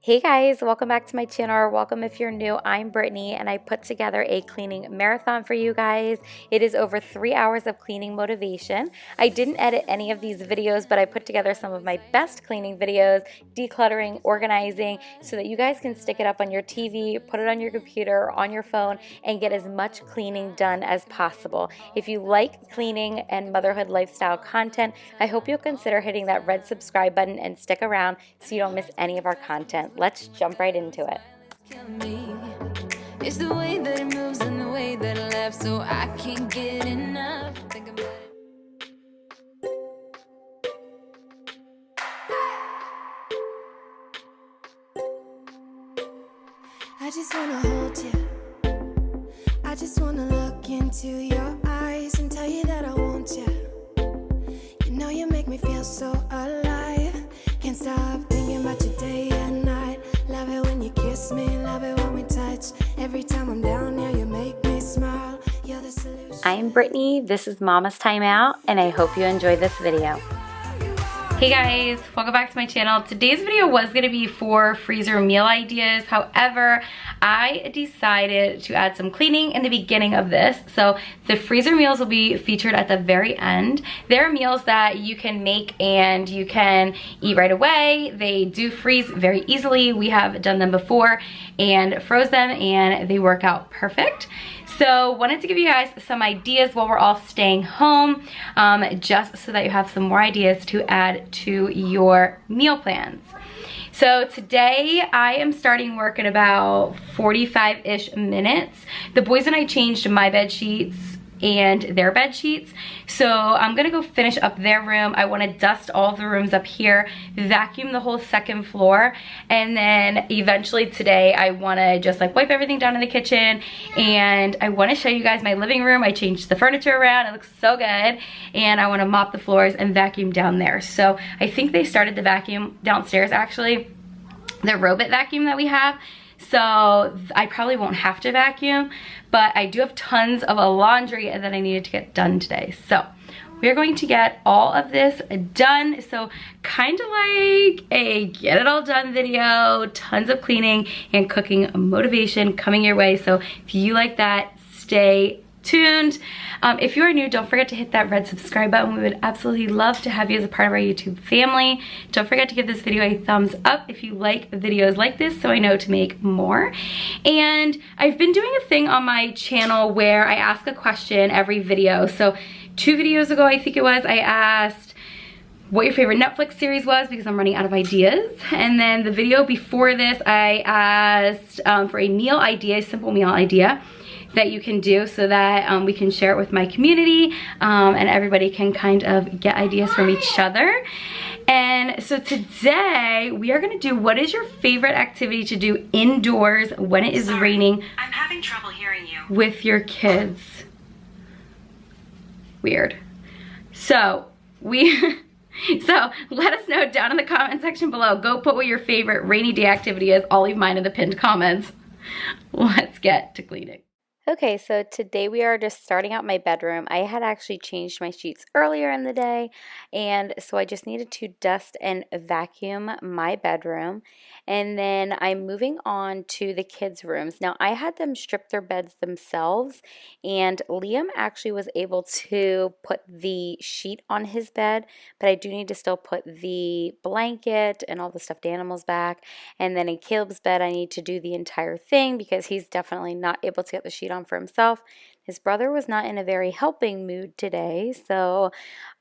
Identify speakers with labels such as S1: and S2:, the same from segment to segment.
S1: Hey guys, welcome back to my channel, or welcome if you're new. I'm Brittany and I put together a cleaning marathon for you guys. It is over 3 hours of cleaning motivation. I didn't edit any of these videos, but I put together some of my best cleaning videos, decluttering, organizing, so that you guys can stick it up on your TV, put it on your computer, on your phone, and get as much cleaning done as possible. If you like cleaning and motherhood lifestyle content, I hope you'll consider hitting that red subscribe button and stick around so you don't miss any of our content. Let's jump right into it.
S2: It's the way that it moves and the way that it laughs, so I can't get enough. Think about it. I just wanna hold you. I just wanna look into your eyes and tell you that I want you. You know you make me feel so alive. Can't stop thinking about you day and night. Love it when you kiss me, love it when we touch. Every time I'm down here, you make me smile. You're the solution.
S1: I'm Brittany, this is Mama's Time Out, and I hope you enjoy this video. Hey guys, welcome back to my channel. Today's video was going to be for freezer meal ideas. However, I decided to add some cleaning in the beginning of this. So the freezer meals will be featured at the very end. They're meals that you can make and you can eat right away. They do freeze very easily. We have done them before and froze them and they work out perfect. So wanted to give you guys some ideas while we're all staying home, just so that you have some more ideas to add to your meal plans. So today I am starting work in about 45-ish minutes. The boys and I changed my bed sheets and their bed sheets. So I'm gonna go finish up their room. I wanna dust all the rooms up here, vacuum the whole second floor, and then eventually today I wanna just like wipe everything down in the kitchen, and I wanna show you guys my living room. I changed the furniture around, it looks so good, and I wanna mop the floors and vacuum down there. So I think they started the vacuum downstairs actually, the robot vacuum that we have. So I probably won't have to vacuum, but I do have tons of laundry that I needed to get done today. So we're going to get all of this done. So kind of like a get it all done video, tons of cleaning and cooking motivation coming your way. So if you like that, stay tuned. If you are new, don't forget to hit that red subscribe button. We would absolutely love to have you as a part of our YouTube family. Don't forget to give this video a thumbs up if you like videos like this, so I know to make more. And I've been doing a thing on my channel where I ask a question every video. So 2 videos ago, I think it was, I asked what your favorite Netflix series was because I'm running out of ideas. And then the video before this, I asked for a meal idea, a simple meal idea that you can do so that we can share it with my community, and everybody can kind of get ideas from each other. And so today we are gonna do what is your favorite activity to do indoors when it is raining.
S3: I'm having trouble hearing you.
S1: With your kids. Weird. So so let us know down in the comment section below. Go put what your favorite rainy day activity is. I'll leave mine in the pinned comments. Let's get to cleaning. Okay, so today we are just starting out my bedroom. I had actually changed my sheets earlier in the day, and so I just needed to dust and vacuum my bedroom. And then I'm moving on to the kids' rooms. Now, I had them strip their beds themselves, and Liam actually was able to put the sheet on his bed, but I do need to still put the blanket and all the stuffed animals back. And then in Caleb's bed, I need to do the entire thing because he's definitely not able to get the sheet on for himself. His brother was not in a very helping mood today, so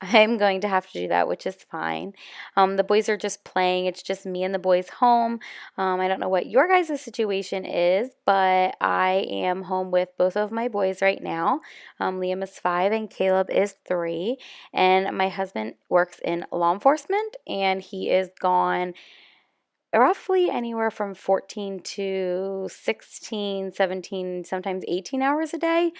S1: I'm going to have to do that, which is fine. The boys are just playing. It's just me and the boys home. I don't know what your guys' situation is, but I am home with both of my boys right now. Liam is 5 and Caleb is 3, and my husband works in law enforcement, and he is gone roughly anywhere from 14 to 16, 17, sometimes 18 hours a day.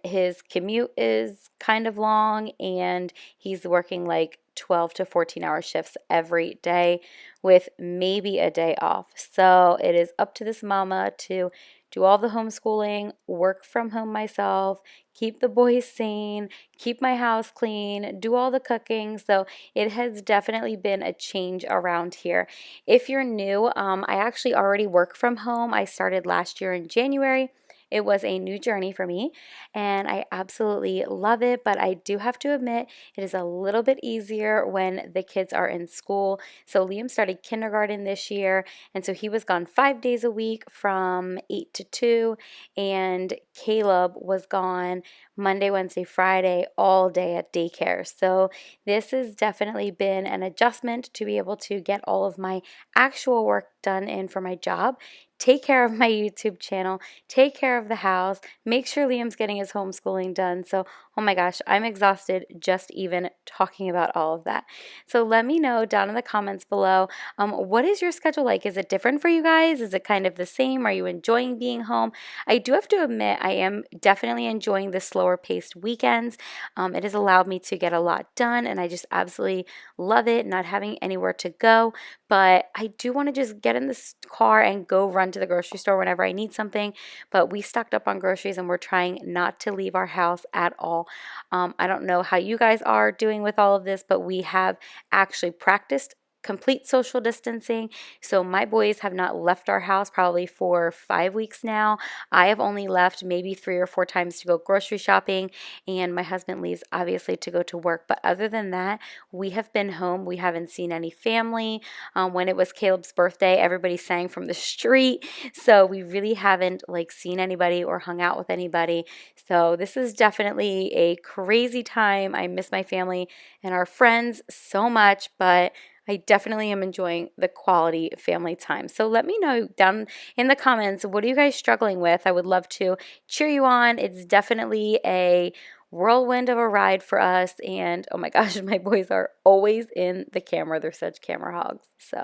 S1: His commute is kind of long, and he's working like 12 to 14 hour shifts every day with maybe a day off. So it is up to this mama to do all the homeschooling, work from home myself, keep the boys sane, keep my house clean, do all the cooking. So it has definitely been a change around here. If you're new, I actually already work from home. I started last year in January. It was a new journey for me and I absolutely love it, but I do have to admit it is a little bit easier when the kids are in school. So Liam started kindergarten this year, and so he was gone 5 days a week from 8 to 2, and Caleb was gone Monday, Wednesday, Friday, all day at daycare. So this has definitely been an adjustment to be able to get all of my actual work done in for my job, take care of my YouTube channel, take care of the house, make sure Liam's getting his homeschooling done. So, oh my gosh, I'm exhausted just even talking about all of that. So let me know down in the comments below, what is your schedule like? Is it different for you guys? Is it kind of the same? Are you enjoying being home? I do have to admit, I am definitely enjoying the slower paced weekends. It has allowed me to get a lot done, and I just absolutely love it, not having anywhere to go. But I do want to just get in this car and go run to the grocery store whenever I need something. But we stocked up on groceries and we're trying not to leave our house at all. I don't know how you guys are doing with all of this, but we have actually practiced complete social distancing. So my boys have not left our house probably for 5 weeks now. I have only left maybe 3 or 4 times to go grocery shopping, and my husband leaves obviously to go to work. But other than that, we have been home. We haven't seen any family. When it was Caleb's birthday, everybody sang from the street. So we really haven't seen anybody or hung out with anybody. So this is definitely a crazy time. I miss my family and our friends so much, but I definitely am enjoying the quality family time. So let me know down in the comments, what are you guys struggling with? I would love to cheer you on. It's definitely a whirlwind of a ride for us. And oh my gosh, my boys are always in the camera. They're such camera hogs. So,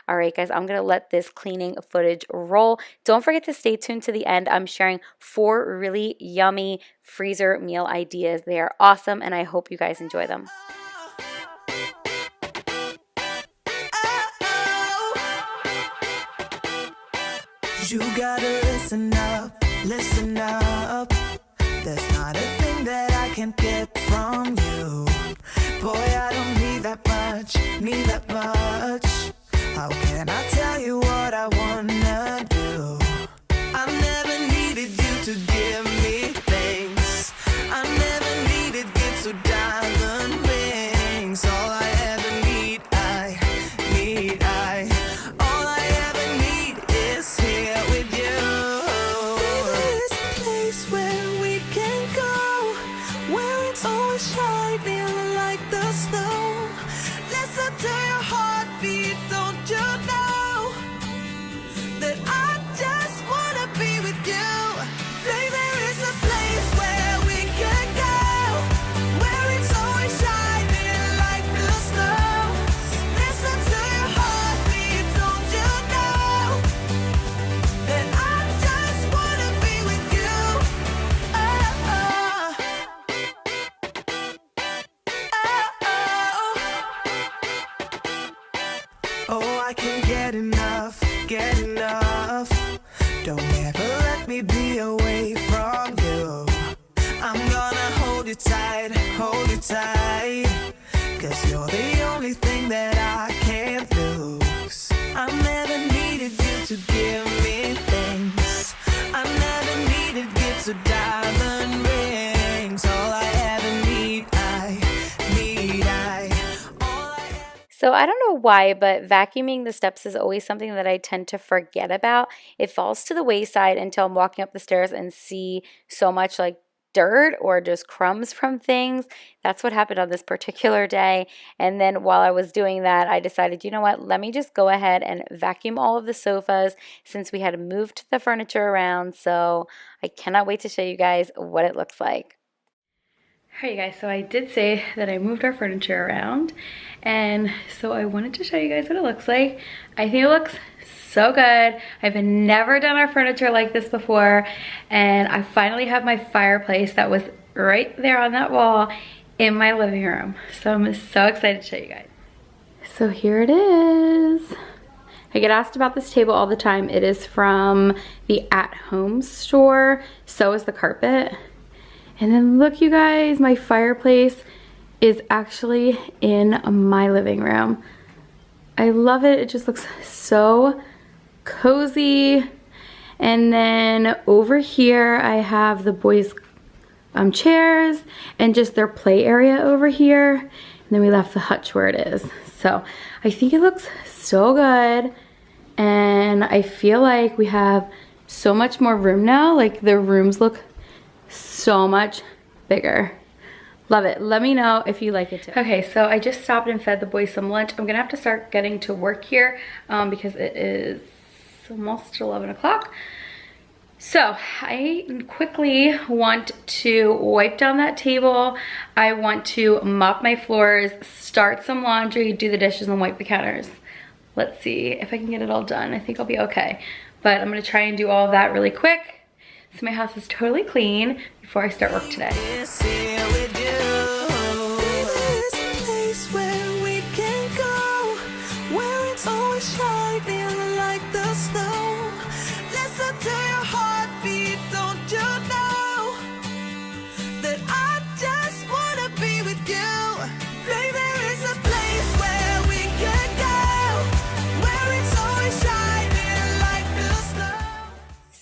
S1: all right, guys, I'm going to let this cleaning footage roll. Don't forget to stay tuned to the end. I'm sharing 4 really yummy freezer meal ideas. They are awesome, and I hope you guys enjoy them.
S2: You gotta listen up, listen up. There's not a thing that I can't get from you. Boy, I don't need that much, need that much. How can I tell you what I wanna do? I never needed you to give me things. I never needed gifts or diamond rings. All I ever need, all I ever need is here with you. There's a place where we can go, where it's always shining like the snow. Listen to your heartbeat, don't you know that I just wanna be with you. Baby, there is a place where we can go, where it's always shining like the snow. Listen to your heartbeat, don't you know that I just wanna be with you. Oh, I can't get enough, get enough. Don't ever let me be away from you. I'm gonna hold you tight, 'cause you're the only thing that I can't lose. I never needed you to give me things. I never needed gifts or diamond rings. All I ever need,
S1: So I don't know why, but vacuuming the steps is always something that I tend to forget about. It falls to the wayside until I'm walking up the stairs and see so much dirt or just crumbs from things. That's what happened on this particular day. And then while I was doing that, I decided, you know what, let me just go ahead and vacuum all of the sofas since we had moved the furniture around. So I cannot wait to show you guys what it looks like. Alright you guys, so I did say that I moved our furniture around, and so I wanted to show you guys what it looks like. I think it looks so good. I've never done our furniture like this before, and I finally have my fireplace that was right there on that wall in my living room. So I'm so excited to show you guys. So here it is. I get asked about this table all the time. It is from the At Home store. So is the carpet. And then look, you guys, my fireplace is actually in my living room. I love it. It just looks so cozy. And then over here, I have the boys' chairs and just their play area over here. And then we left the hutch where it is. So I think it looks so good. And I feel like we have so much more room now. Like the rooms look so much bigger. Love it. Let me know if you like it too. Okay, so I just stopped and fed the boys some lunch. I'm gonna have to start getting to work here because it is almost 11 o'clock. So I quickly want to wipe down that table. I want to mop my floors, start some laundry, do the dishes, and wipe the counters. Let's see if I can get it all done. I think I'll be okay. But I'm gonna try and do all of that really quick so my house is totally clean before I start work today.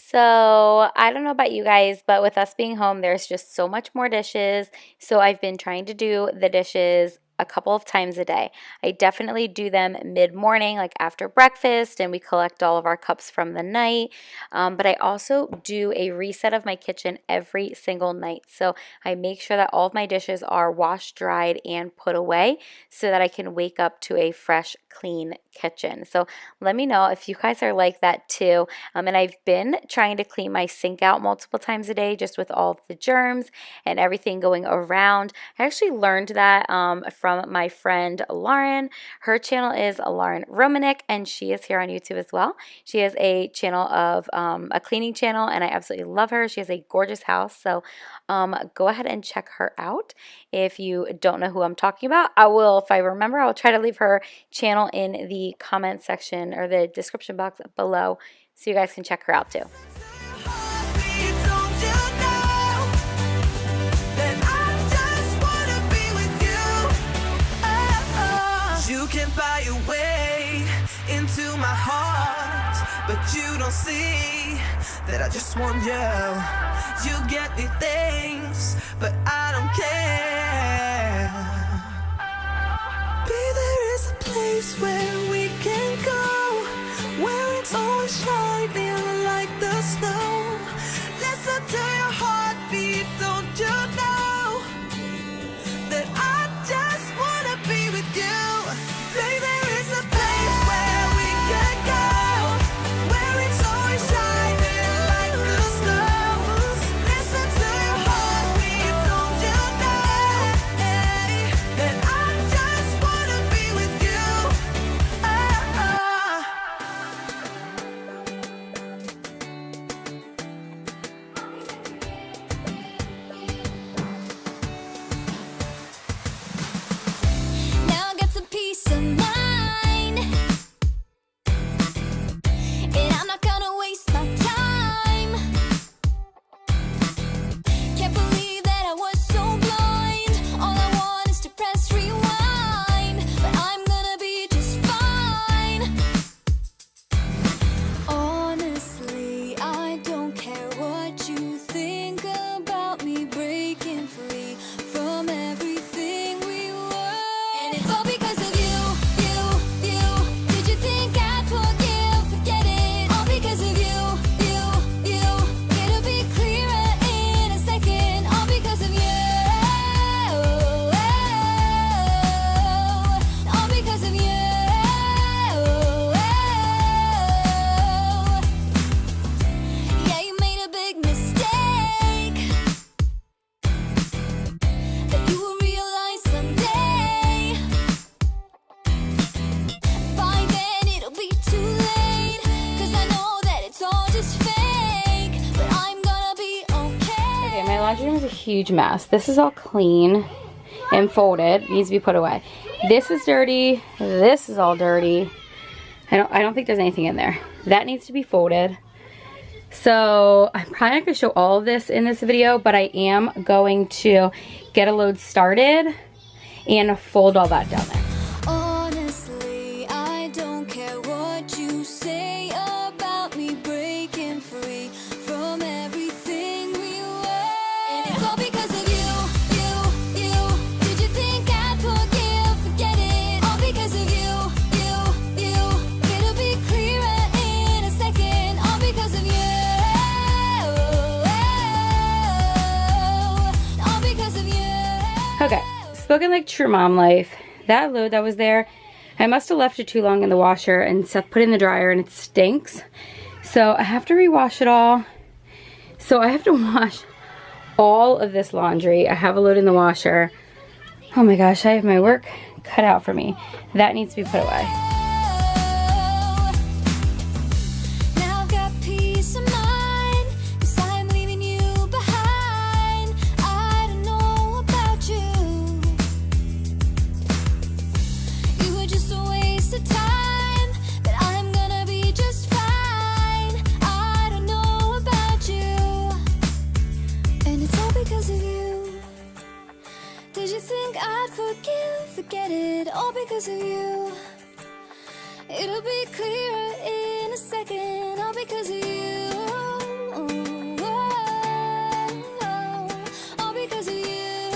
S1: So I don't know about you guys, but with us being home, there's just so much more dishes. So I've been trying to do the dishes a couple of times a day. I definitely do them mid-morning, like after breakfast, and we collect all of our cups from the night. But I also do a reset of my kitchen every single night. So I make sure that all of my dishes are washed, dried, and put away so that I can wake up to a fresh, clean kitchen. So let me know if you guys are like that too. And I've been trying to clean my sink out multiple times a day just with all of the germs and everything going around. I actually learned that from my friend Lauren. Her channel is Lauren Romanek, and she is here on YouTube as well. She has a channel of a cleaning channel, and I absolutely love her. She has a gorgeous house, so go ahead and check her out. If you don't know who I'm talking about, I will, if I remember, I'll try to leave her channel in the comment section or the description box below so you guys can check her out too.
S2: You can buy your way into my heart, but you don't see that I just want you. You get me things, but I don't care. Baby, there is a place where we can go, where it's always shining like the snow. Listen to your heartbeat, don't you know that I just wanna be with you. Baby, there is a place where we can go, where it's always shining like the snow. Listen to your heartbeat, don't you know that I just wanna be with you. Now I got some peace of mind, and I'm not gonna waste my time. Can't believe that I was so blind. All I want is to press rewind, but I'm gonna be just fine. Honestly, I don't care what you think about me breaking free from everything we were. And it's all because of you. Did you think I'd forget it? All because of you. It'll be clearer in a second. All because of you. All because of you. Yeah, you made a big mistake that you will realize someday. By then it'll be too late, 'cause I know that it's all just fake, but I'm gonna be okay.
S1: Okay, my laundry room is a huge mess. This is all clean and folded. Needs to be put away. This is dirty. This is all dirty. I don't think there's anything in there. That needs to be folded. So I'm probably not going to show all of this in this video, but I am going to get a load started and fold all that down there.
S2: Honestly, I don't care what you say about me breaking free from everything we were. And it's all because of you. Did you think I'd forget it? All because of you. It'll be clearer in a second. All because of you. All because of you.
S1: Okay, spoken like true mom life. That load that was there, I must have left it too long in the washer and Seth put it in the dryer and it stinks. So I have to rewash it all. So I have to wash all of this laundry. I have a load in the washer. Oh my gosh, I have my work cut out for me. That needs to be put away.
S2: Now I've got peace of mind, 'cause I'm leaving you behind. I don't know about you. You were just a waste of time, but I'm gonna be just fine. I don't know about you, and it's all because of you. Did you think I'd forget it? All because of you. It'll be clearer in a second, all because of you. All because of you.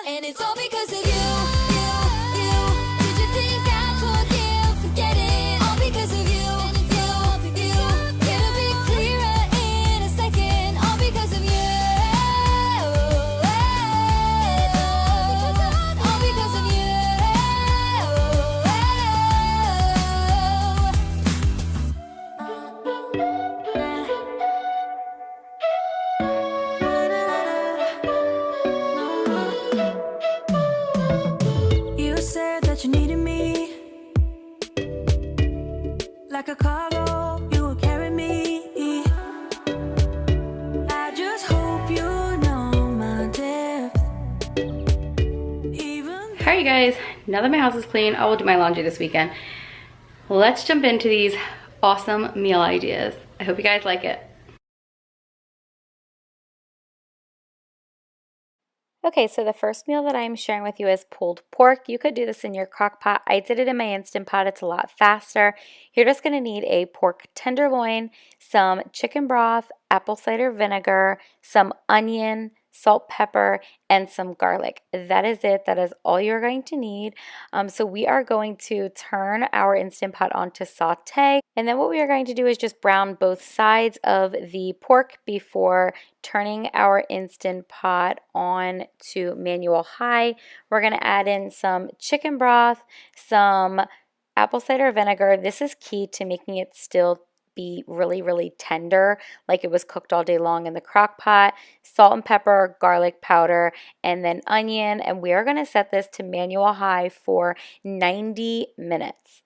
S2: And it's all because of you. Did you think I'd forget it? All because of you. It'll be clearer in a second, all because of you. All because of you. You said that you needed me like a cargo, you will carry me. I just hope you know my depth. Even
S1: Alright you guys, now that my house is clean, I will do my laundry this weekend. Let's jump into these awesome meal ideas. I hope you guys like it. Okay, so the first meal that I'm sharing with you is pulled pork. You could do this in your crock pot. I did it in my Instant Pot. It's a lot faster. You're just going to need a pork tenderloin, some chicken broth, apple cider vinegar, some onion, salt, pepper, and some garlic. That is it. That is all you're going to need. So we are going to turn our Instant Pot on to saute. And then what we are going to do is just brown both sides of the pork before turning our Instant Pot on to manual high. We're going to add in some chicken broth, some apple cider vinegar. This is key to making it still be really tender, like it was cooked all day long in the crock pot, salt and pepper, garlic powder, and then onion. And we are going to set this to manual high for 90 minutes.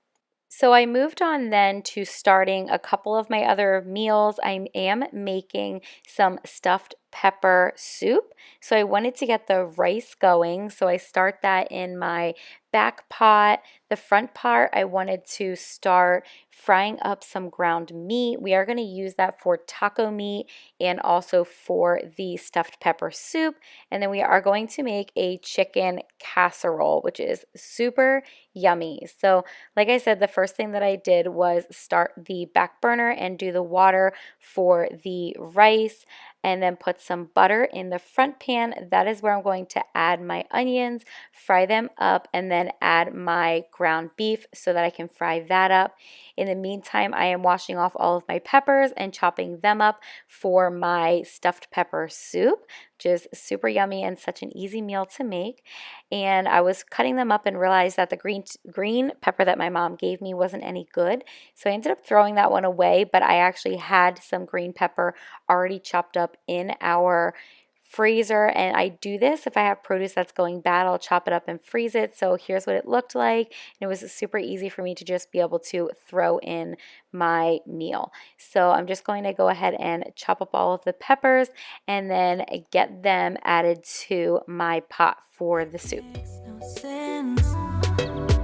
S1: So I moved on then to starting a couple of my other meals. I am making some stuffed pepper soup. So I wanted to get the rice going. So I start that in my back pot. The front part, I wanted to start frying up some ground meat. We are going to use that for taco meat and also for the stuffed pepper soup. And then we are going to make a chicken casserole, which is super yummy. So like I said, the first thing that I did was start the back burner and do the water for the rice, and then put some butter in the front pan. That is where I'm going to add my onions, fry them up, and then add my ground beef so that I can fry that up. In the meantime, I am washing off all of my peppers and chopping them up for my stuffed pepper soup, which is super yummy and such an easy meal to make. And I was cutting them up and realized that the green pepper that my mom gave me wasn't any good. So I ended up throwing that one away, but I actually had some green pepper already chopped up in our freezer, and I do this if I have produce that's going bad. I'll chop it up and freeze it. So here's what it looked like, and it was super easy for me to just be able to throw in my meal. So I'm just going to go ahead and chop up all of the peppers and then get them added to my pot for the soup.
S2: makes no sense.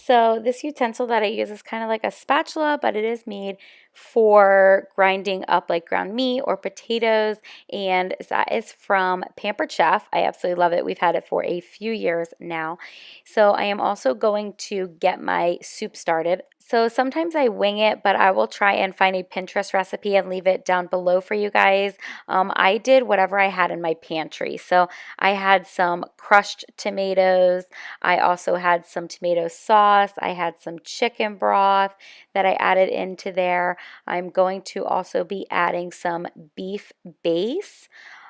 S1: So this utensil that I use is kind of like a spatula, but it is made for grinding up like ground meat or potatoes, and that is from Pampered Chef. I absolutely love it. We've had it for a few years now. So I am also going to get my soup started. So sometimes I wing it, but I will try and find a Pinterest recipe and leave it down below for you guys. I did whatever I had in my pantry. So I had some crushed tomatoes. I also had some tomato sauce. I had some chicken broth that I added into there. I'm going to also be adding some beef base.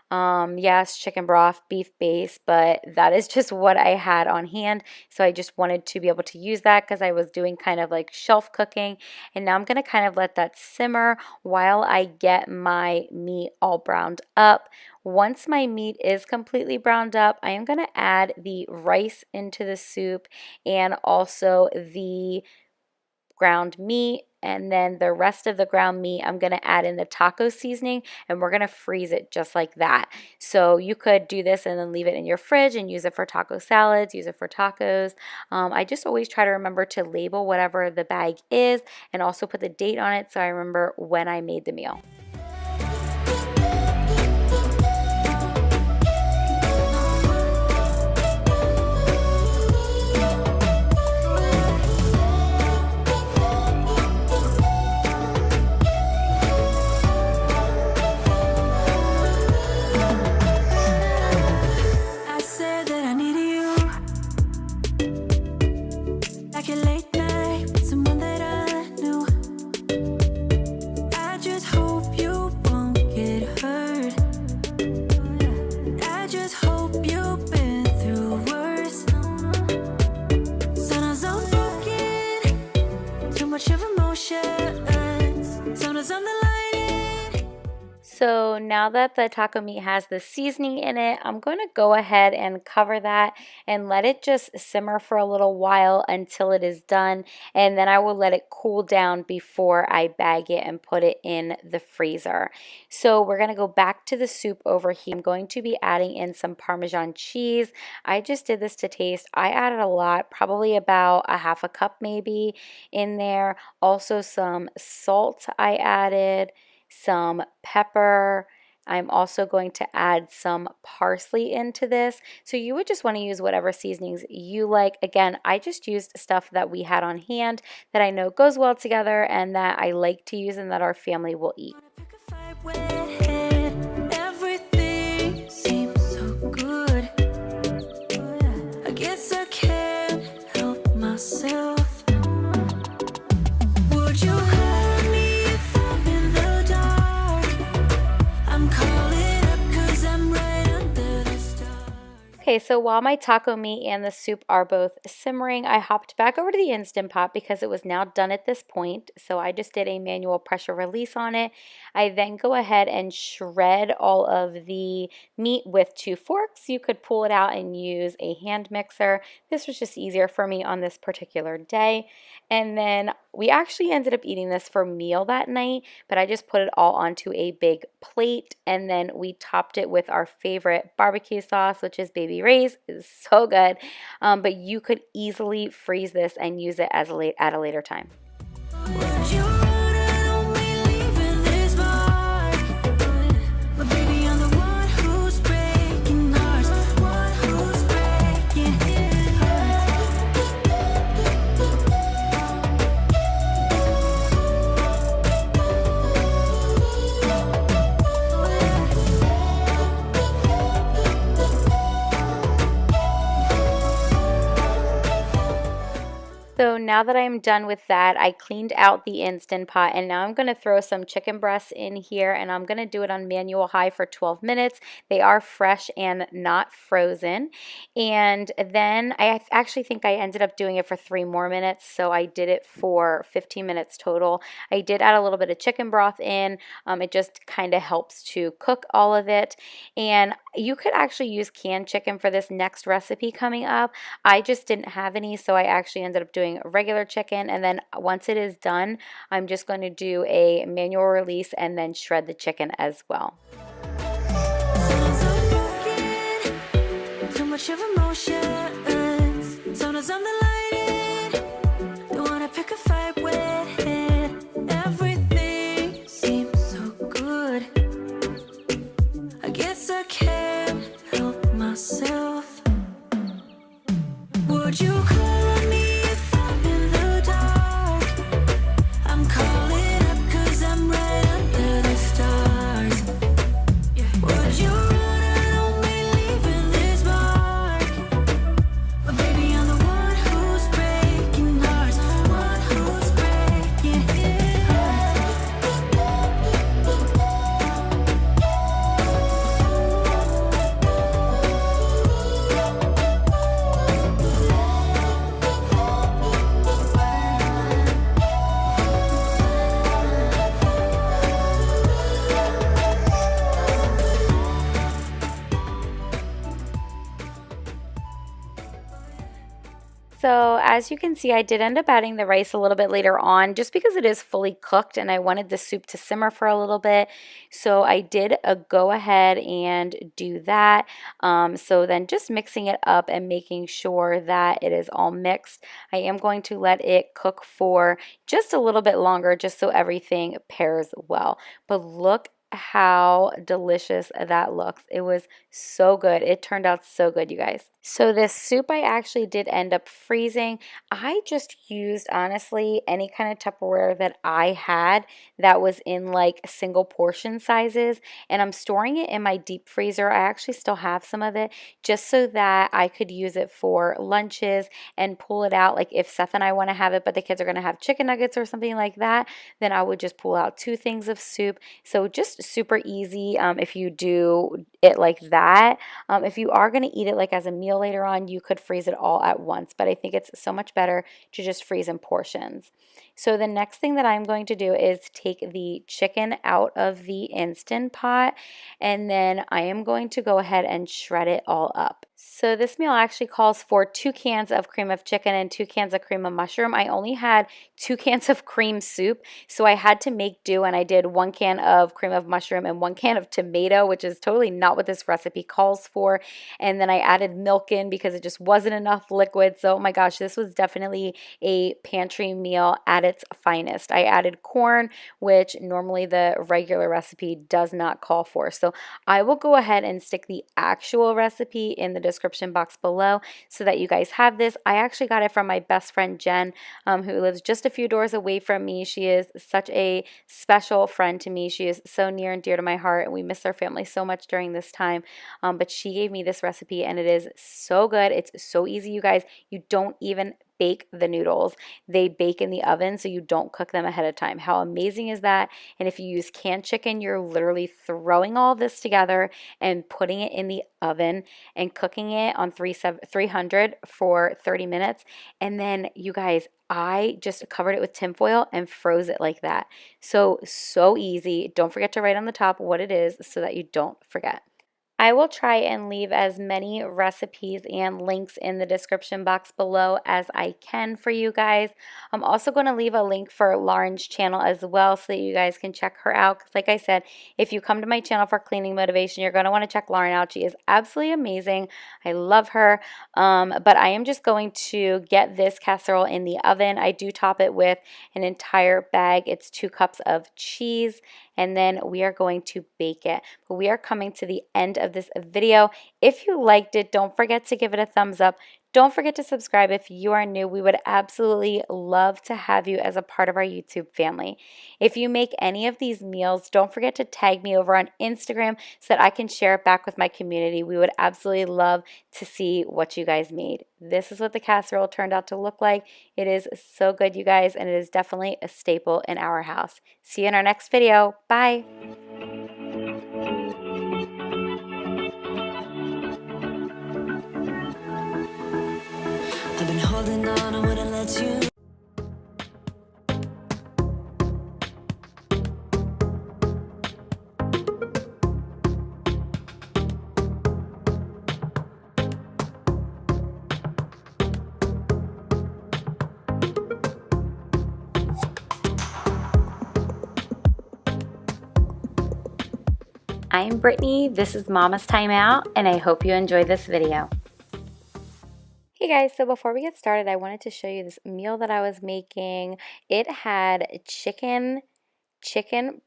S1: Yes, chicken broth, beef base, but that is just what I had on hand. So I just wanted to be able to use that because I was doing kind of like shelf cooking. And now I'm going to kind of let that simmer while I get my meat all browned up. Once my meat is completely browned up, I am going to add the rice into the soup and also the ground meat, and then the rest of the ground meat I'm going to add in the taco seasoning, and we're going to freeze it just like that. So you could do this and then leave it in your fridge and use it for taco salads, use it for tacos. I just always try to remember to label whatever the bag is and also put the date on it so I remember when I made the meal. So now that the taco meat has the seasoning in it, I'm going to go ahead and cover that and let it just simmer for a little while until it is done, and then I will let it cool down before I bag it and put it in the freezer. So we're going to go back to the soup over here. I'm going to be adding in some Parmesan cheese. I just did this to taste. I added a lot, probably about a half a cup maybe in there. Also some salt I added, some pepper. I'm also going to add some parsley into this. So you would just want to use whatever seasonings you like. Again, I just used stuff that we had on hand that I know goes well together and that I like to use and that our family will eat.
S2: Everything seems so good. I guess I can't help myself. Would you call me if I'm in the dark? I'm calling up 'cause I'm right under the stars.
S1: Okay, so while my taco meat and the soup are both simmering, I hopped back over to the Instant Pot because it was now done at this point. So I just did a manual pressure release on it. I then go ahead and shred all of the meat with 2 forks. You could pull it out and use a hand mixer. This was just easier for me on this particular day. And then we actually ended up eating this for meal that night, but I just put it all onto a big plate, and then we topped it with our favorite barbecue sauce, which is Baby Ray's. It's so good, but you could easily freeze this and use it as at a later time.
S2: Would you run on me leaving this mark? But baby, I'm the one who's breaking hearts, one who's breaking
S1: So now that I'm done with that, I cleaned out the Instant Pot, and now I'm going to throw some chicken breasts in here, and I'm going to do it on manual high for 12 minutes. They are fresh and not frozen. And then I actually think I ended up doing it for 3 more minutes, so I did it for 15 minutes total. I did add a little bit of chicken broth in. It just kind of helps to cook all of it. And you could actually use canned chicken for this next recipe coming up. I just didn't have any, so I actually ended up doing regular chicken, and then once it is done, I'm just going to do a manual release and then shred the chicken as well.
S2: too much of emotions. Sometimes I'm delighted, pick a fight with it. Everything seems so good. I guess I can't help myself. Would you call me if I'm in the dark? I'm calling up 'cause I'm right under the stars. Would you run and only leaving this mark? But baby, I'm the one who's breaking hearts, one who's breaking hearts.
S1: So as you can see, I did end up adding the rice a little bit later on just because it is fully cooked and I wanted the soup to simmer for a little bit. So I did go ahead and do that. So then just mixing it up and making sure that it is all mixed. I am going to let it cook for just a little bit longer just so everything pairs well. But look how delicious that looks. It was so good. It turned out so good, you guys. So this soup I actually did end up freezing. I just used, honestly, any kind of Tupperware that I had that was in like single portion sizes, and I'm storing it in my deep freezer. I actually still have some of it just so that I could use it for lunches and pull it out. Like if Seth and I want to have it, but the kids are going to have chicken nuggets or something like that, then I would just pull out 2 things of soup. So just super easy if you do it like that. If you are going to eat it like as a meal later on, you could freeze it all at once, but I think it's so much better to just freeze in portions. So the next thing that I'm going to do is take the chicken out of the Instant Pot, and then I am going to go ahead and shred it all up. So this meal actually calls for 2 cans of cream of chicken and 2 cans of cream of mushroom. I only had 2 cans of cream soup, so I had to make do, and I did 1 can of cream of mushroom and 1 can of tomato, which is totally not what this recipe calls for. And then I added milk in because it just wasn't enough liquid. So oh my gosh, this was definitely a pantry meal at its finest. I added corn, which normally the regular recipe does not call for. So I will go ahead and stick the actual recipe in the description box below so that you guys have this. I actually got it from my best friend Jen, who lives just a few doors away from me. She is such a special friend to me. She is so near and dear to my heart, and we miss our family so much during this time. But she gave me this recipe, and it is so good. It's so easy, you guys. You don't even bake the noodles. They bake in the oven, so you don't cook them ahead of time. How amazing is that? And if you use canned chicken, you're literally throwing all this together and putting it in the oven and cooking it on 300 for 30 minutes. And then, you guys, I just covered it with tinfoil and froze it like that. So easy. Don't forget to write on the top what it is so that you don't forget. I will try and leave as many recipes and links in the description box below as I can for you guys. I'm also going to leave a link for Lauren's channel as well so that you guys can check her out. Because like I said, if you come to my channel for cleaning motivation, you're going to want to check Lauren out. She is absolutely amazing. I love her. But I am just going to get this casserole in the oven. I do top it with an entire bag. It's 2 cups of cheese. And then we are going to bake it. But we are coming to the end of this video. If you liked it, don't forget to give it a thumbs up. Don't forget to subscribe if you are new. We would absolutely love to have you as a part of our YouTube family. If you make any of these meals, don't forget to tag me over on Instagram so that I can share it back with my community. We would absolutely love to see what you guys made. This is what the casserole turned out to look like. It is so good, you guys, and it is definitely a staple in our house. See you in our next video. Bye.
S2: I've been holding on, I wouldn't let you.
S1: I'm Brittany, this is Mama's Time Out, and I hope you enjoyed this video. Hey guys, so before we get started, I wanted to show you this meal that I was making. It had chicken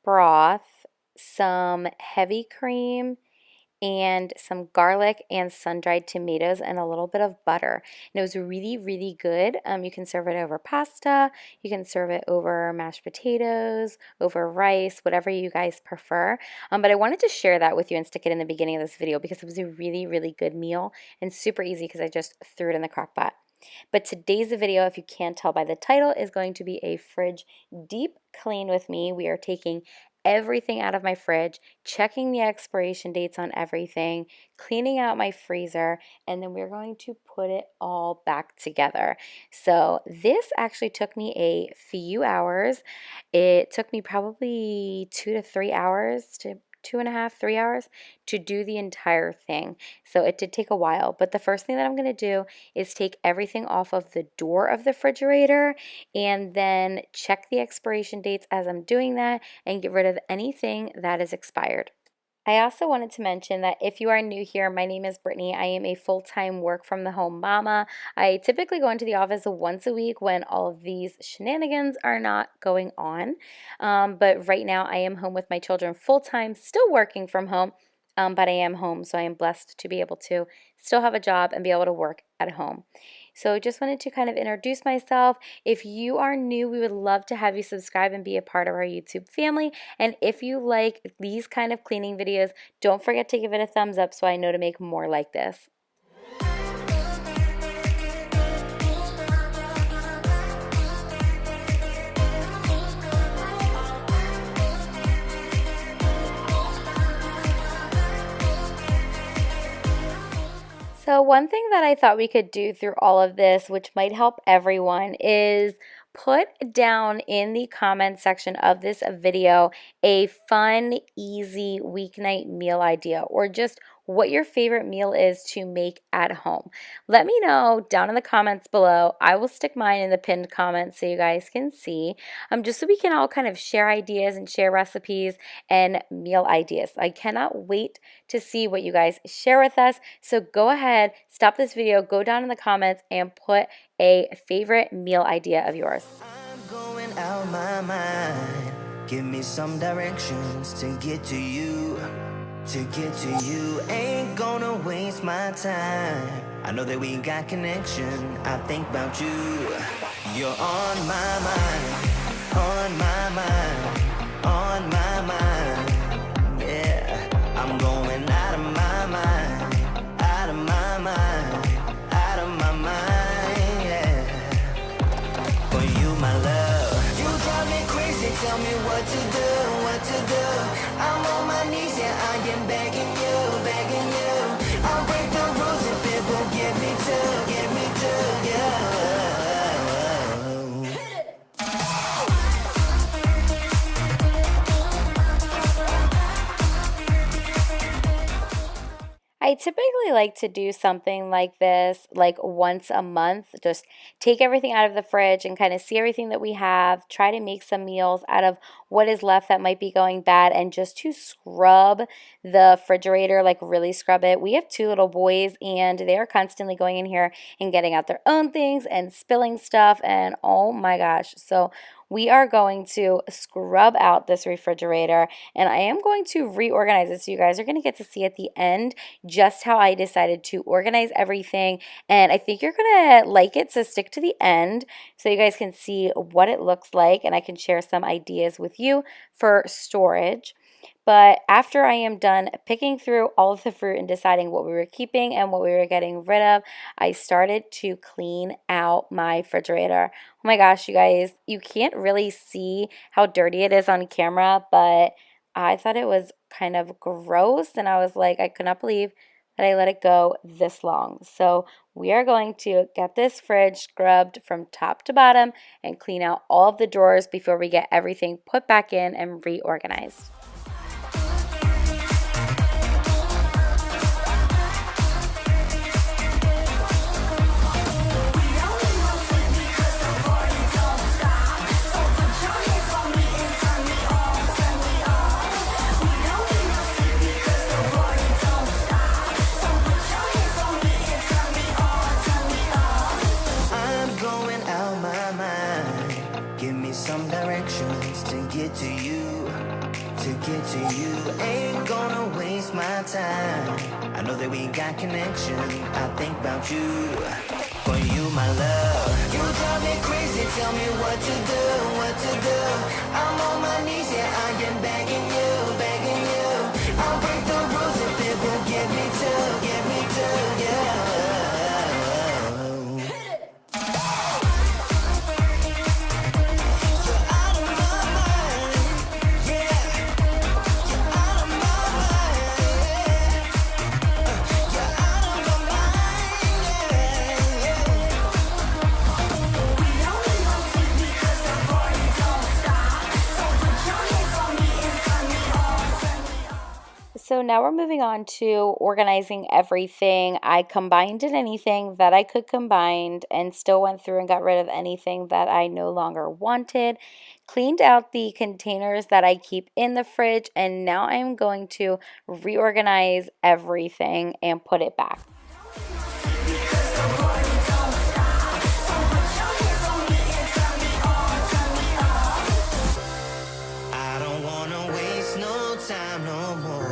S1: broth, some heavy cream, and some garlic and sun-dried tomatoes and a little bit of butter. And it was really, really good. You can serve it over pasta, you can serve it over mashed potatoes, over rice, whatever you guys prefer. But I wanted to share that with you and stick it in the beginning of this video because it was a really, really good meal and super easy because I just threw it in the crock pot. But today's video, if you can't tell by the title, is going to be a fridge deep clean with me. We are taking everything out of my fridge, checking the expiration dates on everything, cleaning out my freezer, and then we're going to put it all back together. So this actually took me a few hours. It took me probably 2 to 3 hours to 2.5, 3 hours to do the entire thing. So it did take a while, but the first thing that I'm going to do is take everything off of the door of the refrigerator and then check the expiration dates as I'm doing that and get rid of anything that is expired. I also wanted to mention that if you are new here, my name is Brittany. I am a full-time work from the home mama. I typically go into the office once a week when all of these shenanigans are not going on. But right now I am home with my children full-time, still working from home, but I am home, so I am blessed to be able to still have a job and be able to work at home. So just wanted to kind of introduce myself. If you are new, we would love to have you subscribe and be a part of our YouTube family. And if you like these kind of cleaning videos, don't forget to give it a thumbs up so I know to make more like this. So one thing that I thought we could do through all of this, which might help everyone, is put down in the comment section of this video a fun, easy weeknight meal idea or just what your favorite meal is to make at home. Let me know down in the comments below. I will stick mine in the pinned comments so you guys can see, just so we can all kind of share ideas and share recipes and meal ideas. I cannot wait to see what you guys share with us. So go ahead, stop this video, go down in the comments and put a favorite meal idea of yours.
S2: I'm going out my mind. Give me some directions to get to you. To get to you, ain't gonna waste my time. I know that we got connection. I think about you. You're on my mind, on my mind, on my mind. Yeah, I'm going out of my mind, out of my mind, out of my mind. Yeah, for you, my love. You drive me crazy. Tell me what to do, what to do. I'm on my knees, yeah, I am begging you, begging you. I'll break the rules if it will get me to, yeah.
S1: I typically like to do something like this like once a month, just take everything out of the fridge and kind of see everything that we have, try to make some meals out of what is left that might be going bad and just to scrub the refrigerator, like really scrub it. We have 2 little boys and they're constantly going in here and getting out their own things and spilling stuff and oh my gosh. So we are going to scrub out this refrigerator and I am going to reorganize it. So you guys are going to get to see at the end just how I decided to organize everything. And I think you're going to like it. So stick to the end so you guys can see what it looks like and I can share some ideas with you for storage. But after I am done picking through all of the fruit and deciding what we were keeping and what we were getting rid of, I started to clean out my refrigerator. Oh my gosh, you guys, you can't really see how dirty it is on camera, but I thought it was kind of gross and I was like, I could not believe that I let it go this long. So we are going to get this fridge scrubbed from top to bottom and clean out all of the drawers before we get everything put back in and reorganized.
S2: to you. Ain't gonna waste my time. I know that we got connection. I think about you. For you, my love. You drive me crazy. Tell me what to do, what to do. I'm on my knees, yeah, I am begging you, begging you. I'll break the rules if it will get me to, yeah.
S1: So now we're moving on to organizing everything. I combined anything that I could combine and still went through and got rid of anything that I no longer wanted. Cleaned out the containers that I keep in the fridge, and now I'm going to reorganize everything and put it back.
S2: I don't wanna waste no time no more.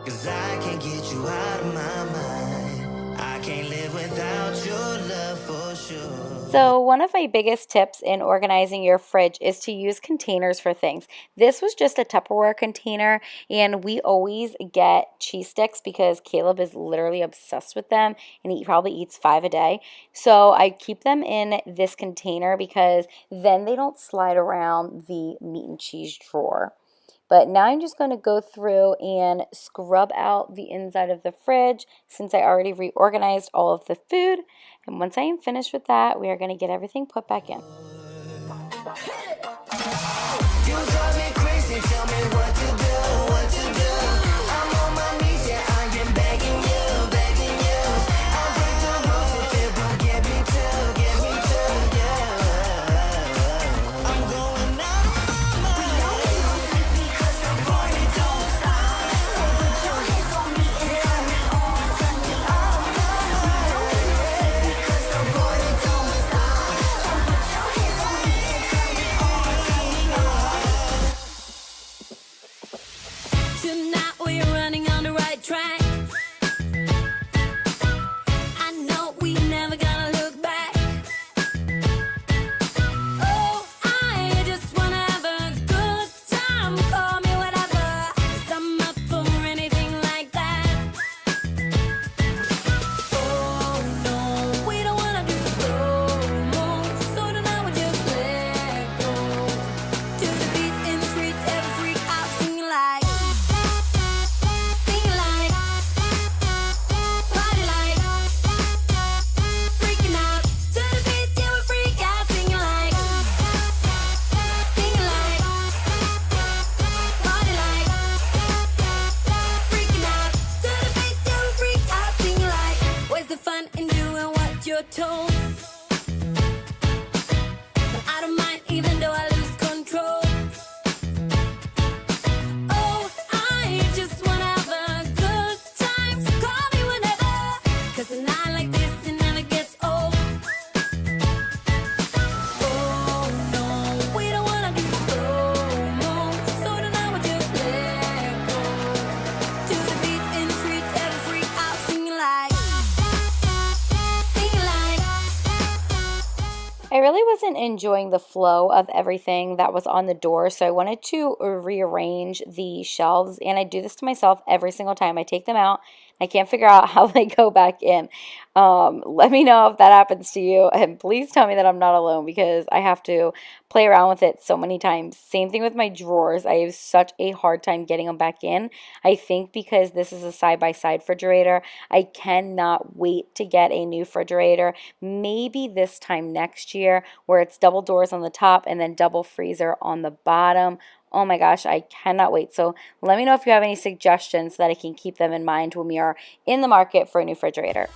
S2: 'Cause I can't get you out of my mind. I can't live without your love for sure.
S1: So one of my biggest tips in organizing your fridge is to use containers for things. This was just a Tupperware container, and we always get cheese sticks because Caleb is literally obsessed with them, and he probably eats 5 a day. So I keep them in this container because then they don't slide around the meat and cheese drawer. But now I'm just going to go through and scrub out the inside of the fridge since I already reorganized all of the food. And once I am finished with that, we are going to get everything put back in.
S2: You drive me crazy, tell me what to do, what to do. I'm on my knees, yeah, I am begging you, begging you. I'll break the rules if it will get me to, yeah. I'm going out of my mind. Because the party don't stop. So put your hands on me and turn me on, turn me on. Because the party don't stop. So put your hands on me and turn me on, turn me on.
S4: Tonight we're running on the right track. I know we never gonna look back. Oh, I just wanna have a good time. Call me whatever, 'cause I'm up for anything like that. Oh no, we don't wanna do slow-mo, so tonight we just let go. To the beat in the streets, every freak out singing like, party like, freaking out. To the beat, yeah, we freak out singing like, party like, freaking out. To the beat, yeah, we freak out singing like, where's the fun in doing what you're told? I don't mind even though I lose control. Oh, I just wanna have a good time. So call me whenever, 'cause a night like this, it never gets old. Oh no, we don't wanna do slow-mo, so tonight we just let go. To the beat in the streets, every freak out singing like,
S1: I really wasn't enjoying the flow of everything that was on the door, so I wanted to rearrange the shelves, and I do this to myself every single time. I take them out. I can't figure out how they go back in. Let me know if that happens to you, and please tell me that I'm not alone because I have to play around with it so many times. Same thing with my drawers. I have such a hard time getting them back in. I think because this is a side-by-side refrigerator, I cannot wait to get a new refrigerator. Maybe this time next year where it's double doors on the top and then double freezer on the bottom. Oh my gosh, I cannot wait. So let me know if you have any suggestions so that I can keep them in mind when we are in the market for a new refrigerator.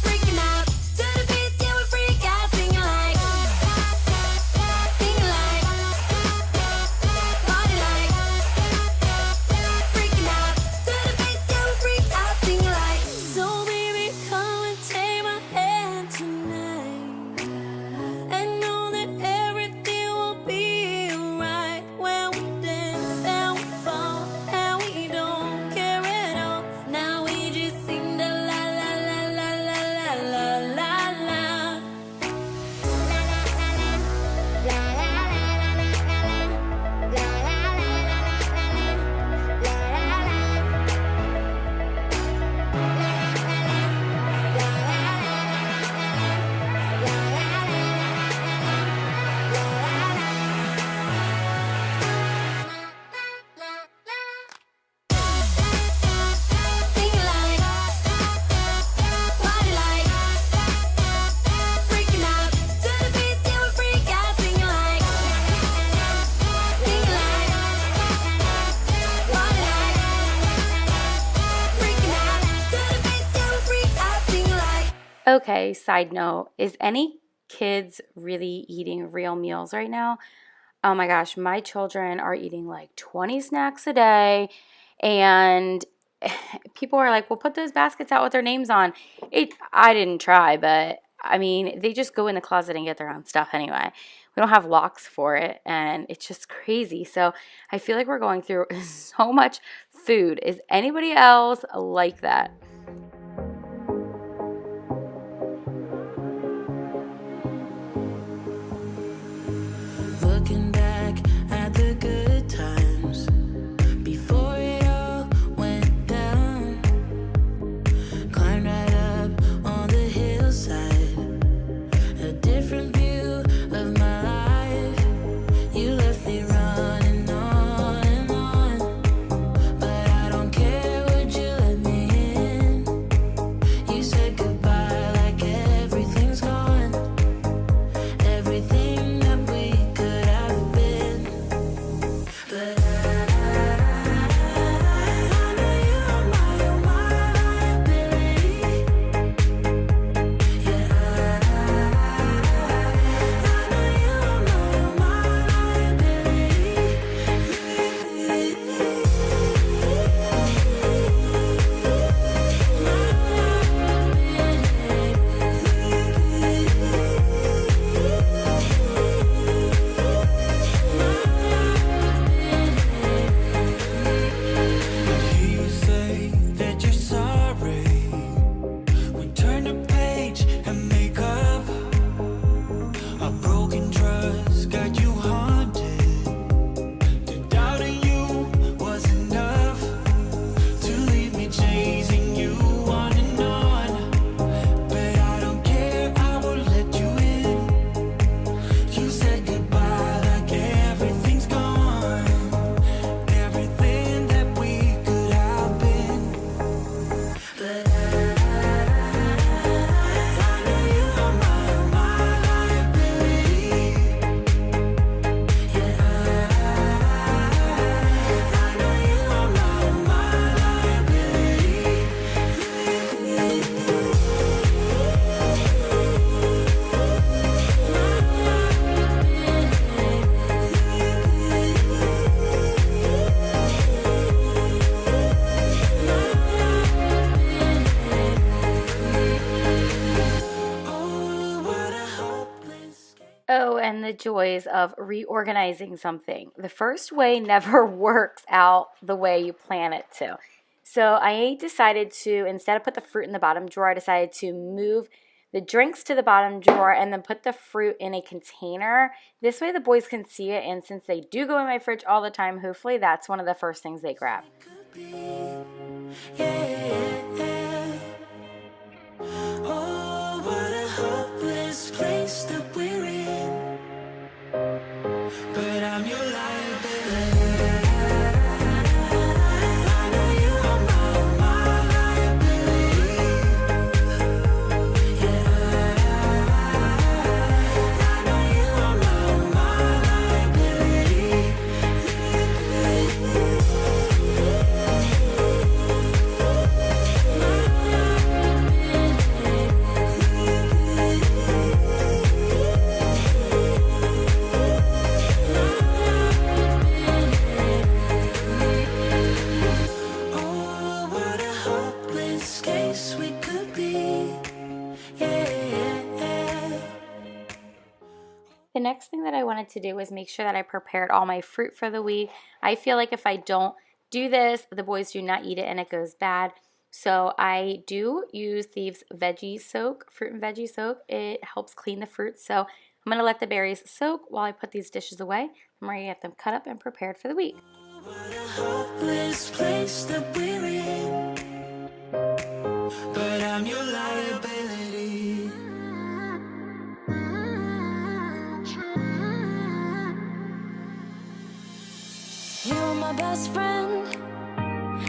S4: freaking out. To the beat, yeah, we freak out singing like, party like, freaking out. To the beat, yeah, we freak out singing like, so baby, come and take my hand tonight, and know that everything will be alright when
S1: Okay, side note, is any kids really eating real meals right now? Oh my gosh, my children are eating like 20 snacks a day, and people are like, well, put those baskets out with their names on. I didn't try, but I mean, they just go in the closet and get their own stuff anyway. We don't have locks for it, and it's just crazy. So I feel like we're going through so much food. Is anybody else like that?
S4: Looking back at the good times before it all went down. Climbed right up on the hillside, a different view of my life. You left me running on and on, but I don't care, would you let me in? You said goodbye like everything's gone, everything that we could have been. But I know you're my liability. Yeah, I know you're my You say that you're sorry. We turn the page and make up. A broken trust got you haunted. The doubting you was enough to leave me chasing you on and on. But I don't care, I will let you in. You said goodbye like everything's gone, everything that we could have been. But I know you are my liability. Yeah, I know you are my Oh, what a hopeless.
S1: Oh, and the joys of reorganizing something. The first way never works out the way you plan it to. So I decided to, instead of put the fruit in the bottom drawer, I decided to move the drinks to the bottom drawer and then put the fruit in a container. This way the boys can see it, and since they do go in my fridge all the time, hopefully that's one of the first things they grab.
S4: Yeah. Oh, what a hopeless place that we're in. But I'm your liability. I know you are my liability. Yeah, I know you are my liability. Oh, what a hopeless case we could be. Yeah.
S1: The next thing that I wanted to do was make sure that I prepared all my fruit for the week. I feel like if I don't do this, the boys do not eat it and it goes bad. So I do use Thieves Veggie Soak, fruit and veggie soak. It helps clean the fruit. So I'm going to let the berries soak while I put these dishes away. I'm ready to get them cut up and prepared for the week.
S4: What a hopeless place that we're in. But I'm your liability. You were my best friend.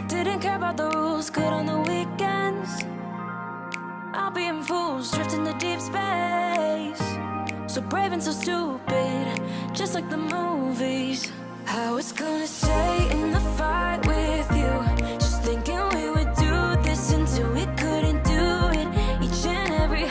S4: Didn't care about the rules, good on the weekends. I'll be in fools, drifting to deep space. So brave and so stupid, just like the movies. I was gonna stay in the fight with you, just thinking we would do this until we couldn't do it. Each and every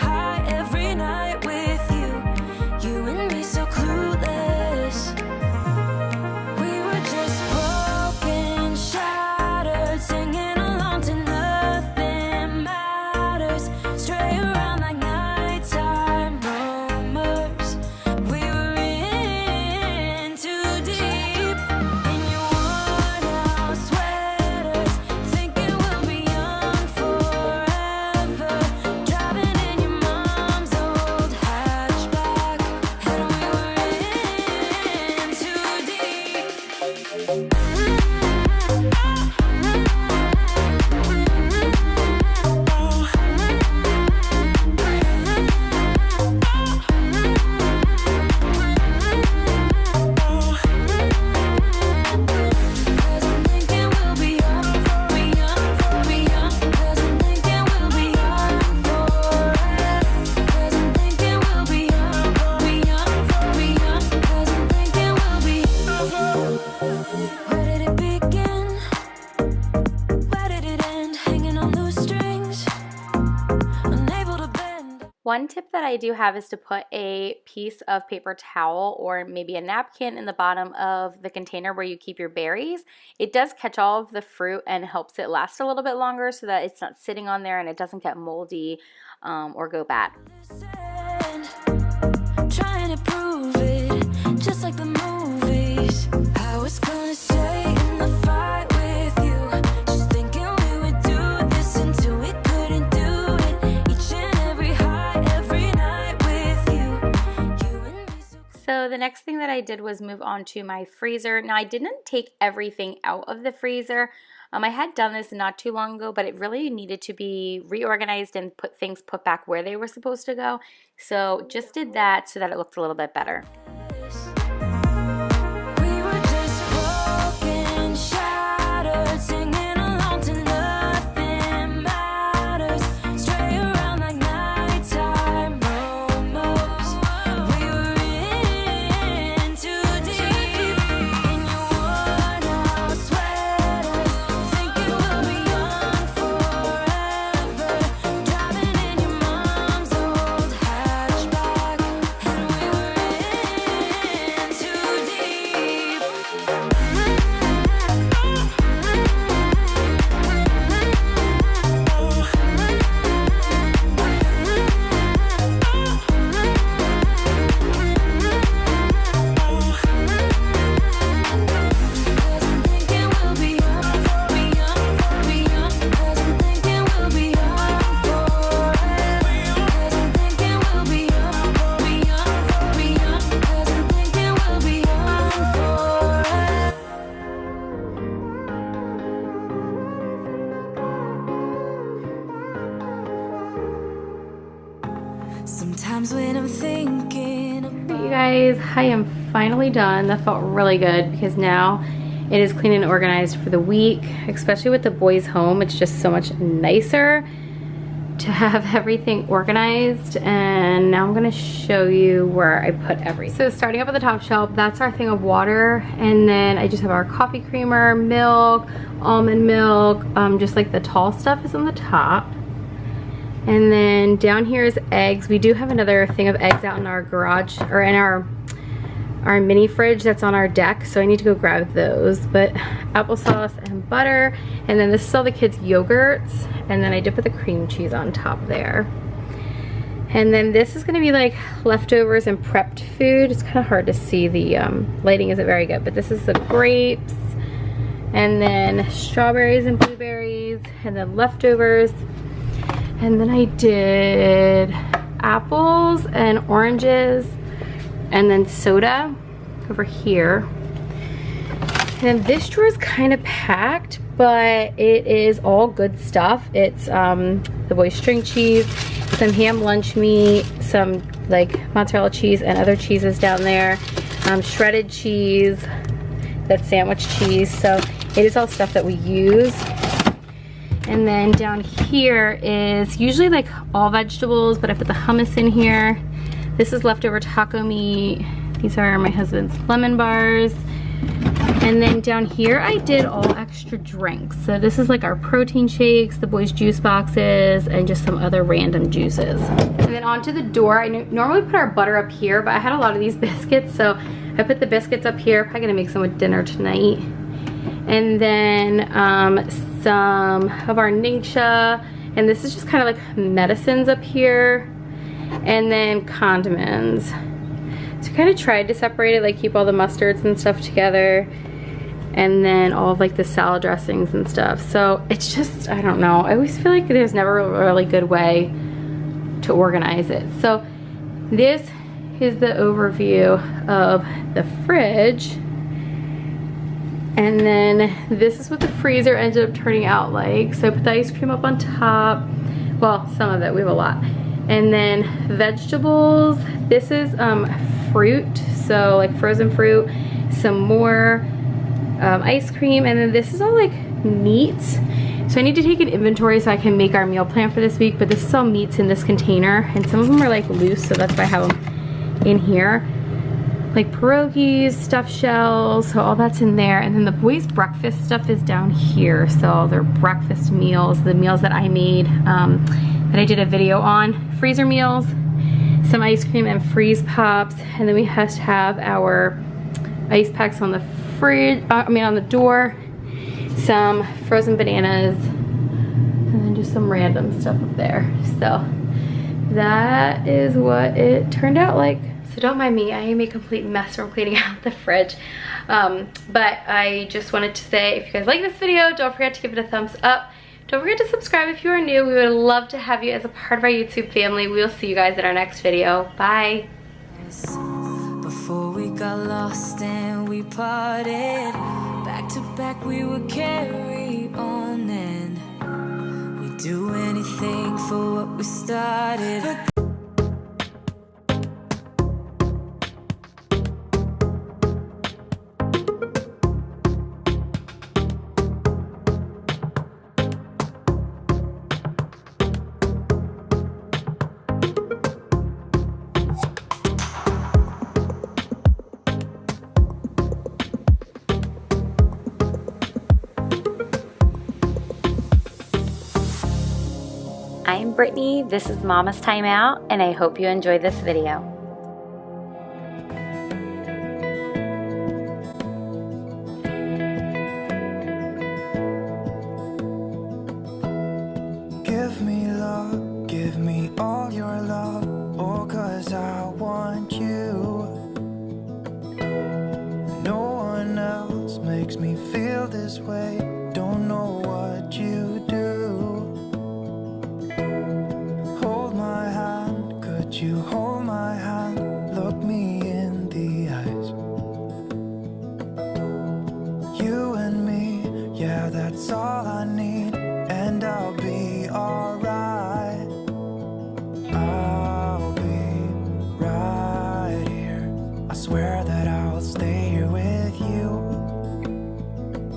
S1: One tip that I do have is to put a piece of paper towel or maybe a napkin in the bottom of the container where you keep your berries. It does catch all of the fruit and helps it last a little bit longer so that it's not sitting on there and it doesn't get moldy or go bad.
S2: Trying to prove it, just like the movies. I was gonna stay in the fight with you, just thinking we would do this until we couldn't do it. Each and every high, every night with you. You and me
S1: So the next thing that I did was move on to my freezer. Now I didn't take everything out of the freezer. I had done this not too long ago, but it really needed to be reorganized and put back where they were supposed to go. So just did that so that it looked a little bit better.
S2: We were just broken, shattered, singing along to nothing matters. Stray around like nighttime momos. We were in too deep in your worn-out sweaters, thinking we'll be young forever. Driving in your mom's old hatchback, and we were in too deep. Cause I'm thinking we'll be young, be young, be young. Cause I'm thinking we'll be young forever. Cause I'm thinking we'll be young, be young, be young. Cause I'm thinking we'll be young forever. Sometimes when I'm thinking about
S1: You guys, I am finally done. That felt really good because now it is clean and organized for the week, especially with the boys home. It's just so much nicer to have everything organized. And now I'm gonna show you where I put everything. So starting up at the top shelf, that's our thing of water. And then I just have our coffee creamer, milk, almond milk, just like the tall stuff is on the top. And then down here is eggs. We do have another thing of eggs out in our garage, or in our mini fridge that's on our deck, so I need to go grab those. But applesauce and butter, and then this is all the kids' yogurts, and then I did put the cream cheese on top there. And then this is gonna be like leftovers and prepped food. It's kind of hard to see, the lighting isn't very good, but this is the grapes, and then strawberries and blueberries, and then leftovers. And then I did apples and oranges, and then soda over here. And then this drawer is kind of packed, but it is all good stuff. It's the boys' string cheese, some ham lunch meat, some like mozzarella cheese and other cheeses down there, shredded cheese, that's sandwich cheese. So it is all stuff that we use. And then down here is usually like all vegetables, but I put the hummus in here. This is leftover taco meat. These are my husband's lemon bars. And then down here I did all extra drinks. So this is like our protein shakes, the boys' juice boxes, and just some other random juices. And then onto the door, I normally put our butter up here, but I had a lot of these biscuits, so I put the biscuits up here. Probably gonna make some with dinner tonight. And then some of our ningxia, and this is just kind of like medicines up here, and then condiments. So I kind of tried to separate it, like keep all the mustards and stuff together, and then all of like the salad dressings and stuff. So it's just, I don't know, I always feel like there's never a really good way to organize it. So this is the overview of the fridge. And then this is what the freezer ended up turning out like. So I put the ice cream up on top. Well, some of it, we have a lot. And then vegetables, this is fruit, so like frozen fruit, some more ice cream, and then this is all like meats. So I need to take an inventory so I can make our meal plan for this week, but this is all meats in this container, and some of them are like loose, so that's why I have them in here. Like pierogies, stuffed shells, so all that's in there. And then the boys' breakfast stuff is down here. So their breakfast meals, the meals that I made, that I did a video on. Freezer meals, some ice cream and freeze pops, and then we have to have our ice packs on the fridge, on the door, some frozen bananas, and then just some random stuff up there. So that is what it turned out like. So don't mind me, I am a complete mess from cleaning out the fridge. But I just wanted to say, if you guys like this video, don't forget to give it a thumbs up. Don't forget to subscribe if you are new. We would love to have you as a part of our YouTube family. We will see you guys in our next video. Bye.
S2: Before we got lost and we parted, back to back we would carry on, and we'd do anything for what we started.
S1: I'm Brittany, this is Mama's Time Out, and I hope you enjoyed this video.
S4: Give me love, give me all your love, oh, 'cause I want you. No one else makes me feel this way, don't know what you do. Hold my hand, could you hold my hand, look me in the eyes. You and me, yeah, that's all I need, and I'll be alright. I'll be right here, I swear that I'll stay here with you.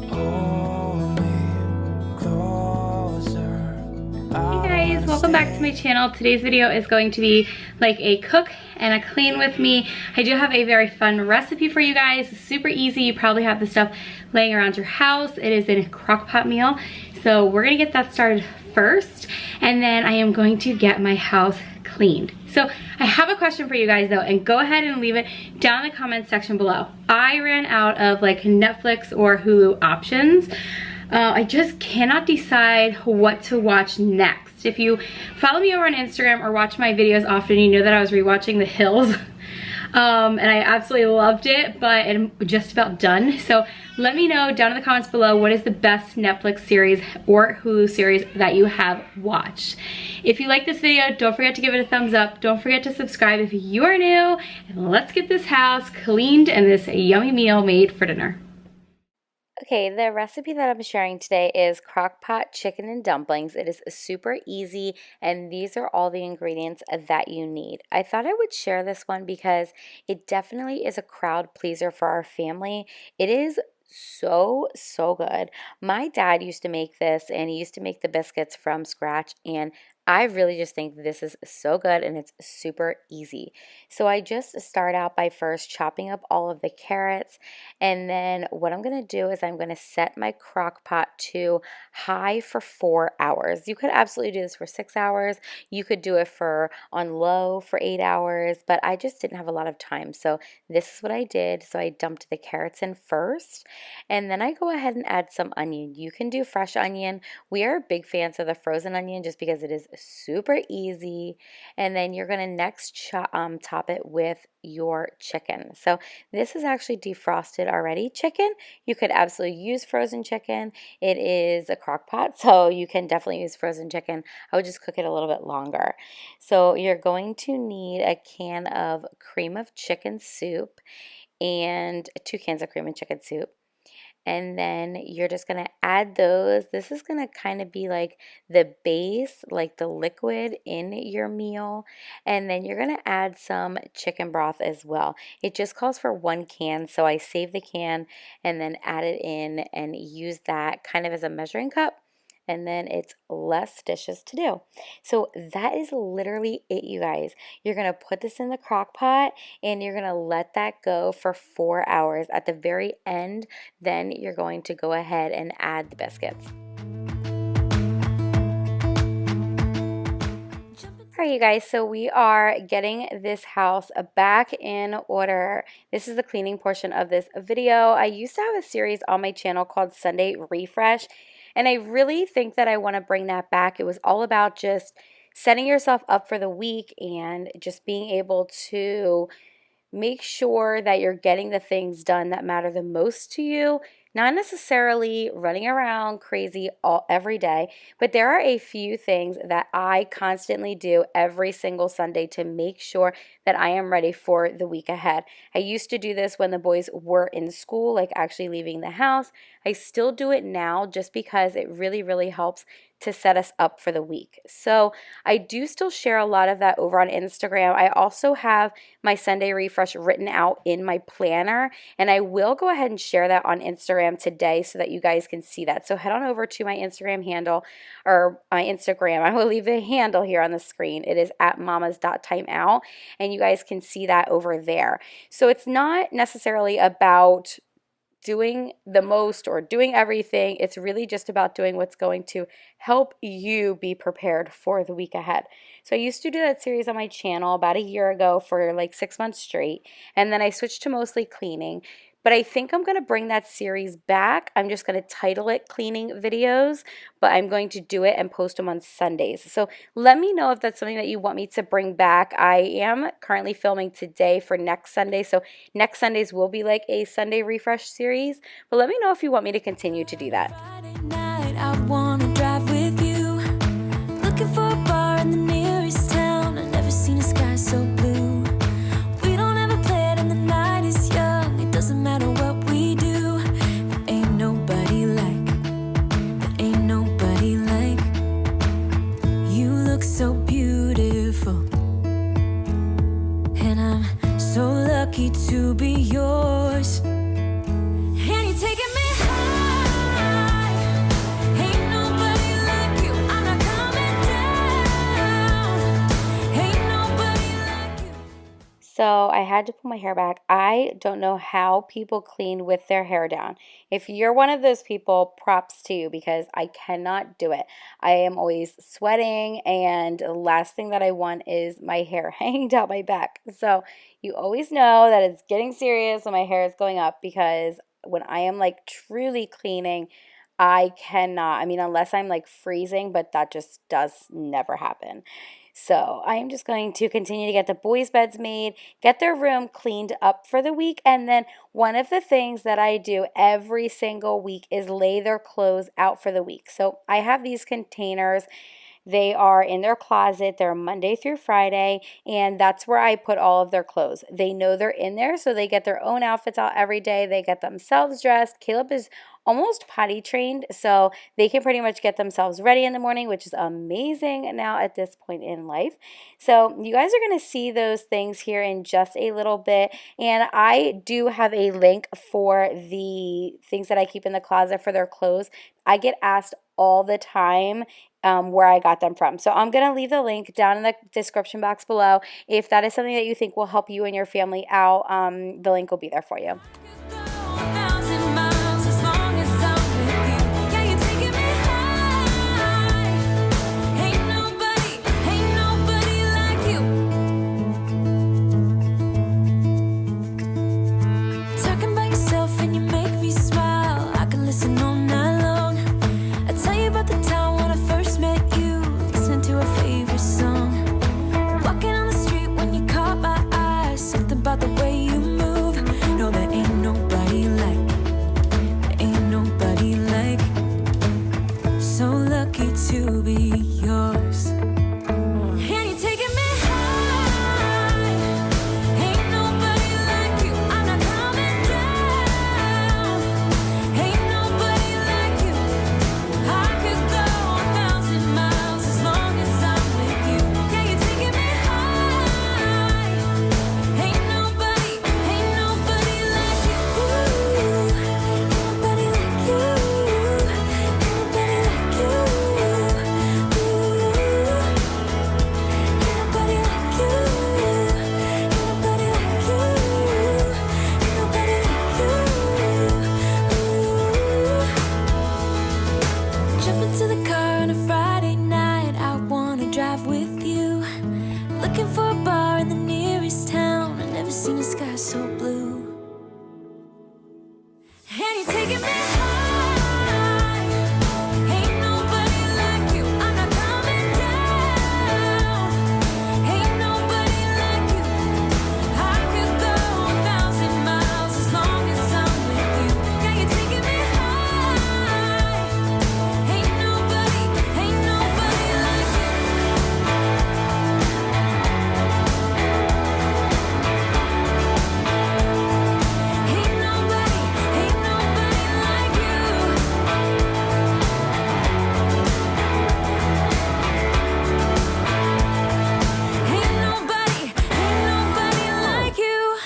S4: Hold me closer.
S1: Hey guys, welcome back to my channel. Today's video is going to be like a cook and a clean with me. I do have a very fun recipe for you guys. It's super easy. You probably have this stuff laying around your house. It is a crock pot meal. So we're gonna get that started first, and then I am going to get my house cleaned. So I have a question for you guys though, and go ahead and leave it down in the comments section below. I ran out of like Netflix or Hulu options. I just cannot decide what to watch next. If you follow me over on Instagram or watch my videos often, you know that I was rewatching The Hills. And I absolutely loved it, but I'm just about done. So let me know down in the comments below what is the best Netflix series or Hulu series that you have watched. If you like this video, don't forget to give it a thumbs up. Don't forget to subscribe if you are new. And let's get this house cleaned and this yummy meal made for dinner. Okay, the recipe that I'm sharing today is crock pot chicken and dumplings. It is super easy, and these are all the ingredients that you need. I thought I would share this one because it definitely is a crowd pleaser for our family. It is so good. My dad used to make this, and he used to make the biscuits from scratch, and I really just think this is so good and it's super easy. So I just start out by first chopping up all of the carrots, and then what I'm going to do is I'm going to set my crock pot to high for 4 hours. You could absolutely do this for 6 hours. You could do it on low for 8 hours, but I just didn't have a lot of time. So this is what I did. So I dumped the carrots in first, and then I go ahead and add some onion. You can do fresh onion. We are big fans of the frozen onion just because it is super easy. And then you're going to next top it with your chicken. So this is actually defrosted already chicken. You could absolutely use frozen chicken. It is a crock pot, so you can definitely use frozen chicken. I would just cook it a little bit longer. So you're going to need a can of cream of chicken soup and 2 cans of cream of chicken soup. And then you're just going to add those. This is going to kind of be like the base, like the liquid in your meal. And then you're going to add some chicken broth as well. It just calls for 1 can, so I save the can and then add it in and use that kind of as a measuring cup. And then it's less dishes to do. So that is literally it, you guys. You're going to put this in the crock pot and you're going to let that go for 4 hours. At the very end, then you're going to go ahead and add the biscuits. Alright, you guys, so we are getting this house back in order. This is the cleaning portion of this video. I used to have a series on my channel called Sunday Refresh, and I really think that I want to bring that back. It was all about just setting yourself up for the week and just being able to make sure that you're getting the things done that matter the most to you, not necessarily running around crazy every day, but there are a few things that I constantly do every single Sunday to make sure that I am ready for the week ahead. I used to do this when the boys were in school, like actually leaving the house. I still do it now just because it really, really helps to set us up for the week. So I do still share a lot of that over on Instagram. I also have my Sunday refresh written out in my planner, and I will go ahead and share that on Instagram today so that you guys can see that. So head on over to my Instagram handle, or my Instagram. I will leave the handle here on the screen. It is at mamas.timeout, and you guys can see that over there. So it's not necessarily about doing the most or doing everything. It's really just about doing what's going to help you be prepared for the week ahead. So I used to do that series on my channel about a year ago for like 6 months straight, and then I switched to mostly cleaning. But I think I'm going to bring that series back. I'm just going to title it Cleaning Videos, but I'm going to do it and post them on Sundays. So let me know if that's something that you want me to bring back. I am currently filming today for next Sunday, so next Sundays will be like a Sunday refresh series. But let me know if you want me to continue to do that.
S2: Friday night, I wanna drive with you. Looking for a bar in the nearest town. I've never seen a sky so blue. We don't have a plan and the night is young. It doesn't matter what we do. There ain't nobody like. There ain't nobody like. You look so beautiful, and I'm so lucky to be yours. And you're taking me high. Ain't nobody like you. I'm not coming down. Ain't nobody like you.
S1: So I had to pull my hair back. I don't know how people clean with their hair down. If you're one of those people, props to you, because I cannot do it. I am always sweating, and the last thing that I want is my hair hanging down my back. So you always know that it's getting serious when my hair is going up, because when I am like truly cleaning, I cannot. I mean, unless I'm like freezing, but that just does never happen. So I am just going to continue to get the boys' beds made, get their room cleaned up for the week, and then one of the things that I do every single week is lay their clothes out for the week. So I have these containers. They are in their closet. They're Monday through Friday, and that's where I put all of their clothes. They know they're in there, so they get their own outfits out every day. They get themselves dressed. Caleb is almost potty trained, so they can pretty much get themselves ready in the morning, which is amazing now at this point in life. So you guys are going to see those things here in just a little bit, and I do have a link for the things that I keep in the closet for their clothes. I get asked all the time where I got them from. So I'm going to leave the link down in the description box below. If that is something that you think will help you and your family out, the link will be there for you.
S2: Go 1,000 miles as long as I'm with you. Yeah, you're taking me high. Ain't nobody like you. Talking about yourself and you make me smile. I can listen all night long. I tell you about the time when I first met you, listening to a favorite song. Walking on the street when you caught my eye. Something about the way you move. No, there ain't nobody like. There ain't nobody like. So lucky to be yours. And you're taking me high. Ain't nobody like you. I'm not coming down. Ain't nobody like you. I could go 1,000 miles as long as I'm with you. Yeah, you're taking me high. Ain't nobody like you. Ain't nobody like you. Ain't nobody like you. Ain't nobody like you. Ain't nobody like you. Ain't nobody like you. Jump into the car on a Friday night. I wanna drive with you. seen a sky so blue. And you're taking me high. Ain't nobody like you. I'm not coming down. Ain't nobody like you. I could go 1,000 miles as long as I'm with you. Yeah, you're taking me high. Ain't nobody like you. Ain't nobody like you. Ain't nobody like you.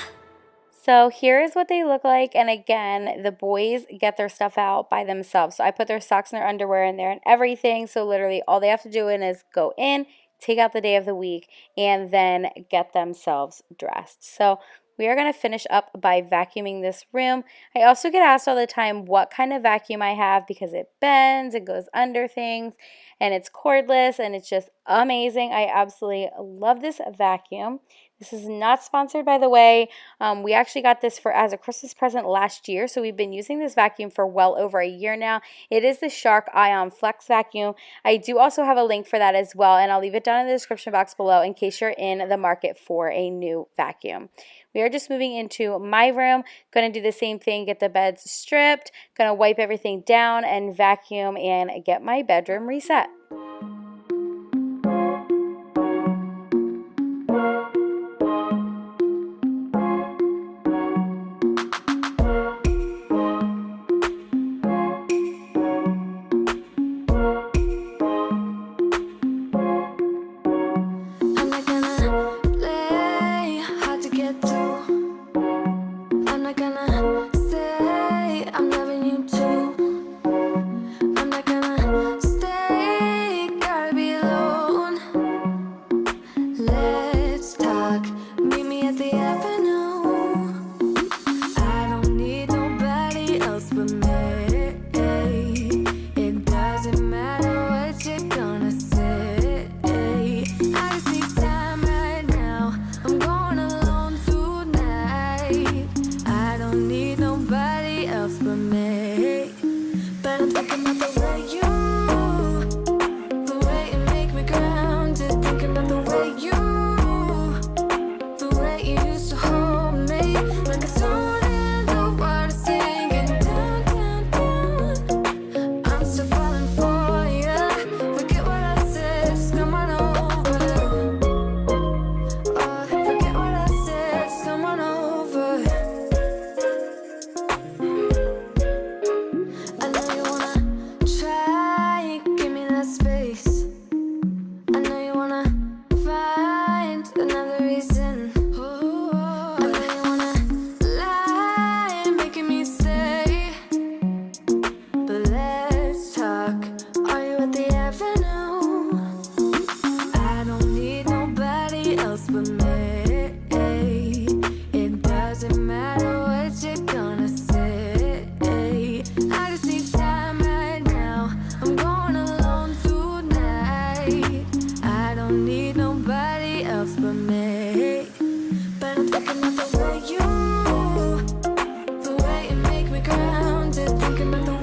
S1: So here is what they look like, and again, the boys get their stuff out by themselves. So I put their socks and their underwear in there and everything, so literally all they have to do is go in, take out the day of the week, and then get themselves dressed. So we are going to finish up by vacuuming this room. I also get asked all the time what kind of vacuum I have because it bends, it goes under things, and it's cordless, and it's just amazing. I absolutely love this vacuum. This is not sponsored, by the way. We actually got this as a Christmas present last year, so we've been using this vacuum for well over a year now. It is the Shark Ion Flex vacuum. I do also have a link for that as well, and I'll leave it down in the description box below in case you're in the market for a new vacuum. We are just moving into my room. Going to do the same thing, get the beds stripped, going to wipe everything down and vacuum and get my bedroom reset.
S2: I'm not gonna play hard to get through. I'm not gonna say I'm loving you too. I'm not gonna stay, gotta be alone. Let's talk, meet me at the avenue. I don't need nobody else but me. It doesn't matter what you're gonna say. I just need time right now. I'm going alone tonight. I don't need nobody else but me. But I'm thinking about the way you make me grounded. Thinking about the way you used to hold me. Like a stone in the water, sinking down, down, down. I'm still falling for you. Forget what I said, just come on over. Forget what I said, just come on over. I know you wanna try, give me that space. I know you wanna find another reason. I know you wanna lie, making me stay. But let's talk. Are you at the avenue? I don't need nobody else but me. It doesn't matter what you're gonna say. I just need time right now. I'm going alone tonight. I don't need nobody else but me. But I'm thinking about the way you make me grounded. Thinking about the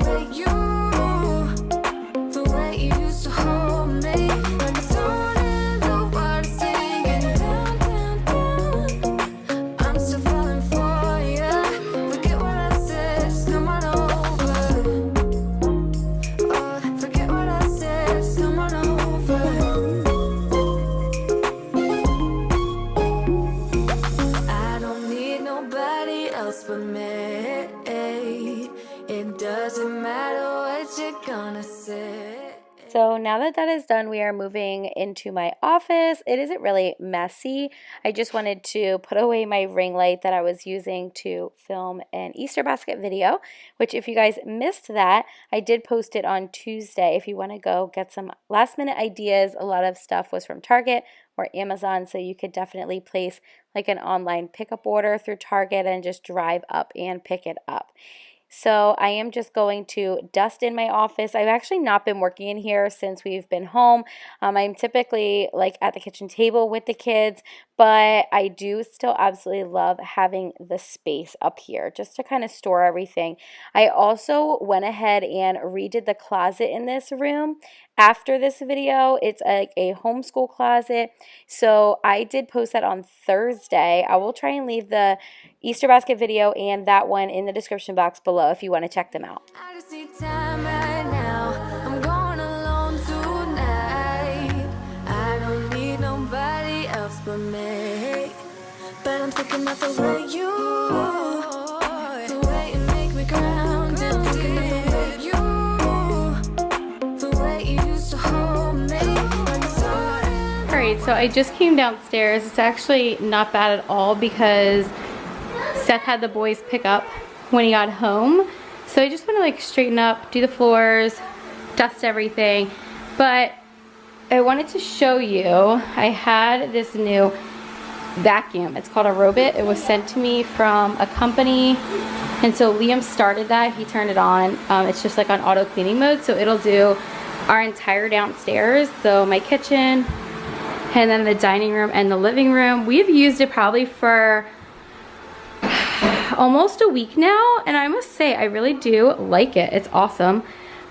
S2: way you used to hold me. Like a stone in the water, sinking down, down, down. I'm still falling for you. Forget what I said, just come on over. Forget what I said, just come on over. I don't need nobody else but me. It doesn't matter what you're gonna say.
S1: So now that that is done, we are moving into my office. It isn't really messy. I just wanted to put away my ring light that I was using to film an Easter basket video, which if you guys missed that, I did post it on Tuesday. If you want to go get some last minute ideas, a lot of stuff was from Target or Amazon, so you could definitely place like an online pickup order through Target and just drive up and pick it up. So I am just going to dust in my office. I've actually not been working in here since we've been home. I'm typically like at the kitchen table with the kids, but I do still absolutely love having the space up here just to kind of store everything. I also went ahead and redid the closet in this room. After this video, it's like a homeschool closet. So I did post that on Thursday. I will try and leave the Easter basket video and that one in the description box below if you want to check them out.
S2: I just need time right now. I'm going alone tonight. I don't need nobody else but me. But I'm thinking about the way the way you make me grounded. I'm thinking about the way you used to hold me.
S1: Alright, so I just came downstairs. It's actually not bad at all because Seth had the boys pick up when he got home. So I just want to like straighten up, do the floors, dust everything. But I wanted to show you, I had this new vacuum. It's called a Robot. It was sent to me from a company. And so Liam started that. He turned it on. It's just like on auto cleaning mode. So it'll do our entire downstairs. So my kitchen and then the dining room and the living room. We've used it probably for almost a week now, and I must say I really do like it. It's awesome.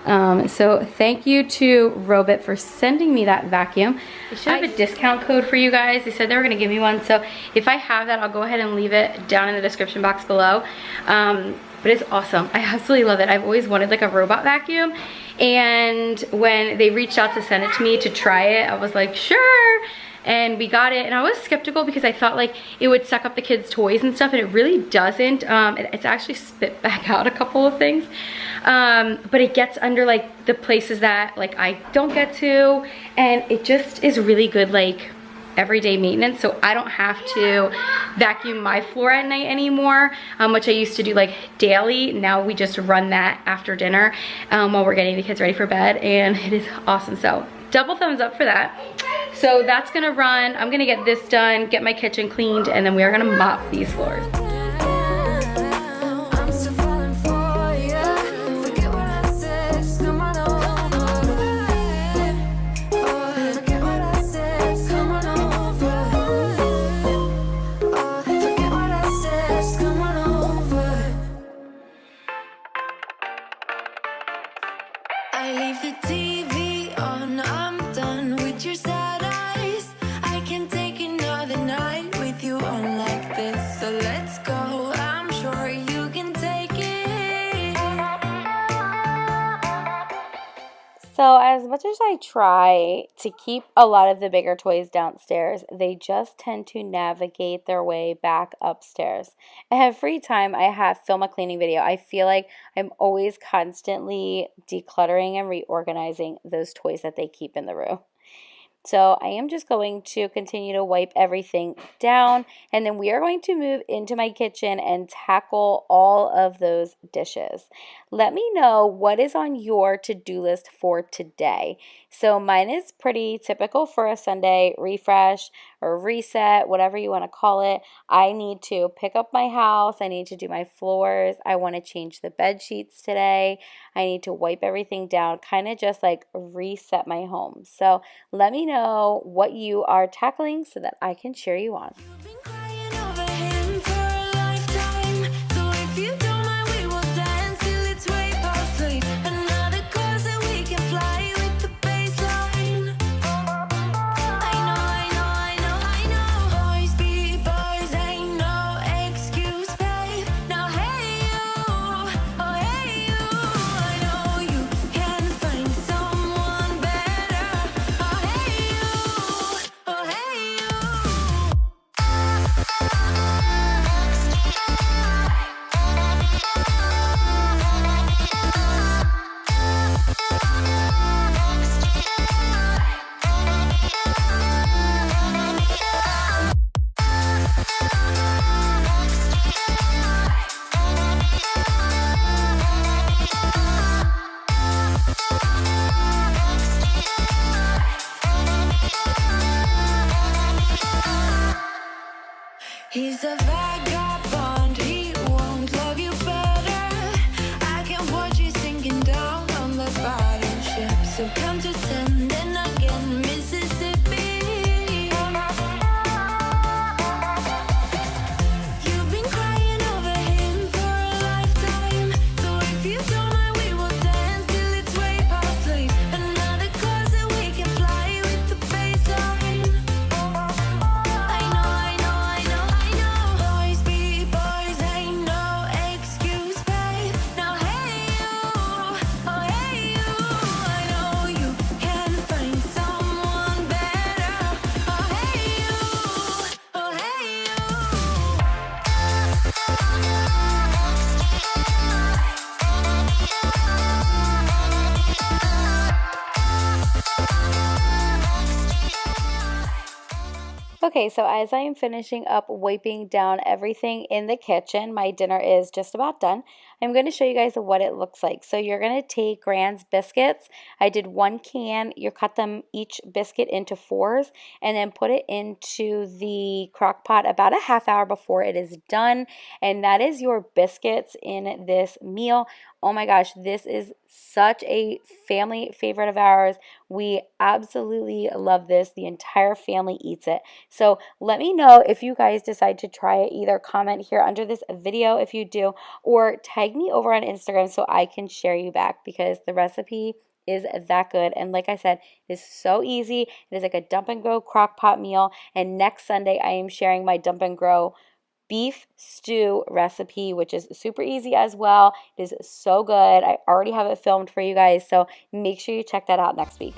S1: So thank you to Robot for sending me that vacuum. They should have a discount code for you guys. They said they were gonna give me one, so if I have that, I'll go ahead and leave it down in the description box below. But it's awesome. I absolutely love it. I've always wanted like a robot vacuum, and when they reached out to send it to me to try it, I was like, sure. And we got it, and I was skeptical because I thought like it would suck up the kids' toys and stuff, and it really doesn't. It's actually spit back out a couple of things, but it gets under like the places that like I don't get to, and it just is really good like everyday maintenance. So I don't have to vacuum my floor at night anymore, which I used to do like daily. Now we just run that after dinner while we're getting the kids ready for bed, and it is awesome. So double thumbs up for that. So that's gonna run. I'm gonna get this done, get my kitchen cleaned, and then we are gonna mop these floors.
S2: I'm still falling for you. Forget what I said, just come on over. Forget what I said, just come on over. Forget what I said, just come on over. I leave the TV on, I'm done with your sad eyes. I can take another night with you on like this. So let's go, I'm sure you can take it.
S1: So as much as I try to keep a lot of the bigger toys downstairs, they just tend to navigate their way back upstairs. I have free time. I have film a cleaning video. I feel like I'm always constantly decluttering and reorganizing those toys that they keep in the room. So I am just going to continue to wipe everything down, and then we are going to move into my kitchen and tackle all of those dishes. Let me know what is on your to-do list for today. So mine is pretty typical for a Sunday refresh or reset, whatever you want to call it. I need to pick up my house. I need to do my floors. I want to change the bed sheets today. I need to wipe everything down, kind of just like reset my home. So let me know what you are tackling so that I can cheer you on.
S2: You've been crying over him for a lifetime. So if you don't mind, we will dance till it's way past late. Another course that we can fly with the baseline. I know. Boys be boys, ain't no excuse, babe. Now hey you, oh hey you. I know you can find someone better. Oh hey you, oh hey you. He's a vagabond, he won't love you better. So come to 10, then again, Mississippi. You've been crying over him for a lifetime. So if you don't mind, we will dance till it's way past late. Another course that we can fly with the baseline. I know. Boys be boys, ain't no excuse, babe. Now hey you, oh hey you. I know you can find someone better. Oh hey you, oh hey you.
S1: Okay, so as I am finishing up wiping down everything in the kitchen, my dinner is just about done. I'm going to show you guys what it looks like. So you're going to take Grand's biscuits. I did 1 can. You cut them each biscuit into 4s and then put it into the crock pot about a half hour before it is done. And that is your biscuits in this meal. Oh my gosh, this is such a family favorite of ours. We absolutely love this. The entire family eats it. So let me know if you guys decide to try it. Either comment here under this video if you do, or tag me over on Instagram so I can share you back, because the recipe is that good. And like I said, it's so easy. It is like a dump and go crock pot meal. And next Sunday, I am sharing my dump and go beef stew recipe, which is super easy as well. It is so good. I already have it filmed for you guys, so make sure you check that out next week.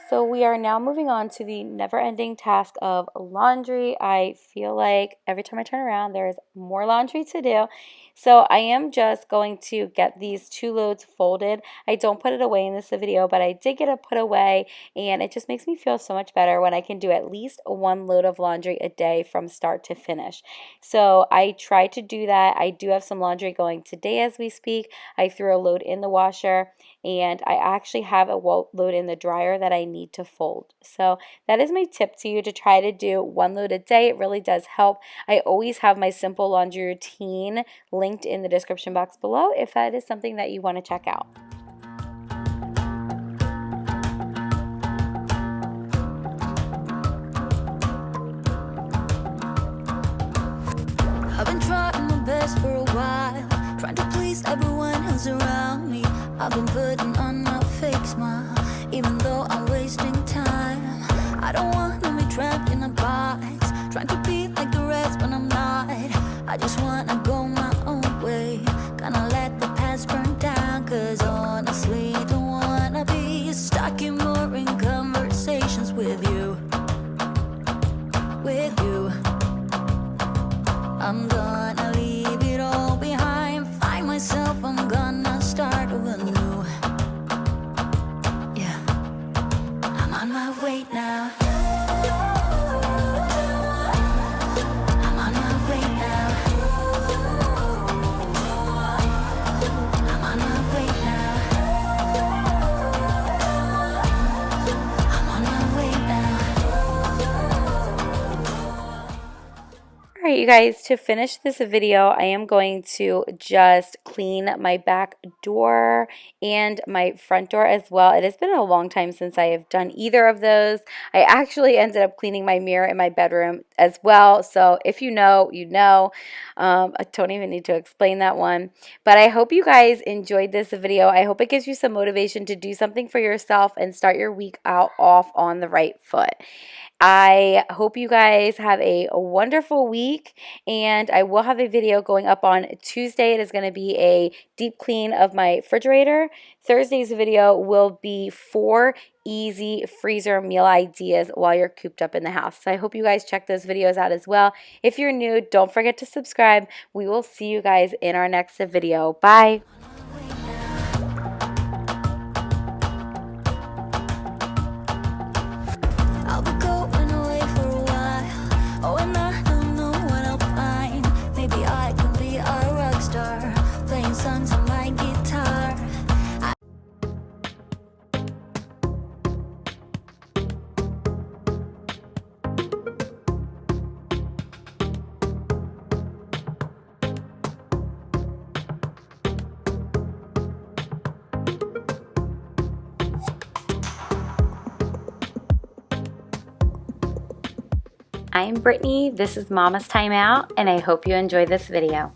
S1: So we are now moving on to the never-ending task of laundry. I feel like every time I turn around, there is more laundry to do. So I am just going to get these 2 loads folded. I don't put it away in this video, but I did get it put away, and it just makes me feel so much better when I can do at least 1 load of laundry a day from start to finish. So I try to do that. I do have some laundry going today as we speak. I threw a load in the washer, and I actually have a load in the dryer that I need to fold. So that is my tip to you, to try to do 1 load a day. It really does help. I always have my simple laundry routine linked in the description box below if that is something that you want to check out.
S2: I've been trying my best for a while, trying to please everyone who's around me. I've been putting on my fake smile, even though I'm wasting time. I don't want to be trapped in a box, trying to be like the rest when I'm not. I just want to go my own way, gonna let the past burn down, cause honestly don't want to be stuck in boring conversations with you. I'm gonna leave it all behind, find myself, I'm gonna start over new. Yeah, I'm on my way now. I'm on my way now. I'm on my way now. I'm on my way now.
S1: Alright, you guys, to finish this video, I am going to just clean my back door and my front door as well. It has been a long time since I have done either of those. I actually ended up cleaning my mirror in my bedroom as well. So if you know, you know. I don't even need to explain that one. But I hope you guys enjoyed this video. I hope it gives you some motivation to do something for yourself and start your week out off on the right foot. I hope you guys have a wonderful week. week, and I will have a video going up on Tuesday. It is going to be a deep clean of my refrigerator. Thursday's video will be 4 easy freezer meal ideas while you're cooped up in the house. So I hope you guys check those videos out as well. If you're new, don't forget to subscribe. We will see you guys in our next video. Bye.
S2: I'll be going away for a while. Oh, and I don't know what I'll find. Maybe I can be a rock star, playing songs on my guitar.
S1: I'm Brittany, this is Mama's Time Out, and I hope you enjoy this video.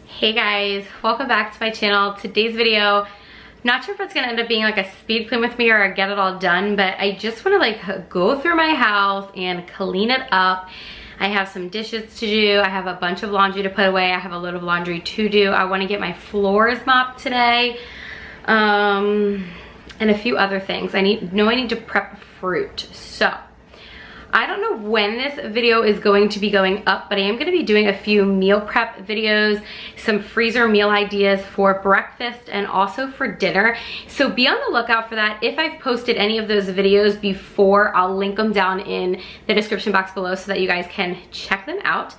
S1: Hey guys, welcome back to my channel. Today's video, not sure if it's gonna end up being like a speed clean with me or a get it all done, but I just wanna like go through my house and clean it up. I have some dishes to do. I have a bunch of laundry to put away. I have a load of laundry to do. I wanna get my floors mopped today. And a few other things. I need to prep fruit. So I don't know when this video is going to be going up, but I am going to be doing a few meal prep videos, some freezer meal ideas for breakfast and also for dinner. So be on the lookout for that. If I've posted any of those videos before, I'll link them down in the description box below so that you guys can check them out.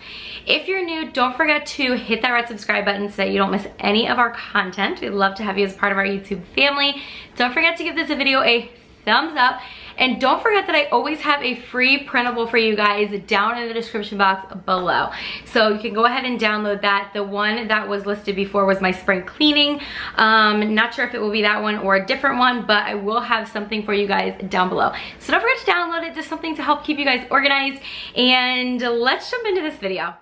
S1: If you're new, don't forget to hit that red subscribe button so that you don't miss any of our content. We'd love to have you as part of our YouTube family. Don't forget to give this video a thumbs up. And don't forget that I always have a free printable for you guys down in the description box below. So you can go ahead and download that. The one that was listed before was my spring cleaning. Not sure if it will be that one or a different one, but I will have something for you guys down below. So don't forget to download it, just something to help keep you guys organized. And let's jump into this video.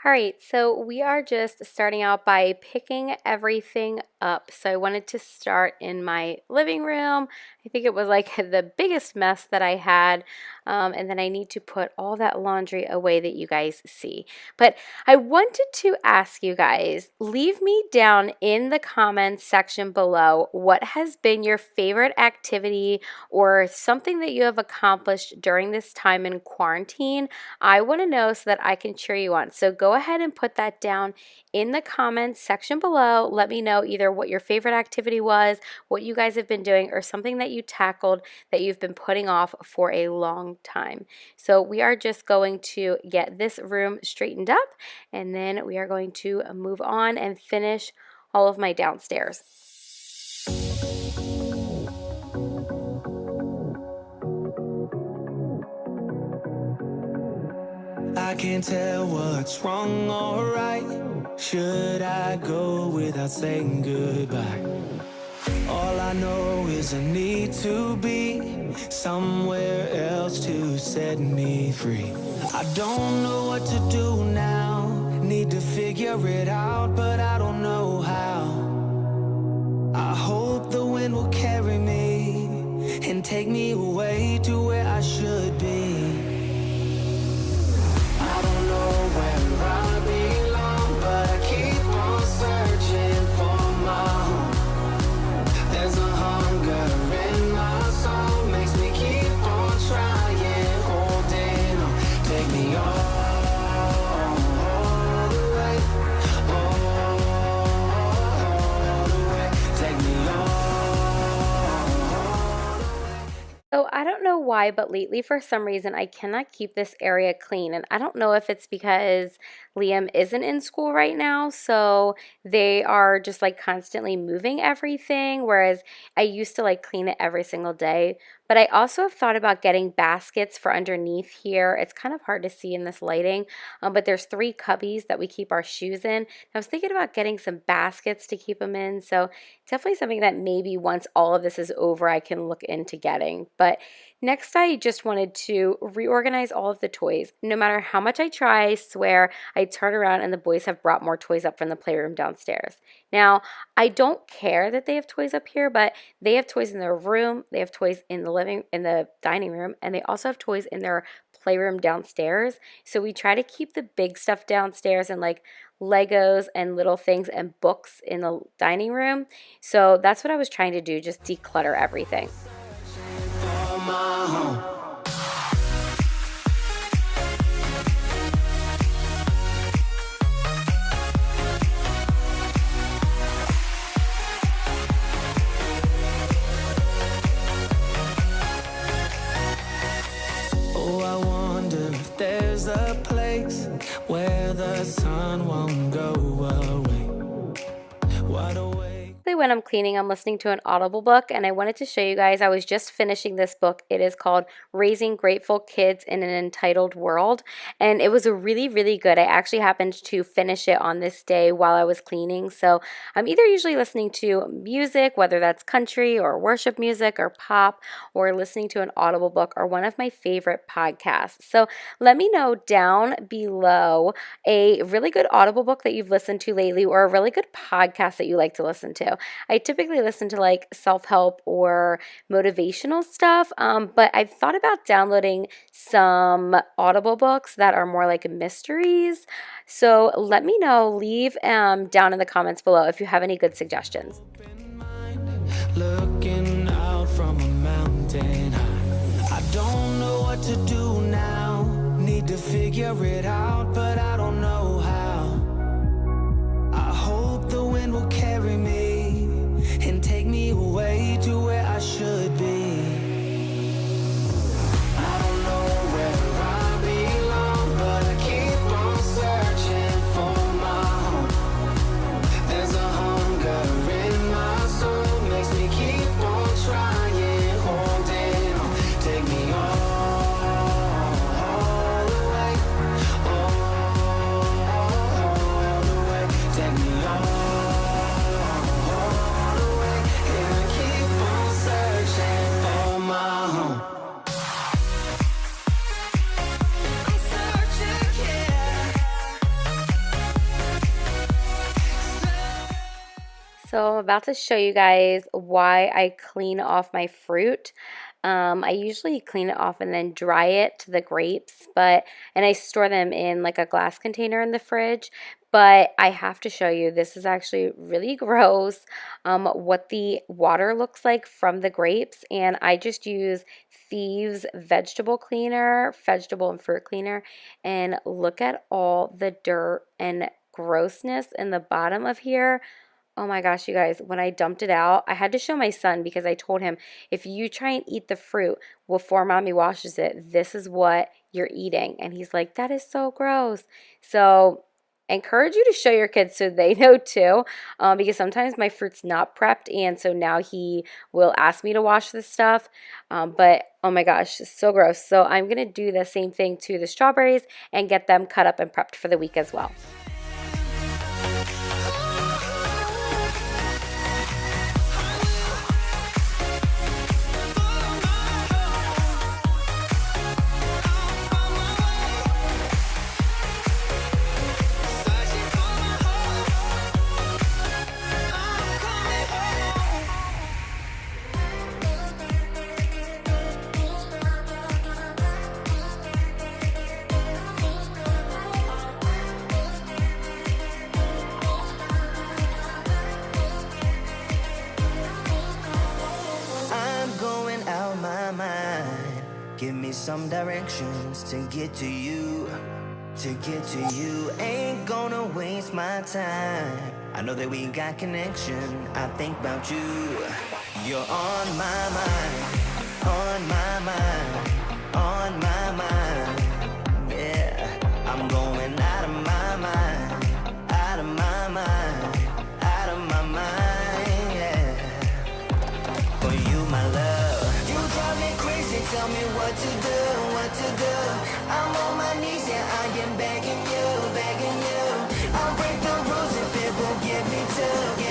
S1: All right, so we are just starting out by picking everything up. So I wanted to start in my living room. I think it was like the biggest mess that I had. And then I need to put all that laundry away that you guys see. But I wanted to ask you guys, leave me down in the comments section below what has been your favorite activity or something that you have accomplished during this time in quarantine. I want to know so that I can cheer you on. So go ahead and put that down in the comments section below. Let me know either what your favorite activity was, what you guys have been doing, or something that you tackled that you've been putting off for a long time. So we are just going to get this room straightened up, and then we are going to move on and finish all of my downstairs.
S4: I can't tell what's wrong or right. Should I go without saying goodbye? All I know is I need to be somewhere else to set me free. I don't know what to do now. Need to figure it out, but I don't know how. I hope the wind will carry me and take me away to where I should be. I don't know where I belong, but I keep on searching for my home. There's a hunger in my soul, makes me keep on trying, holding on. Take me all the way, all the way. Take me
S1: So I don't know why, but lately for some reason I cannot keep this area clean. And I don't know if it's because Liam isn't in school right now, so they are just like constantly moving everything, whereas I used to like clean it every single day. But I also have thought about getting baskets for underneath here. It's kind of hard to see in this lighting, but there's 3 cubbies that we keep our shoes in. I was thinking about getting some baskets to keep them in, so definitely something that maybe once all of this is over I can look into getting. But next, I just wanted to reorganize all of the toys. No matter how much I try, I swear I turn around and the boys have brought more toys up from the playroom downstairs. Now, I don't care that they have toys up here, but they have toys in their room, they have toys in the dining room, and they also have toys in their playroom downstairs. So we try to keep the big stuff downstairs and like Legos and little things and books in the dining room. So that's what I was trying to do, just declutter everything.
S4: Oh, I wonder if there's a place where the sun won't go away. Wide awake.
S1: When I'm cleaning, I'm listening to an Audible book, and I wanted to show you guys, I was just finishing this book. It is called Raising Grateful Kids in an Entitled World, and it was really, really good. I actually happened to finish it on this day while I was cleaning, so I'm either usually listening to music, whether that's country or worship music or pop, or listening to an Audible book or one of my favorite podcasts. So let me know down below a really good Audible book that you've listened to lately, or a really good podcast that you like to listen to. I typically listen to like self-help or motivational stuff, but I've thought about downloading some Audible books that are more like mysteries. So let me know, leave down in the comments below if you have any good suggestions.
S4: Looking out from a mountain high. I don't know what to do now. Need to figure it out, but I don't know how. I hope the wind will carry me and take me away to where I should be. I don't know where I belong, but I keep on searching for my home. There's a hunger in my soul, makes me keep on trying, holding on. Take me all the way, all the way. Take me all.
S1: So I'm about to show you guys why I clean off my fruit. I usually clean it off and then dry it to the grapes, and I store them in like a glass container in the fridge. But I have to show you, this is actually really gross, what the water looks like from the grapes. And I just use Thieves vegetable and fruit cleaner. And look at all the dirt and grossness in the bottom of here. Oh my gosh, you guys, when I dumped it out, I had to show my son because I told him, if you try and eat the fruit before mommy washes it, this is what you're eating. And he's like, that is so gross. So I encourage you to show your kids so they know too, because sometimes my fruit's not prepped, and so now he will ask me to wash this stuff, but oh my gosh, it's so gross. So I'm going to do the same thing to the strawberries and get them cut up and prepped for the week as well.
S4: Give me some directions to get to you. Ain't gonna waste my time. I know that we got connection. I think about you. You're on my mind, on my mind, on my mind. Yeah, I'm going out of my mind, out of my mind, out of my mind. Yeah, for you, my love. You drive me crazy. Tell me what to do, what to do. I'm on my knees, yeah, I am begging you, begging you. I'll break the rules if it will get me to you.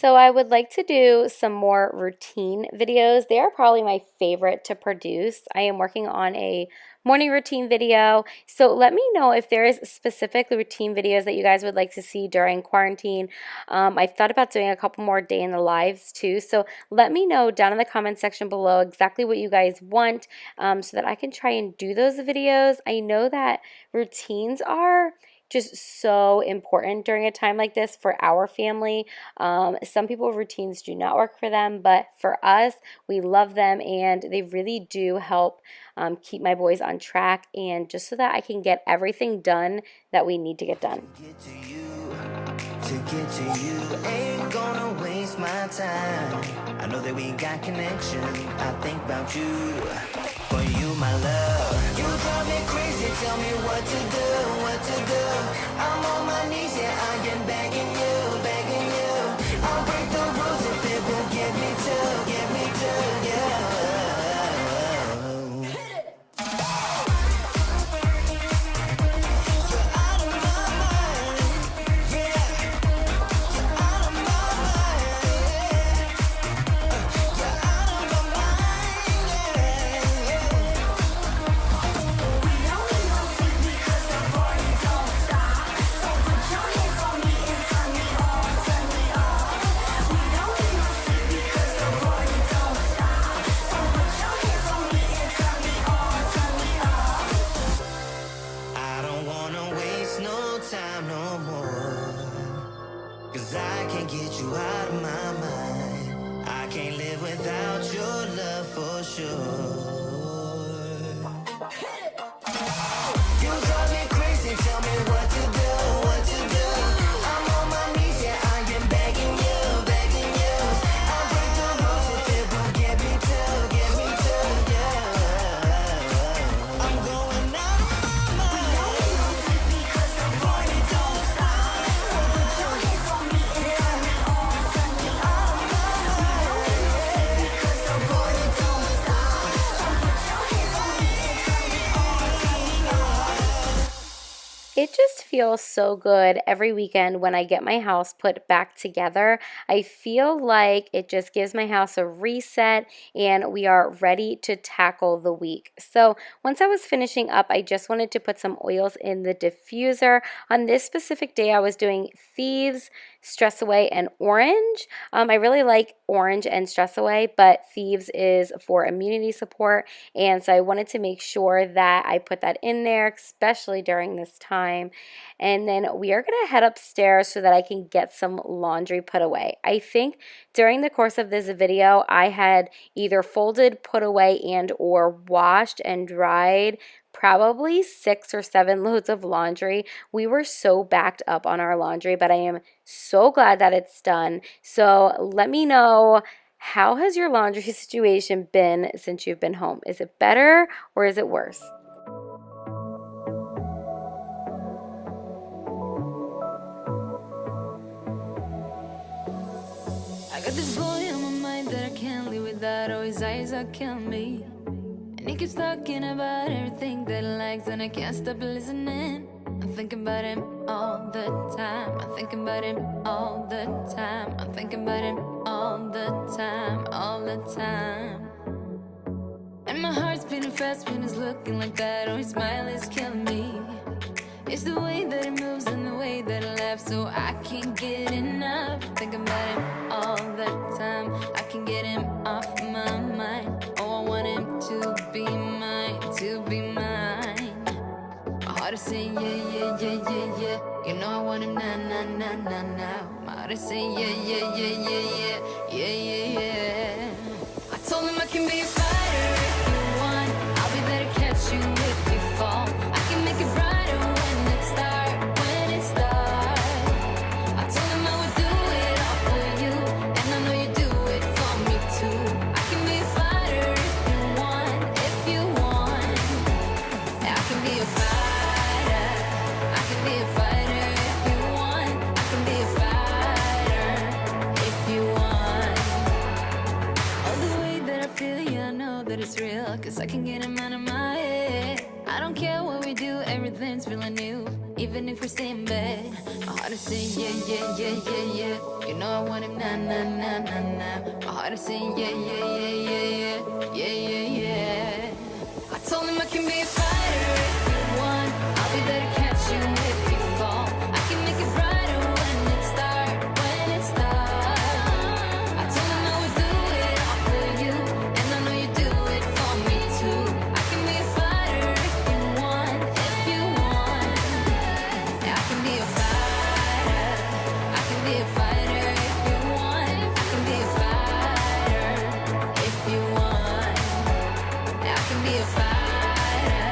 S1: So I would like to do some more routine videos. They are probably my favorite to produce. I am working on a morning routine video. So let me know if there is specific routine videos that you guys would like to see during quarantine. I've thought about doing a couple more day in the lives too. So let me know down in the comment section below exactly what you guys want so that I can try and do those videos. I know that routines are just so important during a time like this for our family. Some people, routines do not work for them, but for us, we love them and they really do help keep my boys on track and just so that I can get everything done that we need to get done.
S4: To get to you, ain't gonna waste my time. I know that we got connection. I think about you, for you, my love. You drive me crazy, tell me what to do, what to do. I'm on my knees, yeah, I am begging you, begging you. I'll break the rules if it will get me to, yeah.
S1: It just feels so good every weekend when I get my house put back together. I feel like it just gives my house a reset and we are ready to tackle the week. So once I was finishing up, I just wanted to put some oils in the diffuser. On this specific day, I was doing Thieves, Stress Away, and Orange. I really like Orange and Stress Away, but Thieves is for immunity support, and so I wanted to make sure that I put that in there, especially during this time. And then we are going to head upstairs so that I can get some laundry put away. I think during the course of this video, I had either folded, put away, and or washed and dried probably 6 or 7 loads of laundry. We were so backed up on our laundry, but I am so glad that it's done. So let me know, how has your laundry situation been since you've been home? Is it better or is it worse?
S2: I got this boy on my mind that I can't live without. Oh, his eyes are killing me. And he keeps talking about everything that he likes, and I can't stop listening. I'm thinking about him all the time. I'm thinking about him all the time. I'm thinking about him all the time, all the time. And my heart's beating fast when he's looking like that. Oh, his smile is killing me. It's the way that he moves and the way that he laughs, so I can't get enough. Thinking about him all the time. I can't get him off my mind. Oh, I want him to be mine, to be mine. My heart is saying yeah, yeah, yeah, yeah, yeah. You know I want him now, now, now, now, now. My heart is saying yeah, yeah, yeah, yeah, yeah, yeah, yeah, yeah. I told him I can be a fighter if you want. I'll be there to catch you if you fall. I can make it brighter when it's dark, when it's dark. I told him I would do it all for you, and I know you do it for me too. I can be a fighter if you want, if you want. I can be a fighter. I can be a fighter if you want. I can be a fighter if you want. All the way that I feel, yeah, I know that it's real, 'cause I can get him out of my head. I don't care what we do, everything's feeling new. Even if we stay in bed, my heart is saying yeah, yeah, yeah, yeah, yeah. You know I want him, nah, nah, nah, nah, nah. My heart is saying yeah, yeah, yeah, yeah, yeah, yeah, yeah, yeah. I told him I can be a fighter if you want. I'll be there to catch you if you fall. I can make it brighter when it's dark, when it's dark. I told him I would do it all for you, and I know you do it for me too. I can be a fighter if you want, if you want. Yeah, I can be a fighter. I can be a fighter if you want. I can be a fighter if you want. Yeah, I can be a fighter.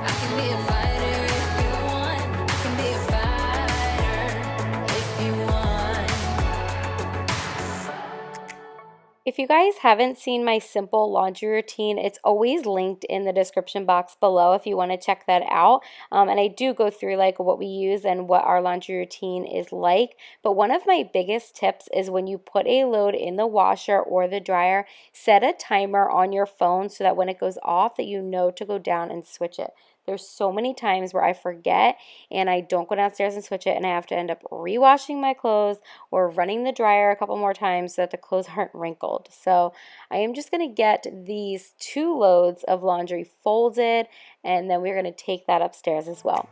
S2: I can be a fighter if you want. I can be a fighter if you want.
S1: If you guys haven't seen my simple laundry routine, it's always linked in the description box below if you want to check that out. And I do go through like what we use and what our laundry routine is like. But one of my biggest tips is when you put a load in the washer or the dryer, set a timer on your phone so that when it goes off that you know to go down and switch it. There's so many times where I forget and I don't go downstairs and switch it, and I have to end up rewashing my clothes or running the dryer a couple more times so that the clothes aren't wrinkled. So I am just going to get these 2 loads of laundry folded, and then we're going to take that upstairs as well.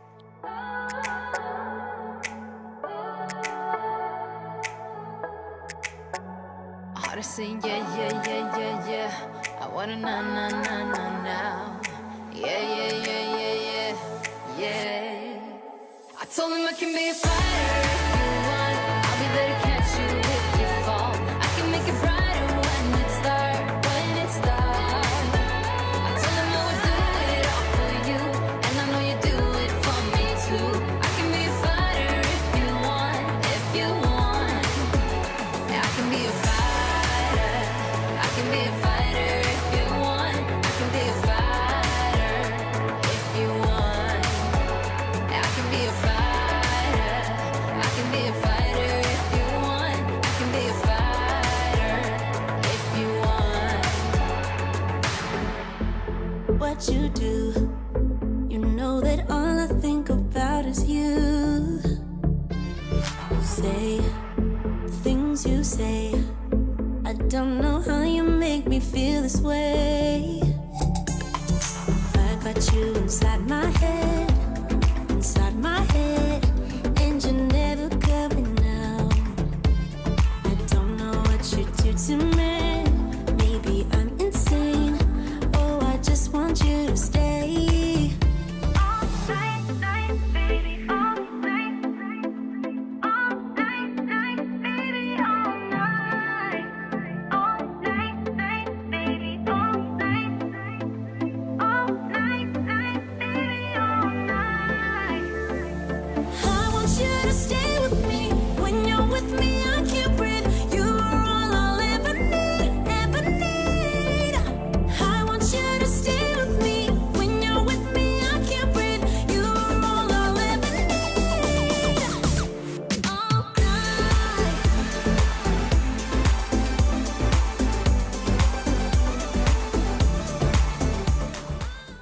S2: Heart is saying yeah, yeah, yeah, yeah, yeah. I wanna na na na na now. Yeah, yeah, yeah, yeah, yeah, yeah. I told him I can be a fighter if you want. I'll be there to catch you if you fall. I can make it brighter when it's dark, when it's dark. I told him I would do it all for you, and I know you do it for me too. I can be a fighter if you want, if you want. Yeah, I can be a fighter. I can be a fighter if you want. I can be a fighter if you want. Yeah, I can be a fighter. I can be a fighter if you want. I can be a fighter if you want. What you do, you know that all I think about is you. Say the things you say. I don't know how you make me feel this way. I got you inside my head, and you're never coming out. I don't know what you do to me. Maybe I'm insane. Oh, I just want you to stay. All night, night, baby, all night, all night, night, baby, all night, all night, night, baby, all night, all night, night, baby, all night. I want you to stay with me. When you're with me, I can't breathe. You are all I'll ever need, ever need. I want you to stay with me. When you're with me, I can't breathe. You are all I'll ever need. All night.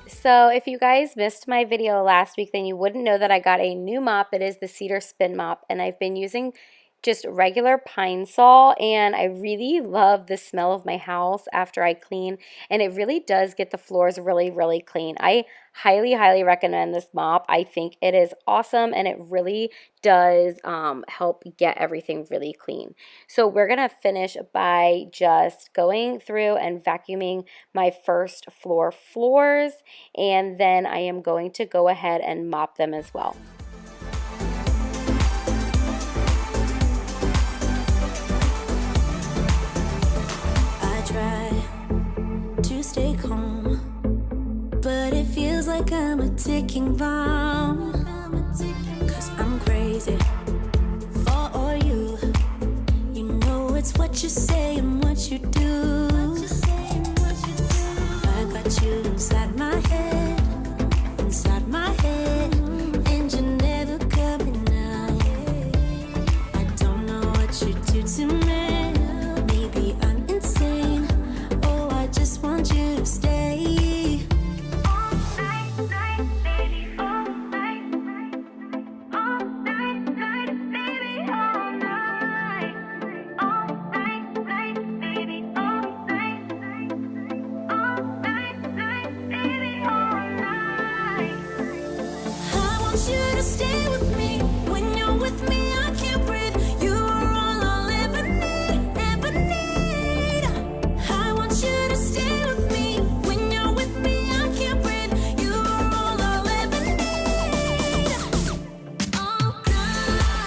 S1: So if you guys missed my video last week, then you wouldn't know that I got a new mop. It is the Cedar Spin Mop, and I've been using just regular Pine Sol, and I really love the smell of my house after I clean, and it really does get the floors really, really clean. I highly, highly recommend this mop. I think it is awesome, and it really does help get everything really clean. So we're going to finish by just going through and vacuuming my first floors, and then I am going to go ahead and mop them as well.
S2: To stay calm, but it feels like I'm a ticking bomb. 'Cause I'm crazy for all you. You know it's what you say and what you do. I got you inside my head, and you're never coming out. I don't know what you do to me. Maybe I'm insane. Oh, I just want you to stay. All night, night, baby, all night. you to stay with me. When you're with me, I can't breathe. You are all I'll ever need, ever need. I want you to stay with me. When you're with me, I can't breathe. You are all I'll ever need. All night. All night. All night.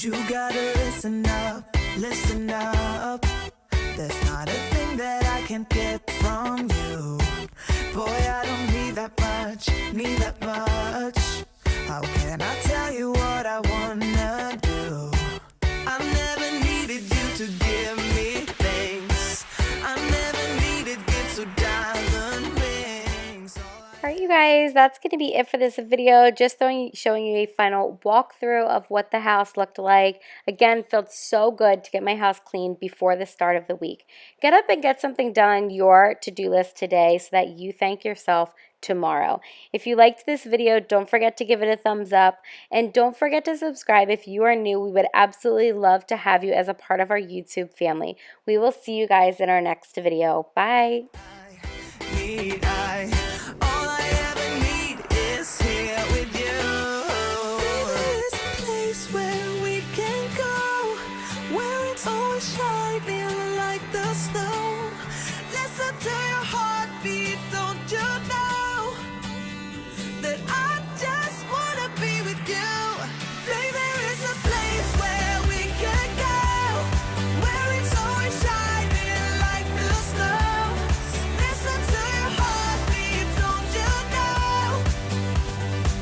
S4: You gotta listen up, listen up. There's not a thing that I can't get from you. Boy, I don't need that much, need that much. How can I tell you what I wanna do? I never needed you to give me things. I never needed gifts or diamond rings.
S1: Alright you guys, that's going to be it for this video. Just showing you a final walkthrough of what the house looked like. Again, felt so good to get my house cleaned before the start of the week. Get up and get something done on your to-do list today so that you thank yourself tomorrow. If you liked this video, don't forget to give it a thumbs up. And don't forget to subscribe if you are new. We would absolutely love to have you as a part of our YouTube family. We will see you guys in our next video. Bye!
S4: All I ever need is here with you. There's a place where we can go, where it's always shining like the snow. Listen to your heartbeat, don't you know that I just wanna be with you. Baby, there is a place where we can go, where it's always shining like the snow. Listen to your heartbeat, don't you know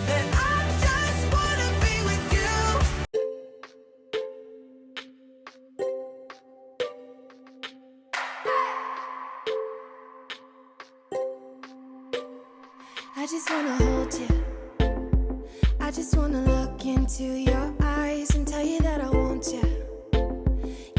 S4: that I just wanna be with you.
S2: I just wanna hold you. I just wanna look into your eyes and tell you that I want you.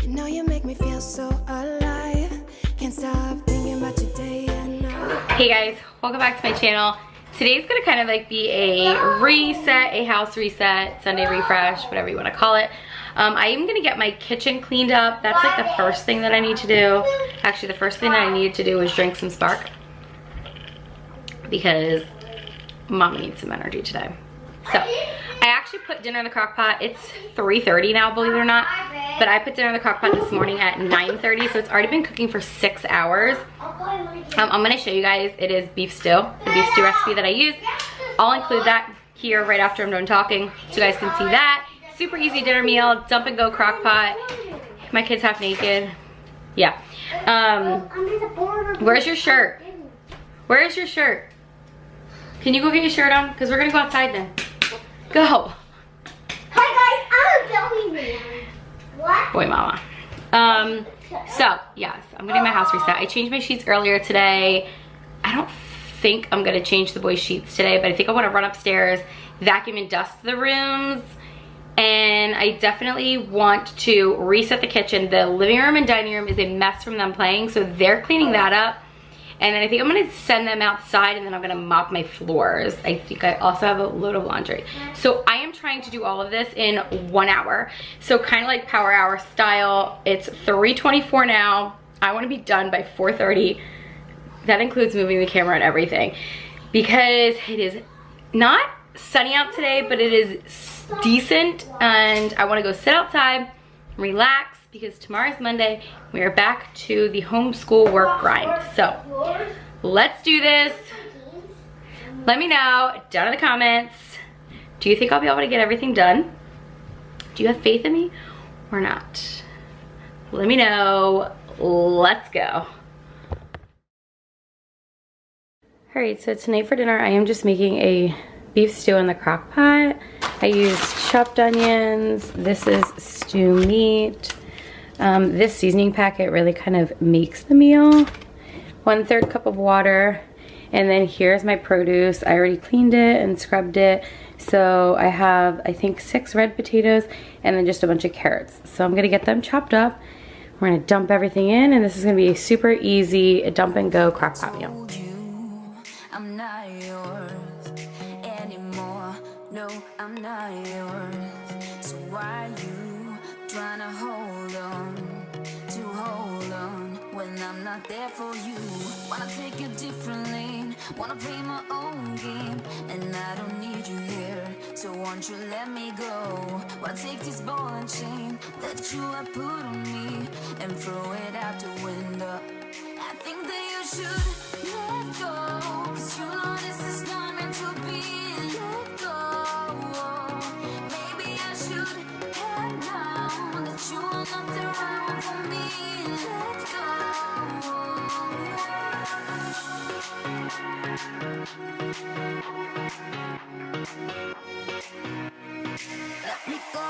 S2: You know you make me feel so alive. Can't stop thinking about you day and night.
S1: Hey guys, welcome back to my channel. Today's gonna kind of like be a reset, a house reset, Sunday refresh, whatever you wanna call it. I am gonna get my kitchen cleaned up. That's like the first thing that I need to do. Actually, the first thing that I needed to do was drink some Spark because Mama needs some energy today. So, I actually put dinner in the crock pot. It's 3:30 now, believe it or not. But I put dinner in the crock pot this morning at 9:30, so it's already been cooking for 6 hours. I'm gonna show you guys, it is beef stew, the beef stew recipe that I use. I'll include that here right after I'm done talking, so you guys can see that. Super easy dinner meal, dump and go crock pot. My kid's half naked. Yeah. Where's your shirt? Where's your shirt? Can you go get your shirt on? Because we're gonna go outside then. Go.
S5: Hi guys, I'm filming you. What?
S1: Boy mama. So yes, I'm getting my house reset. I changed my sheets earlier today. I don't think I'm gonna change the boys' sheets today, but I think I wanna run upstairs, vacuum and dust the rooms. And I definitely want to reset the kitchen. The living room and dining room is a mess from them playing, so they're cleaning that up. And then I think I'm gonna send them outside and then I'm gonna mop my floors. I think I also have a load of laundry. So I am trying to do all of this in 1 hour. So kind of like power hour style. It's 3:24 now. I wanna be done by 4:30. That includes moving the camera and everything. Because it is not sunny out today, but it is decent. And I wanna go sit outside, relax, because tomorrow's Monday. We are back to the homeschool work grind. So let's do this. Let me know down in the comments. Do you think I'll be able to get everything done? Do you have faith in me or not? Let me know. Let's go. All right, so tonight for dinner, I am just making a beef stew in the crock pot. I used chopped onions. This is stew meat. This seasoning packet really kind of makes the meal. 1/3 cup of water. And then here's my produce. I already cleaned it and scrubbed it. So I have, I think, 6 red potatoes and then just a bunch of carrots. So I'm gonna get them chopped up. We're gonna dump everything in, and this is gonna be a super easy dump and go crock pot meal.
S2: I'm not yours anymore. No, I'm not yours. So why you trying to hold on when I'm not there for you? Wanna take a different lane, wanna play my own game, and I don't need you here. So won't you let me go? Wanna take this ball and chain that you have put on me and throw it out the window. I think that you should let go, 'cause you know this is not meant to be. Let go. Maybe I should have known that you are not the right one for me. Let go. Let me go.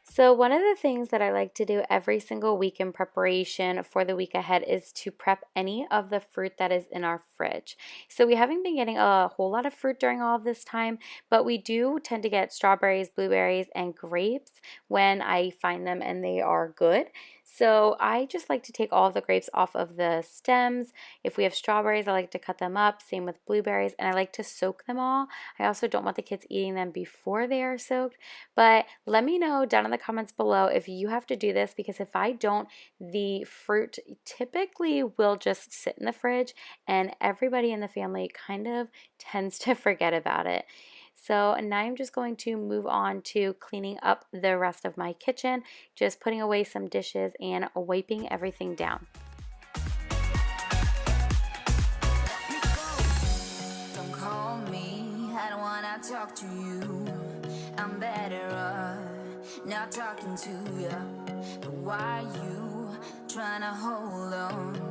S1: So one of the things that I like to do every single week in preparation for the week ahead is to prep any of the fruit that is in our fridge. So we haven't been getting a whole lot of fruit during all of this time, but we do tend to get strawberries, blueberries, and grapes when I find them and they are good. So I just like to take all of the grapes off of the stems. If we have strawberries, I like to cut them up. Same with blueberries, and I like to soak them all. I also don't want the kids eating them before they are soaked. But let me know down in the comments below if you have to do this, because if I don't, the fruit typically will just sit in the fridge and everybody in the family kind of tends to forget about it. So now I'm just going to move on to cleaning up the rest of my kitchen, just putting away some dishes and wiping everything down.
S2: Don't call me, I don't wanna talk to you. I'm better off not talking to you. But why you trying to hold on?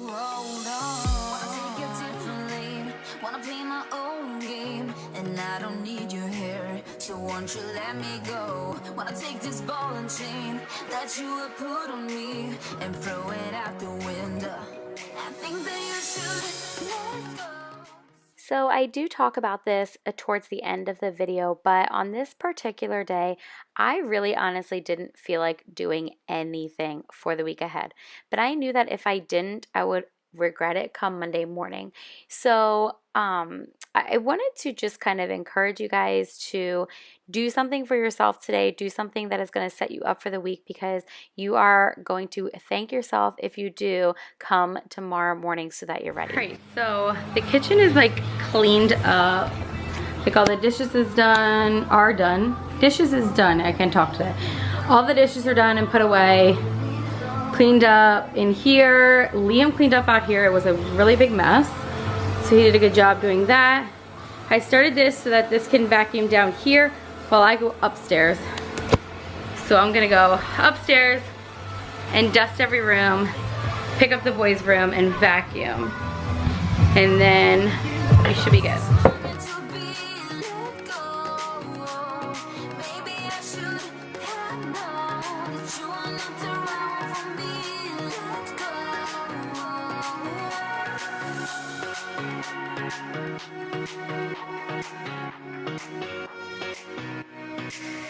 S2: Wanna take a different lane, wanna play my own game, and I don't need you here, so won't you let me go? Wanna take this ball and chain that you have put on me and throw it out the window. I think that you should let go.
S1: So I do talk about this towards the end of the video, but on this particular day, I really honestly didn't feel like doing anything for the week ahead. But I knew that if I didn't, I would regret it come Monday morning. So I wanted to just kind of encourage you guys to do something for yourself today. Do something that is going to set you up for the week, because you are going to thank yourself if you do come tomorrow morning so that you're ready. All right, so the kitchen is like cleaned up. Like all the dishes are done. Dishes is done. I can talk today. All the dishes are done and put away. Cleaned up in here. Liam cleaned up out here. It was a really big mess. So he did a good job doing that. I started this so that this can vacuum down here while I go upstairs. So I'm gonna go upstairs and dust every room, pick up the boys' room and vacuum. And then we should be good.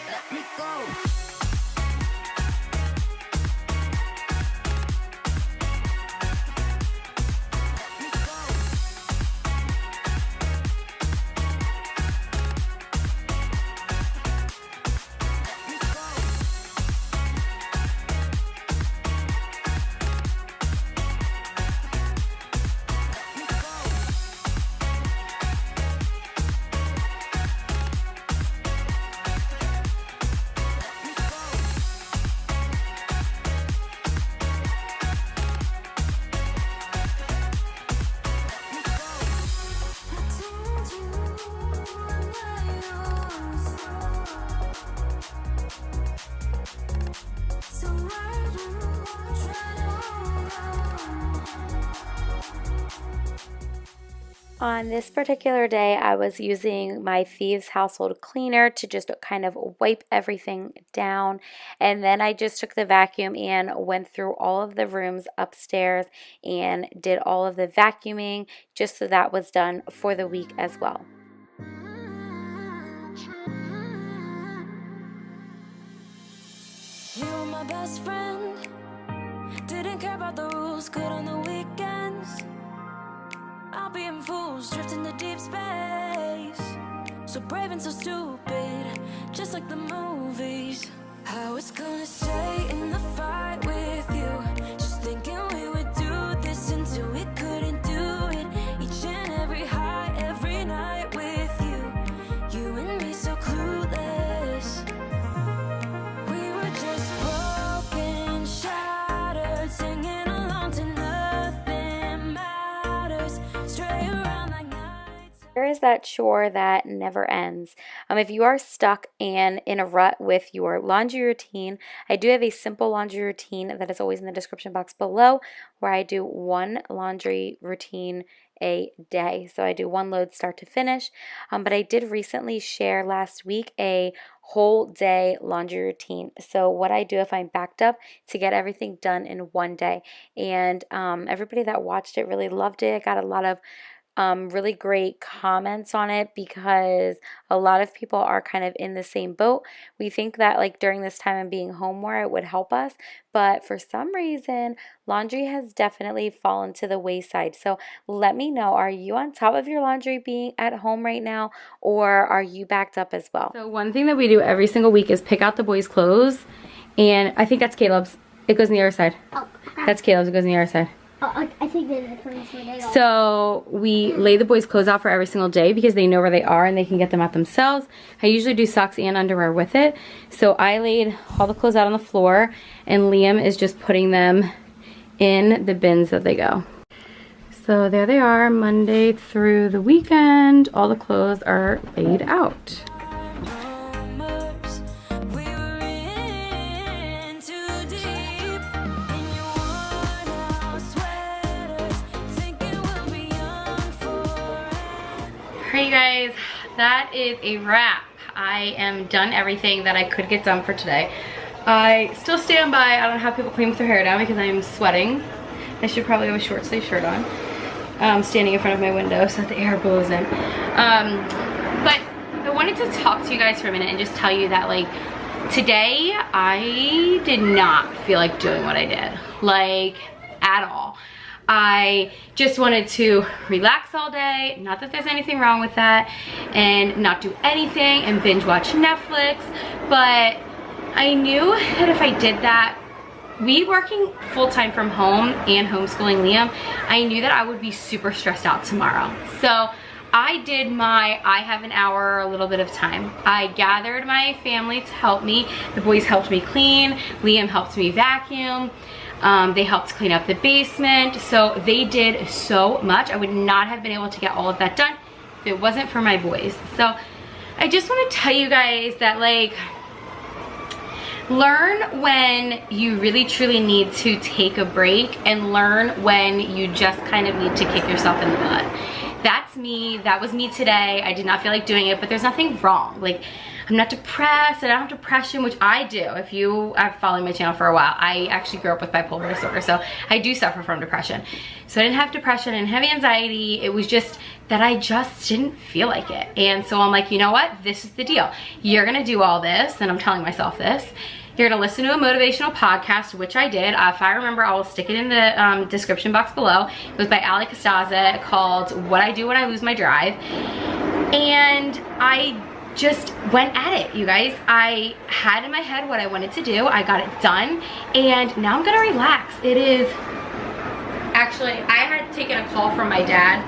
S2: Let me go.
S1: On this particular day, I was using my Thieves household cleaner to just kind of wipe everything down. And then I just took the vacuum and went through all of the rooms upstairs and did all of the vacuuming just so that was done for the week as well.
S2: You were my best friend. Didn't care about the rules, good on the weekends. I'll be in fools, drifting to deep space. So brave and so stupid, just like the movies. I was gonna stay in the fight with you, just thinking we would do this until we couldn't do it. Each and every high, every night with you. You and me so clueless. We were just broken, shattered, singing along to nothing matters. Stray around like nights.
S1: There is that chore that never ends. If you are stuck and in a rut with your laundry routine, I do have a simple laundry routine that is always in the description box below, where I do one laundry routine a day. So I do one load start to finish. But I did recently share last week a whole day laundry routine. So what I do if I'm backed up to get everything done in one day. And everybody that watched it really loved it. I got a lot of really great comments on it because a lot of people are kind of in the same boat. We think that like during this time of being home more it would help us, but for some reason laundry has definitely fallen to the wayside. So let me know, are you on top of your laundry being at home right now, or are you backed up as well? So one thing that we do every single week is pick out the boys' clothes, and I think that's Caleb's. It goes on the other side.
S5: Oh,
S1: that's Caleb's. It goes on the other side.
S5: I think that's
S1: So we lay the boys' clothes out for every single day because they know where they are and they can get them out themselves. I usually do socks and underwear with it. So I laid all the clothes out on the floor and Liam is just putting them in the bins that they go. So there they are, Monday through the weekend. All the clothes are laid out. Alright, you guys, that is a wrap. I am done everything that I could get done for today. I still stand by, I don't have people clean with their hair down because I am sweating. I should probably have a short sleeve shirt on. Standing in front of my window so that the air blows in. But I wanted to talk to you guys for a minute and just tell you that like today I did not feel like doing what I did. Like at all. I just wanted to relax all day, not that there's anything wrong with that, and not do anything and binge watch Netflix, but I knew that if I did that, we working full-time from home and homeschooling Liam, I knew that I would be super stressed out tomorrow. So I did my, I have an hour or a little bit of time. I gathered my family to help me. The boys helped me clean, Liam helped me vacuum. They helped clean up the basement, so they did so much. I would not have been able to get all of that done if it wasn't for my boys. So I just want to tell you guys that like, learn when you really truly need to take a break and learn when you just kind of need to kick yourself in the butt. That's me, that was me today. I did not feel like doing it, but there's nothing wrong. Like, I'm not depressed, I don't have depression, which I do. If you have followed my channel for a while, I actually grew up with bipolar disorder, so I do suffer from depression. So I didn't have depression and heavy anxiety, it was just that I just didn't feel like it. And so I'm like, you know what, this is the deal. You're gonna do all this, and I'm telling myself this. You're gonna listen to a motivational podcast, which I did. If I remember, I will stick it in the description box below. It was by Ali Costaza called What I Do When I Lose My Drive. And I just went at it, you guys. I had in my head what I wanted to do. I got it done, and now I'm gonna relax. It is, actually, I had taken a call from my dad,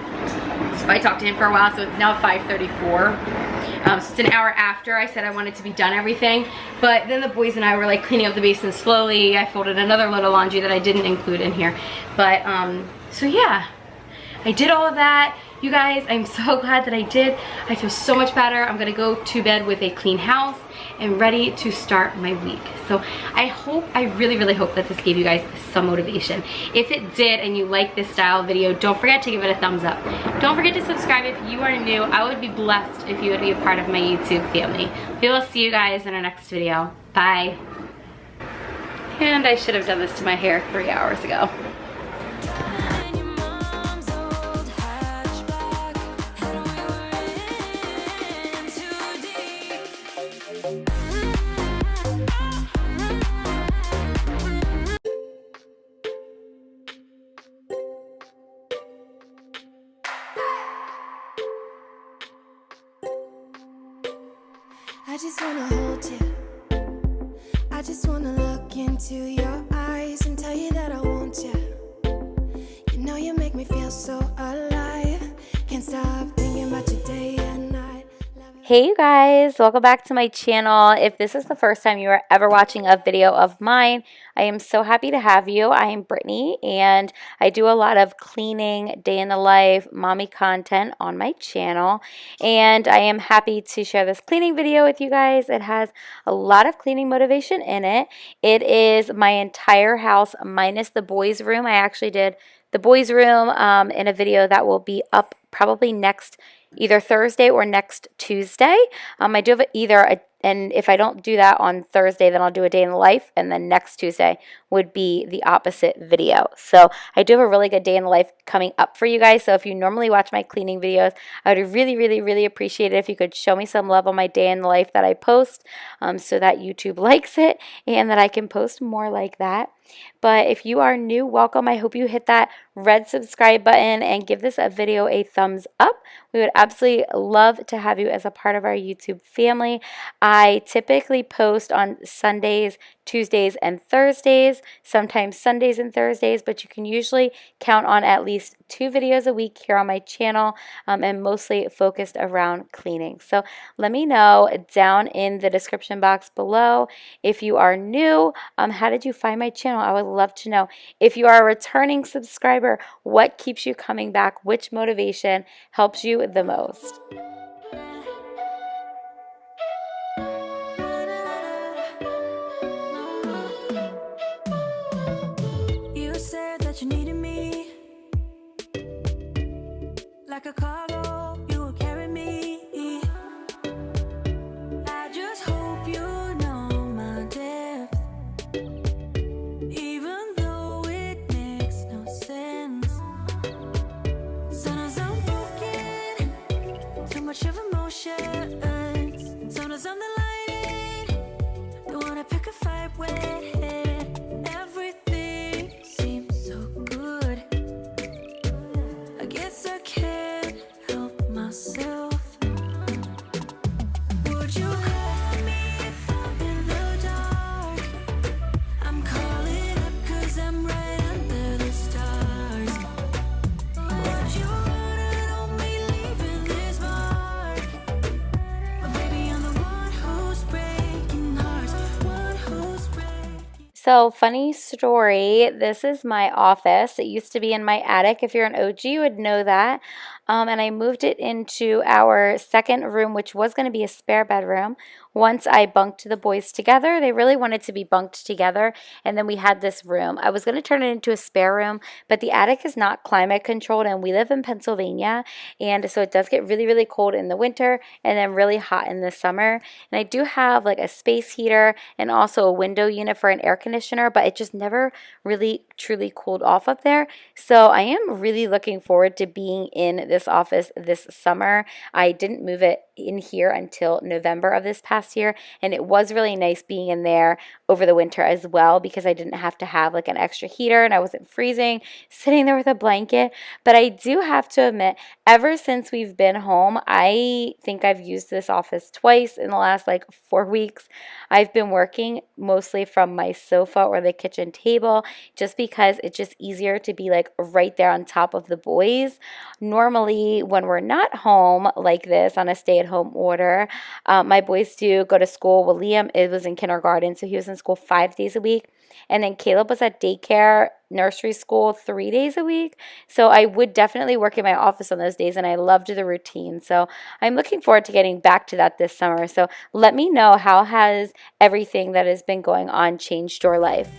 S1: so I talked to him for a while, so it's now 5:34. So it's an hour after I said I wanted to be done everything, but then the boys and I were like cleaning up the basement slowly. I folded another load of laundry that I didn't include in here, but so yeah, I did all of that. you guys, I'm so glad that I did. I feel so much better. I'm gonna go to bed with a clean house and ready to start my week. So I really hope that this gave you guys some motivation. If it did and you like this style video, don't forget to give it a thumbs up. Don't forget to subscribe if you are new. I would be blessed if you would be a part of my YouTube family. We will see you guys in our next video. Bye. And I should have done this to my hair 3 hours ago.
S2: In your mom's old hatchback, and we were in too deep. I just wanna hold you. I just wanna look into your eyes and tell you that I want you. You know you make me feel so alive. Can't stop thinking about you day and night.
S1: Hey you guys, welcome back to my channel. If this is the first time you are ever watching a video of mine, I am so happy to have you. I am Brittany and I do a lot of cleaning, day in the life, mommy content on my channel, and I am happy to share this cleaning video with you guys. It has a lot of cleaning motivation in it. It is my entire house minus the boys' room. I actually did the boys' room in a video that will be up probably next either Thursday or next Tuesday. I do have and if I don't do that on Thursday, then I'll do a day in the life, and then next Tuesday would be the opposite video. So I do have a really good day in the life coming up for you guys. So if you normally watch my cleaning videos, I would really appreciate it if you could show me some love on my day in the life that I post, so that YouTube likes it and that I can post more like that. But if you are new, welcome. I hope you hit that red subscribe button and give this video a thumbs up. We would absolutely love to have you as a part of our YouTube family. I typically post on Sundays, Tuesdays, and Thursdays, sometimes Sundays and Thursdays, but you can usually count on at least 2 videos a week here on my channel, and mostly focused around cleaning. So let me know down in the description box below if you are new, how did you find my channel? I would love to know. If you are a returning subscriber, what keeps you coming back? Which motivation helps you the most?
S2: You said that you needed me like a cargo, you would carry me. I just hope you know my depth, even though it makes no sense. Sometimes I'm broken, too much of emotions. Sometimes I'm the lightning, don't wanna pick a fight with. Everything seems so good. I guess I can't help myself. Would you call me if I'm in the dark? I'm calling up 'cause I'm right under the stars. Would you run on me leaving this mark? But baby, I'm the one who's breaking hearts, one who's breaking.
S1: So funny story, this is my office. It used to be in my attic. If you're an OG, you would know that. And I moved it into our second room, which was going to be a spare bedroom. Once I bunked the boys together, they really wanted to be bunked together, and then we had this room. I was going to turn it into a spare room, but the attic is not climate controlled, and we live in Pennsylvania, and so it does get really cold in the winter and then really hot in the summer. And I do have like a space heater and also a window unit for an air conditioner, but it just never really truly cooled off up there. So I am really looking forward to being in this office this summer. I didn't move it in here until November of this past year, and it was really nice being in there over the winter as well, because I didn't have to have like an extra heater and I wasn't freezing sitting there with a blanket. But I do have to admit, ever since we've been home, I think I've used this office twice in the last like 4 weeks. I've been working mostly from my sofa or the kitchen table, just because it's just easier to be like right there on top of the boys. Normally when we're not home like this on a stay stay-at-home order. My boys do go to school. Well, Liam was in kindergarten, so he was in school 5 days a week. And then Caleb was at daycare, nursery school 3 days a week. So I would definitely work in my office on those days, and I loved the routine. So I'm looking forward to getting back to that this summer. So let me know, how has everything that has been going on changed your life?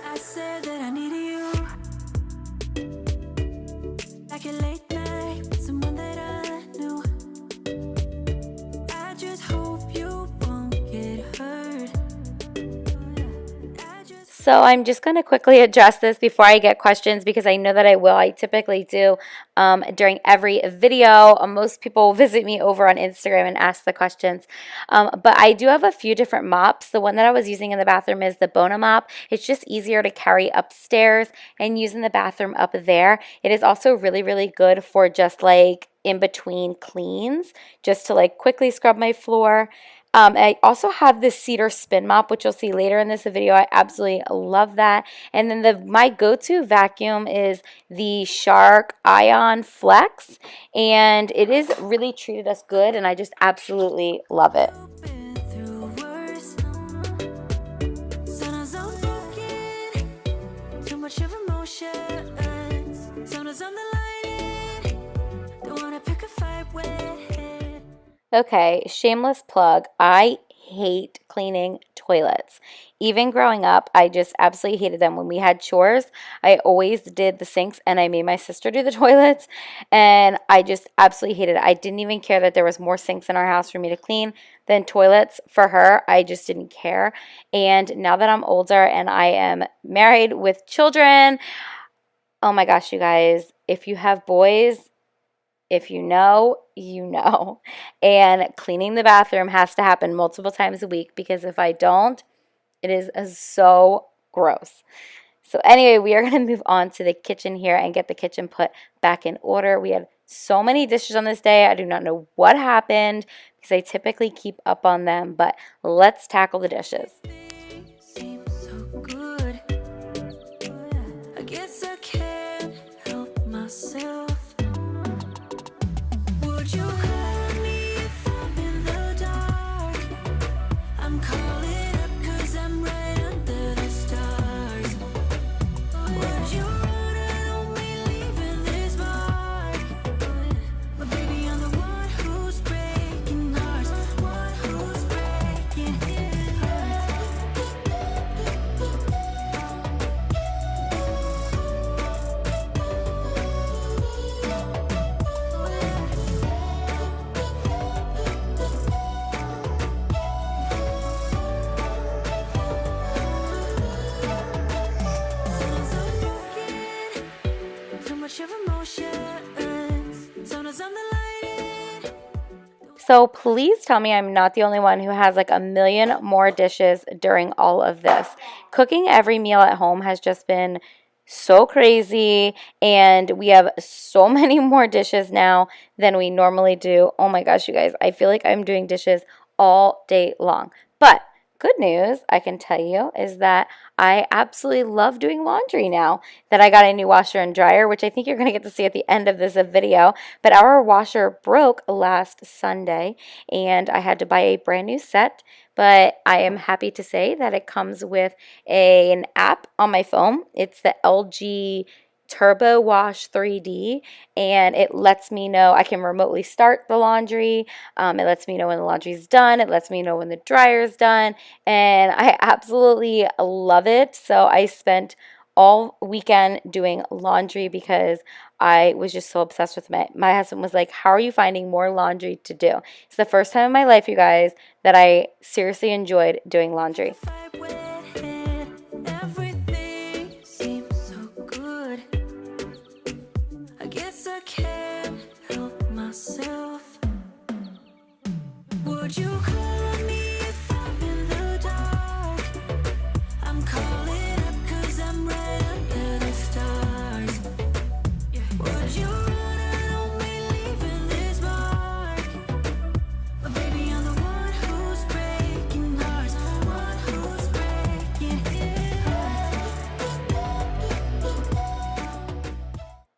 S2: I said that I needed you, like a late night with someone that I knew. I just hope you won't get hurt.
S1: So I'm just going to quickly address this before I get questions, because I know that I will. I typically do during every video. Most people visit me over on Instagram and ask the questions. But I do have a few different mops. The one that I was using in the bathroom is the Bona mop. It's just easier to carry upstairs and use in the bathroom up there. It is also really, really good for just like in between cleans, just to like quickly scrub my floor. I also have this cedar spin mop, which you'll see later in this video. I absolutely love that. And then my go-to vacuum is the Shark Ion Flex, and it is really treated us good, and I just absolutely love it.
S2: Been through worse. Sometimes I'm broken, too much of emotions. Sometimes I'm the light, don't wanna pick a fight with.
S1: Okay, shameless plug. I hate cleaning toilets. Even growing up, I just absolutely hated them. When we had chores, I always did the sinks, and I made my sister do the toilets, and I just absolutely hated it. I didn't even care that there was more sinks in our house for me to clean than toilets for her. I just didn't care. And now that I'm older and I am married with children, oh my gosh, you guys, if you have boys, if you know, you know. And cleaning the bathroom has to happen multiple times a week, because if I don't, it is so gross. So anyway, we are going to move on to the kitchen here and get the kitchen put back in order. We had so many dishes on this day. I do not know what happened, because I typically keep up on them, but let's tackle the dishes.
S2: Seems so good. I guess I can't help myself. Would you call me if I'm in the dark? I'm calling up 'cause I'm right under the stars. Would you run and only leaving this mark? But baby, I'm the one who's breaking hearts, one who's breaking hearts. Sometimes I'm broken, too much of emotions. Sometimes I'm the light.
S1: So please tell me I'm not the only one who has like a million more dishes during all of this. Cooking every meal at home has just been so crazy, and we have so many more dishes now than we normally do. Oh my gosh, you guys, I feel like I'm doing dishes all day long. But good news I can tell you is that I absolutely love doing laundry now that I got a new washer and dryer, which I think you're going to get to see at the end of this video. But our washer broke last Sunday, and I had to buy a brand new set. But I am happy to say that it comes with an app on my phone. It's the LG Turbo Wash 3D, and it lets me know I can remotely start the laundry. It lets me know when the laundry's done. It lets me know when the dryer's done, and I absolutely love it. So I spent all weekend doing laundry because I was just so obsessed with it. My husband was like, how are you finding more laundry to do? It's the first time in my life, you guys, that I seriously enjoyed doing laundry.
S2: Fight with it. Everything seems so good. I guess I can't help myself. Would you call me if I'm in the dark? I'm calling up 'cause I'm right under the stars. Would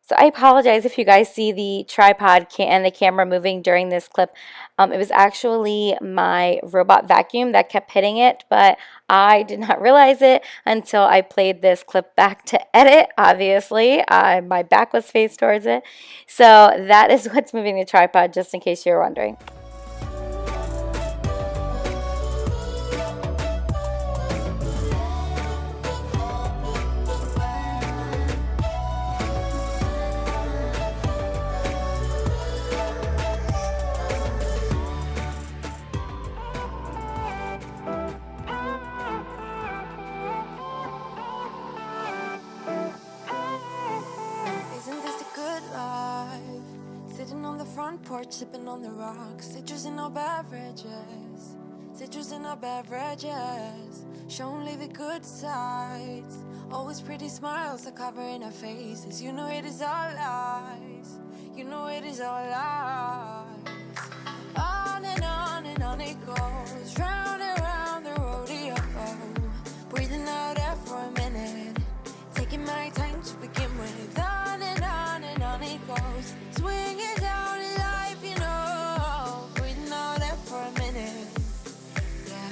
S1: So I apologize if you guys see the tripod and the camera moving during this clip. It was actually my robot vacuum that kept hitting it, but I did not realize it until I played this clip back to edit, obviously. My back was faced towards it. So that is what's moving the tripod, just in case you're wondering.
S2: Isn't this a good life? Sitting on the front porch, sipping on the rocks, citrus in our beverages, citrus in our beverages. Show only the good sides. Always pretty smiles are covering our faces. You know it is all lies. You know it is all lies. On and on it goes, round and round the rodeo. Breathing out air for a minute, taking my time to begin with. On and on it goes, swinging down in life, you know. Breathing out air for a minute, yeah.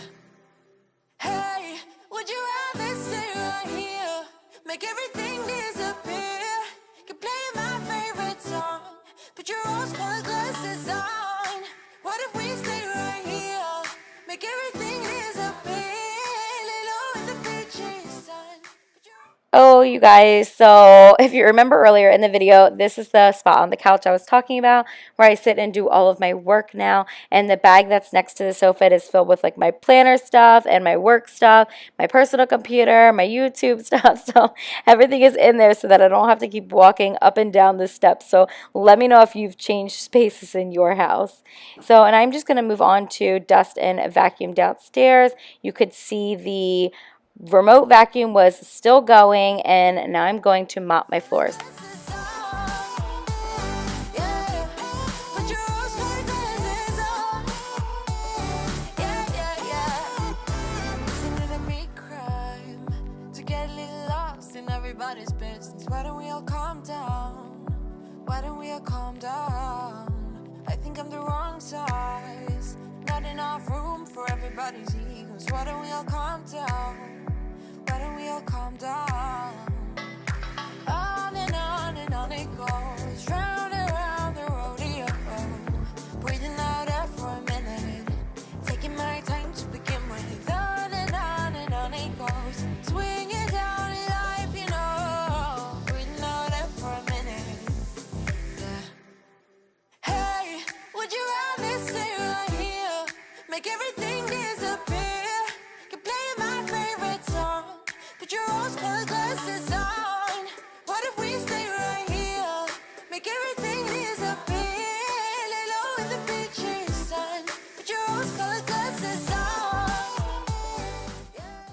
S2: Hey, would you rather stay right here, make everything disappear? Can play my favorite song, put your rose-colored glasses on. What if we stay right here, make everything disappear? Lay low in the beaching sun.
S1: Oh, you guys, so if you remember earlier in the video, this is the spot on the couch I was talking about where I sit and do all of my work now, and the bag that's next to the sofa is filled with like my planner stuff and my work stuff, my personal computer, my YouTube stuff, so everything is in there so that I don't have to keep walking up and down the steps. So let me know if you've changed spaces in your house. So, and I'm just going to move on to dust and vacuum downstairs. You could see the remote vacuum was still going, and now I'm going to mop my floors.
S2: Everybody's business. Why don't we all calm down? Why don't we all calm down? I think I'm the wrong size. Not enough room for everybody's egos. Why don't we all calm down? Why don't we all calm down? On and on it goes, round and round the rodeo. Breathing out air for a minute, taking my time to begin with. On and on it goes, swinging down in life, you know. Breathing out air for a minute, yeah. Hey, would you rather stay right here, make everything disappear? Can play my favorite song, put your rose-colored glasses on. What if we stay right here, make everything disappear? Lay low in the beaching sun, put your rose-colored glasses on.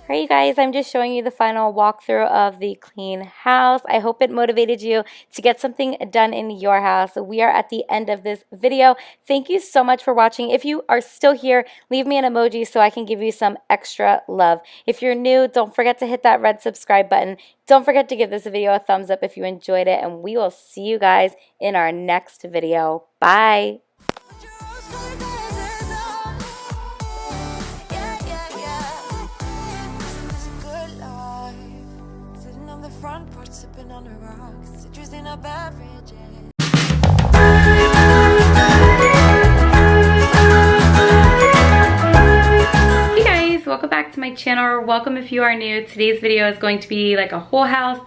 S1: Alright, you guys, I'm just showing you the final walkthrough of the clean house. I hope it motivated you to get something done in your house. We are at the end of this video. Thank you so much for watching. If you are still here, leave me an emoji so I can give you some extra love. If you're new, don't forget to hit that red subscribe button. Don't forget to give this video a thumbs up if you enjoyed it, and we will see you guys in our next video. Bye!
S2: Put your rose-colored glasses on. Yeah, yeah. Isn't this a good life? Sitting on the front porch, sipping on the rocks, citrus in our beverages.
S1: Hey guys, welcome back to my channel, or welcome if you are new. Today's video is going to be like a whole house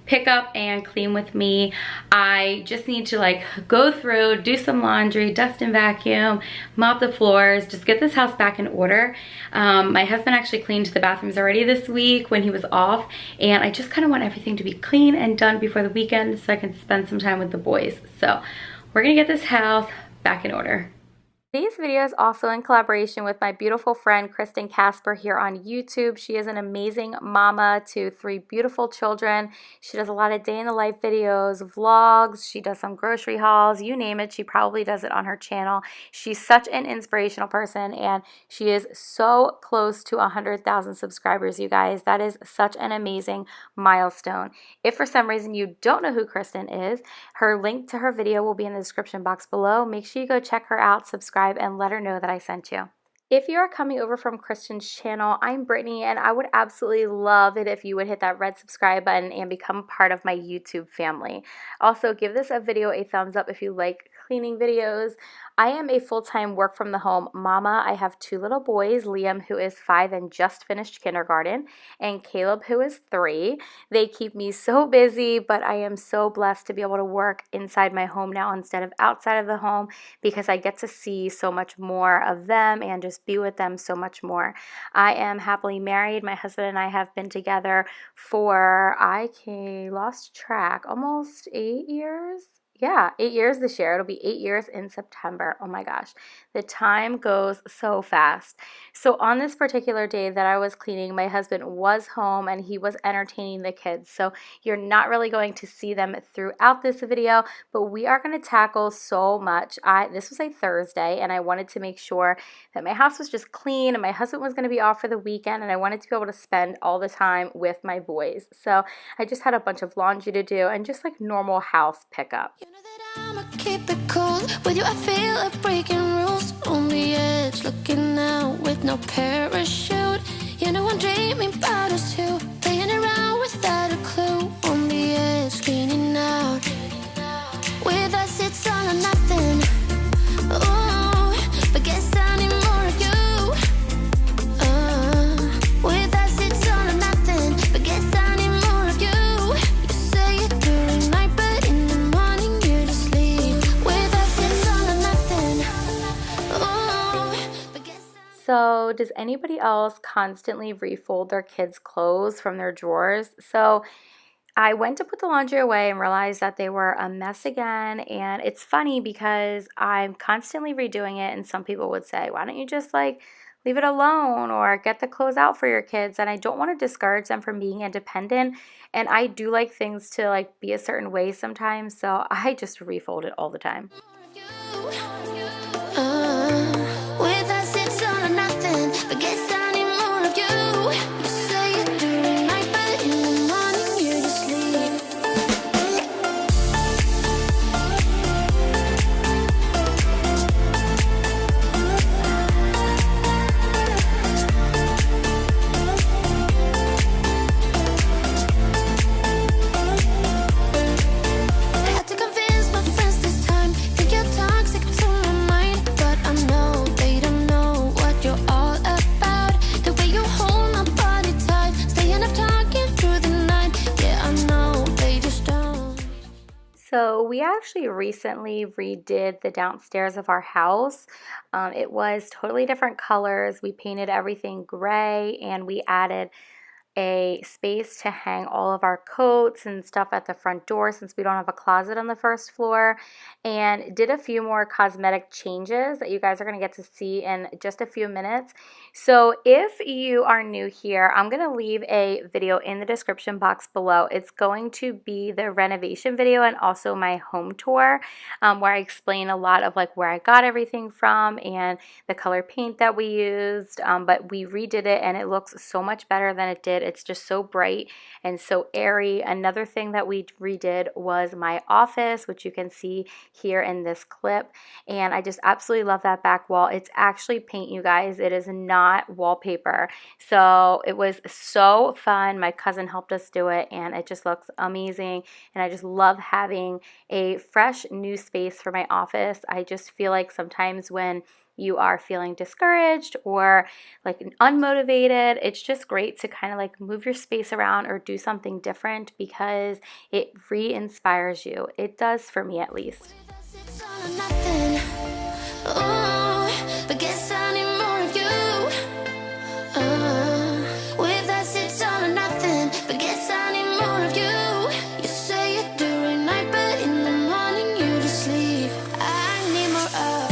S1: pick up and clean with me. I just need to like go through, do some laundry, dust and vacuum, mop the floors, just get this house back in order. My husband actually cleaned the bathrooms already this week when he was off, and I just kind of want everything to be clean and done before the weekend so I can spend some time with the boys. So we're gonna get this house back in order. Today's video is also in collaboration with my beautiful friend Kristen Casper here on YouTube. She is an amazing mama to 3 beautiful children. She does a lot of day in the life videos, vlogs, she does some grocery hauls, you name it, she probably does it on her channel. She's such an inspirational person and she is so close to 100,000 subscribers, you guys. That is such an amazing milestone. If for some reason you don't know who Kristen is, her link to her video will be in the description box below. Make sure you go check her out, subscribe, and let her know that I sent you. If you are coming over from Kristen's channel, I'm Brittany, and I would absolutely love it if you would hit that red subscribe button and become part of my YouTube family. Also, give this video a thumbs up if you like cleaning videos. I am a full-time work from the home mama. I have 2 little boys, Liam, who is 5 and just finished kindergarten, and Caleb, who is 3. They keep me so busy, but I am so blessed to be able to work inside my home now instead of outside of the home because I get to see so much more of them and just be with them so much more. I am happily married. My husband and I have been together for, lost track, almost 8 years. Yeah, 8 years this year. It'll be 8 years in September. Oh my gosh, the time goes so fast. So on this particular day that I was cleaning, my husband was home and he was entertaining the kids. So you're not really going to see them throughout this video, but we are going to tackle so much. This was a Thursday and I wanted to make sure that my house was just clean and my husband was going to be off for the weekend and I wanted to be able to spend all the time with my boys. So I just had a bunch of laundry to do and just like normal house pickup.
S2: You know that I'ma keep it cool. With you I feel like breaking rules. On the edge, looking out with no parachute. You know I'm dreaming about us two, playing around without a clue. On the edge, cleaning out. With us it's all or nothing. Ooh, but guess I need more of you. With us it's all or nothing, but guess I need more of you. You say it during night, but in the morning you just leave. With us it's all or nothing. Ooh, but guess
S1: So does anybody else constantly refold their kids' clothes from their drawers? So I went to put the laundry away and realized that they were a mess again. And it's funny because I'm constantly redoing it. And some people would say, why don't you just like leave it alone or get the clothes out for your kids? And I don't want to discourage them from being independent. And I do like things to like be a certain way sometimes. So I just refold it all the time.
S2: with us it's all or nothing, but guess I need more of you. You say it during night, but in the morning you just leave. Had to convince my friends this time. Think you're toxic to my mind, but I know they don't know what you're all about. The way you hold my body tight, staying up talking through the night. Yeah, I know they just don't.
S1: So we actually recently redid the downstairs of our house. It was totally different colors. We painted everything gray and we added a space to hang all of our coats and stuff at the front door since we don't have a closet on the first floor, and did a few more cosmetic changes that you guys are going to get to see in just a few minutes. So if you are new here, I'm going to leave a video in the description box below. It's going to be the renovation video and also my home tour where I explain a lot of like where I got everything from and the color paint that we used, but we redid it and it looks so much better than it did. It's just so bright and so airy. Another thing that we redid was my office, which you can see here in this clip. And I just absolutely love that back wall. It's actually paint, you guys. It is not wallpaper. So it was so fun. My cousin helped us do it and it just looks amazing. And I just love having a fresh new space for my office. I just feel like sometimes when you are feeling discouraged or like unmotivated, it's just great to kind of like move your space around or do something different because it re-inspires you. It does for me at least.
S2: With us it's all or nothing. Ooh, but guess I need more of you. With us it's all or nothing, but guess I need more of you. You say it during night, but in the morning you just leave. I need more of.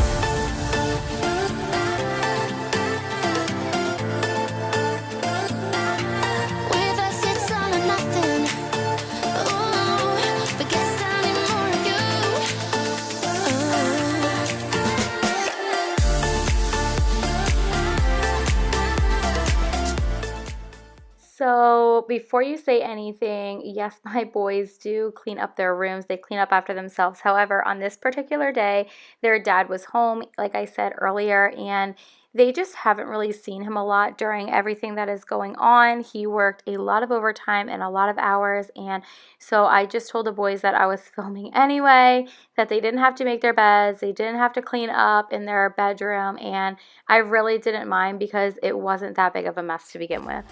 S1: So before you say anything, yes, my boys do clean up their rooms. They clean up after themselves. However, on this particular day, their dad was home, like I said earlier, and they just haven't really seen him a lot during everything that is going on. He worked a lot of overtime and a lot of hours, and so I just told the boys that I was filming anyway, that they didn't have to make their beds, they didn't have to clean up in their bedroom, and I really didn't mind because it wasn't that big of a mess to begin with.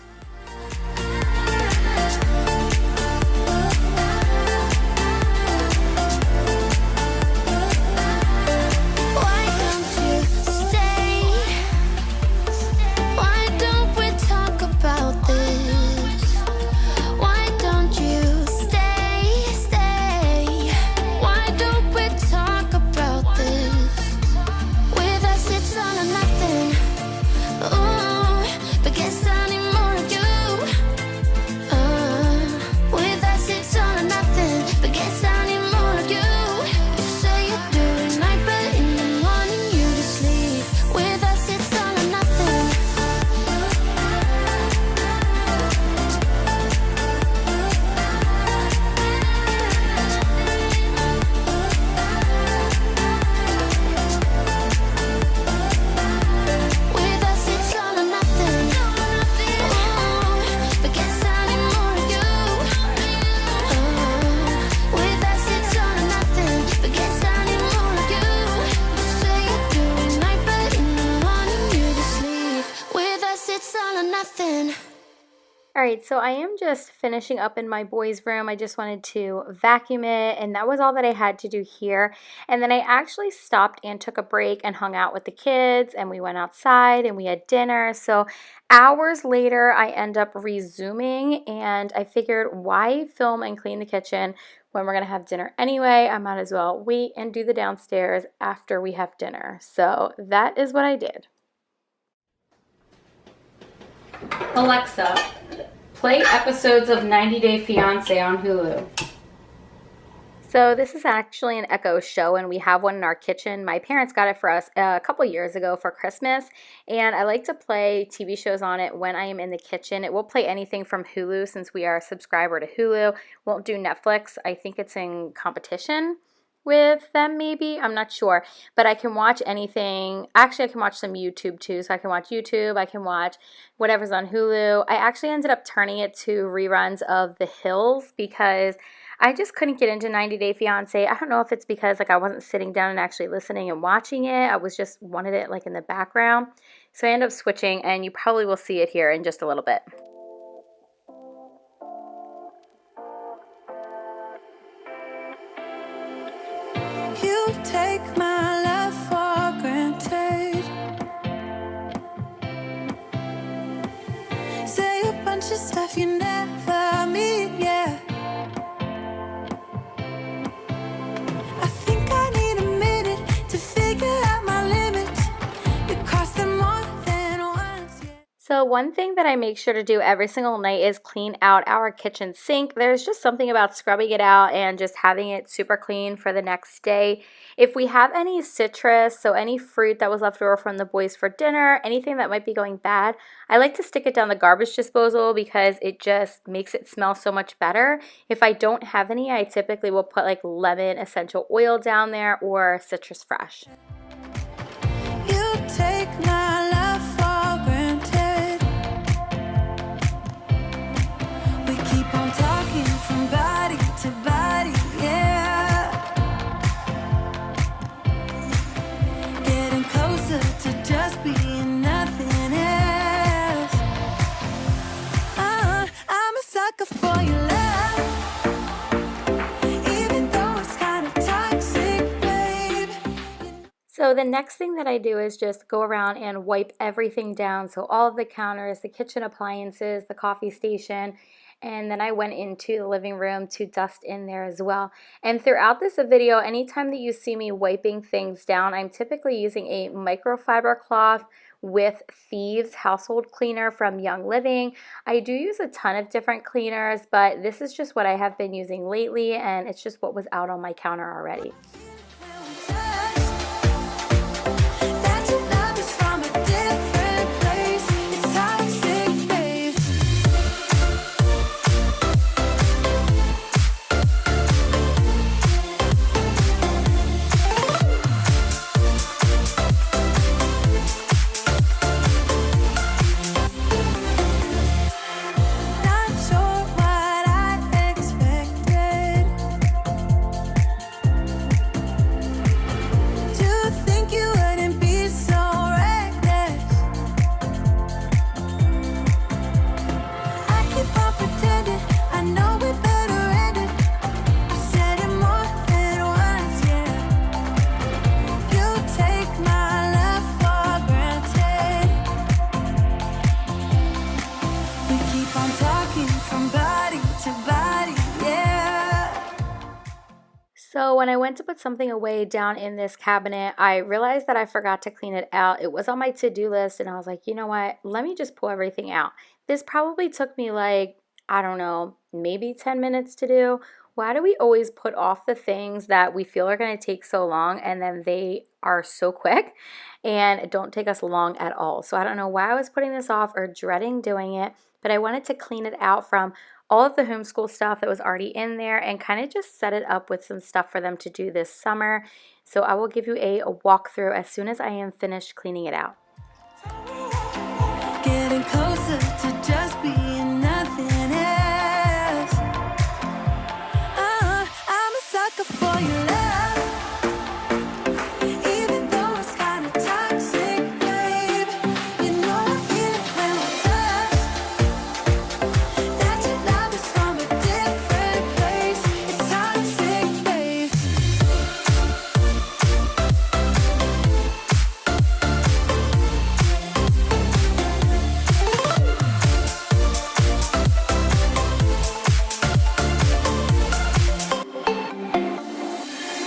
S1: Alright, so I am just finishing up in my boys' room. I just wanted to vacuum it, and that was all that I had to do here. And then I actually stopped and took a break and hung out with the kids, and we went outside and we had dinner. So hours later, I end up resuming, and I figured, why film and clean the kitchen when we're going to have dinner anyway? I might as well wait and do the downstairs after we have dinner. So that is what I did. Alexa, play episodes of 90 Day Fiancé on Hulu. So this is actually an Echo show, and we have one in our kitchen. My parents got it for us a couple years ago for Christmas, and I like to play TV shows on it when I am in the kitchen. It will play anything from Hulu since we are a subscriber to Hulu. Won't do Netflix. I think it's in competition with them, maybe. I'm not sure. But I can watch anything. Actually, I can watch some YouTube too. So I can watch YouTube. I can watch whatever's on Hulu. I actually ended up turning it to reruns of The Hills because I just couldn't get into 90 Day Fiancé. I don't know if it's because like I wasn't sitting down and actually listening and watching it. I was just wanted it like in the background. So I ended up switching, and you probably will see it here in just a little bit.
S2: You take my love for granted. Say a bunch of stuff you never mean, yeah. I think I need a minute to figure out my limits. You cross them more than once, yeah.
S1: So one thing that I make sure to do every single night is clean out our kitchen sink. There's just something about scrubbing it out and just having it super clean for the next day. If we have any citrus, so any fruit that was left over from the boys for dinner, anything that might be going bad, I like to stick it down the garbage disposal because it just makes it smell so much better. If I don't have any, I typically will put like lemon essential oil down there or citrus fresh.
S2: You take my love for granted. We keep on talking from body to body, yeah. Getting closer to just being nothing else. I'm a sucker for your love, even though it's kind of toxic, babe.
S1: So the next thing that I do is just go around and wipe everything down. So all of the counters, the kitchen appliances, the coffee station, and then I went into the living room to dust in there as well. And throughout this video, anytime that you see me wiping things down, I'm typically using a microfiber cloth with Thieves household cleaner from Young Living. I do use a ton of different cleaners, but this is just what I have been using lately, and it's just what was out on my counter already.
S2: That your love is from a different place. It's toxic, babe.
S1: So when I went to put something away down in this cabinet, I realized that I forgot to clean it out. It was on my to-do list and I was like, you know what? Let me just pull everything out. This probably took me like, I don't know, maybe 10 minutes to do. Why do we always put off the things that we feel are going to take so long and then they are so quick and don't take us long at all? So I don't know why I was putting this off or dreading doing it, but I wanted to clean it out from all of the homeschool stuff that was already in there and kind of just set it up with some stuff for them to do this summer. So I will give you a walkthrough as soon as I am finished cleaning it out.
S2: Getting closer to just being nothing else. I'm a sucker for your love. Even though it's kind of toxic, babe. You know I feel it when we touch. That your love is from a different place. It's toxic, babe.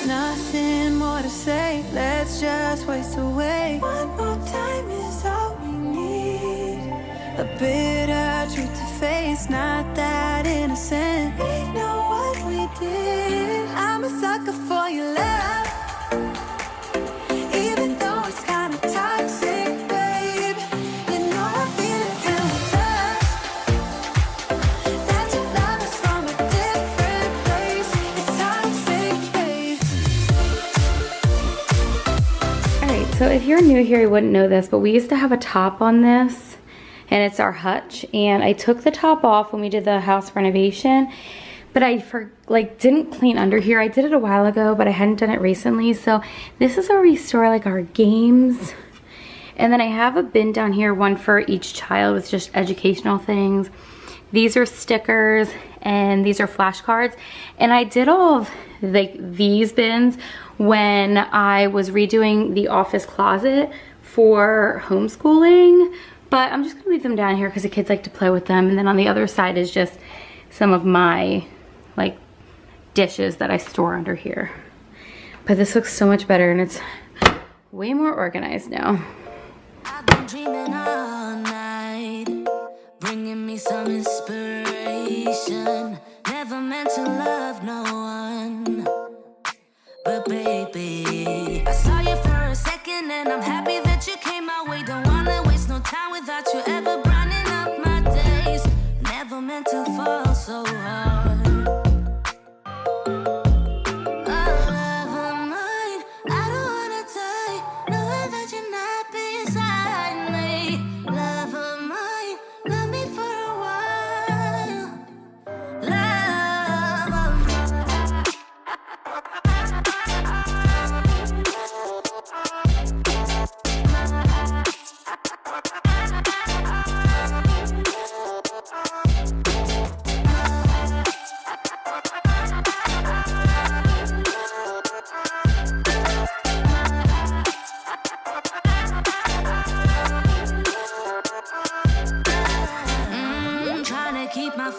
S2: Nothing more to say, let's just waste away. One more time is all we need. A bitter truth to face, not that innocent. We know what we did. I'm a sucker for your love. Even though it's kind of toxic, babe. You know I feel it when we touch. That your love is from a different place. It's toxic, babe.
S1: Alright, so if you're new here, you wouldn't know this, but we used to have a top on this, and it's our hutch, and I took the top off when we did the house renovation, but I didn't clean under here. I did it a while ago, but I hadn't done it recently, so this is where we store like our games, and then I have a bin down here, one for each child with just educational things. These are stickers, and these are flashcards, and I did all of like these bins when I was redoing the office closet for homeschooling, but I'm just gonna leave them down here because the kids like to play with them. And then on the other side is just some of my like dishes that I store under here. But this looks so much better and it's way more organized now.
S2: I've been dreaming all night, bringing me some inspiration. Never meant to love no one, but baby, I saw you for a second and I'm happy that you came my way. Don't wanna waste no time without you ever brightening up my days. Never meant to fall so hard.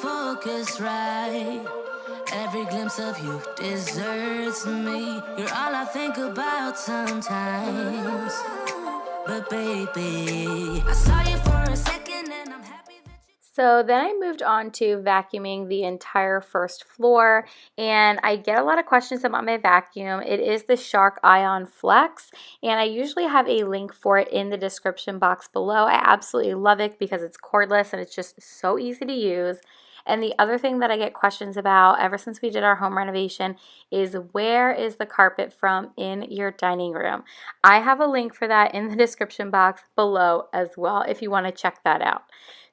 S2: Focus right. Every glimpse of you deserts me. You're all I think about sometimes. But baby, I saw you for a second and I'm happy that you...
S1: So then I moved on to vacuuming the entire first floor, and I get a lot of questions about my vacuum. It is the Shark Ion Flex, and I usually have a link for it in the description box below. I absolutely love it because it's cordless and it's just so easy to use. And the other thing that I get questions about ever since we did our home renovation is where is the carpet from in your dining room? I have a link for that in the description box below as well if you want to check that out.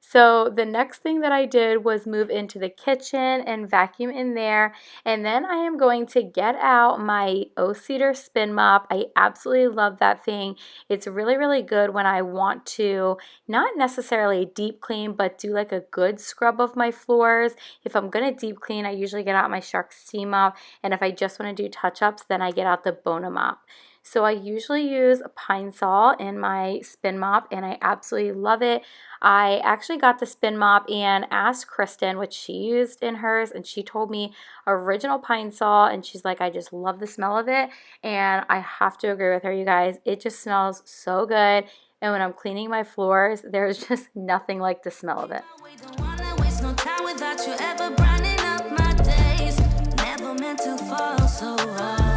S1: So the next thing that I did was move into the kitchen and vacuum in there. And then I am going to get out my O-Cedar spin mop. I absolutely love that thing. It's really, really good when I want to not necessarily deep clean, but do like a good scrub of my floors. If I'm going to deep clean, I usually get out my Shark steam mop. And if I just want to do touch-ups, then I get out the Bona mop. So I usually use a pine saw in my spin mop, and I absolutely love it. I actually got the spin mop and asked Kristen what she used in hers, and she told me original pine saw, and she's like, I just love the smell of it. And I have to agree with her, you guys. It just smells so good. And when I'm cleaning my floors, there's just nothing like the smell of it.
S2: Don't wanna waste no time without you ever brightening up my days. Never meant to fall so hard.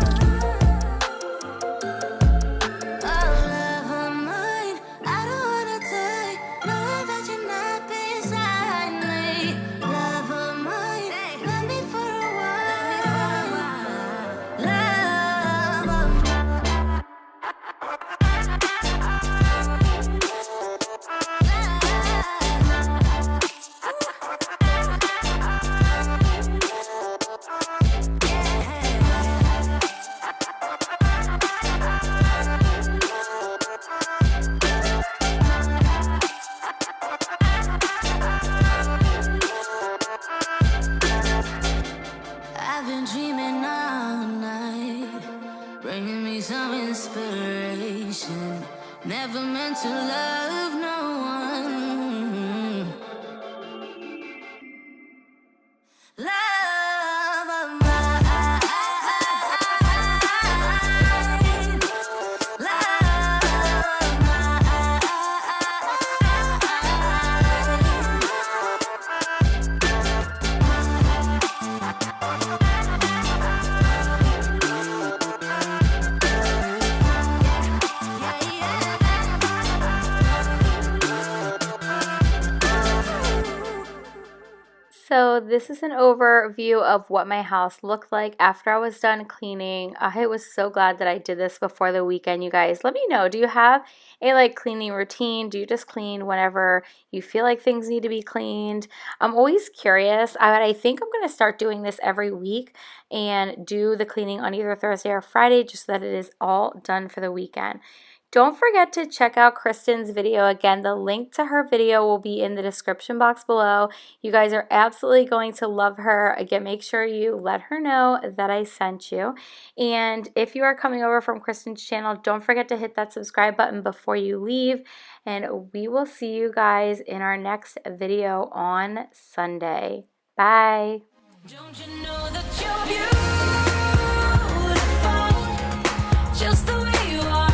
S2: Oh, love of mine, I don't wanna take knowing that you're not beside me. Love of mine, let me for a while. Love of I've been dreaming all night, bringing me some inspiration. Never meant to love no one. Love of mine. Love of mine.
S1: So this is an overview of what my house looked like after I was done cleaning. I was so glad that I did this before the weekend, you guys. Let me know, do you have a cleaning routine? Do you just clean whenever you feel like things need to be cleaned? I'm always curious. I think I'm going to start doing this every week and do the cleaning on either Thursday or Friday just so that it is all done for the weekend. Don't forget to check out Kristen's video. Again, the link to her video will be in the description box below. You guys are absolutely going to love her. Again, make sure you let her know that I sent you. And if you are coming over from Kristen's channel, don't forget to hit that subscribe button before you leave. And we will see you guys in our next video on Sunday. Bye.
S2: Don't you know that you're beautiful, just the way you are.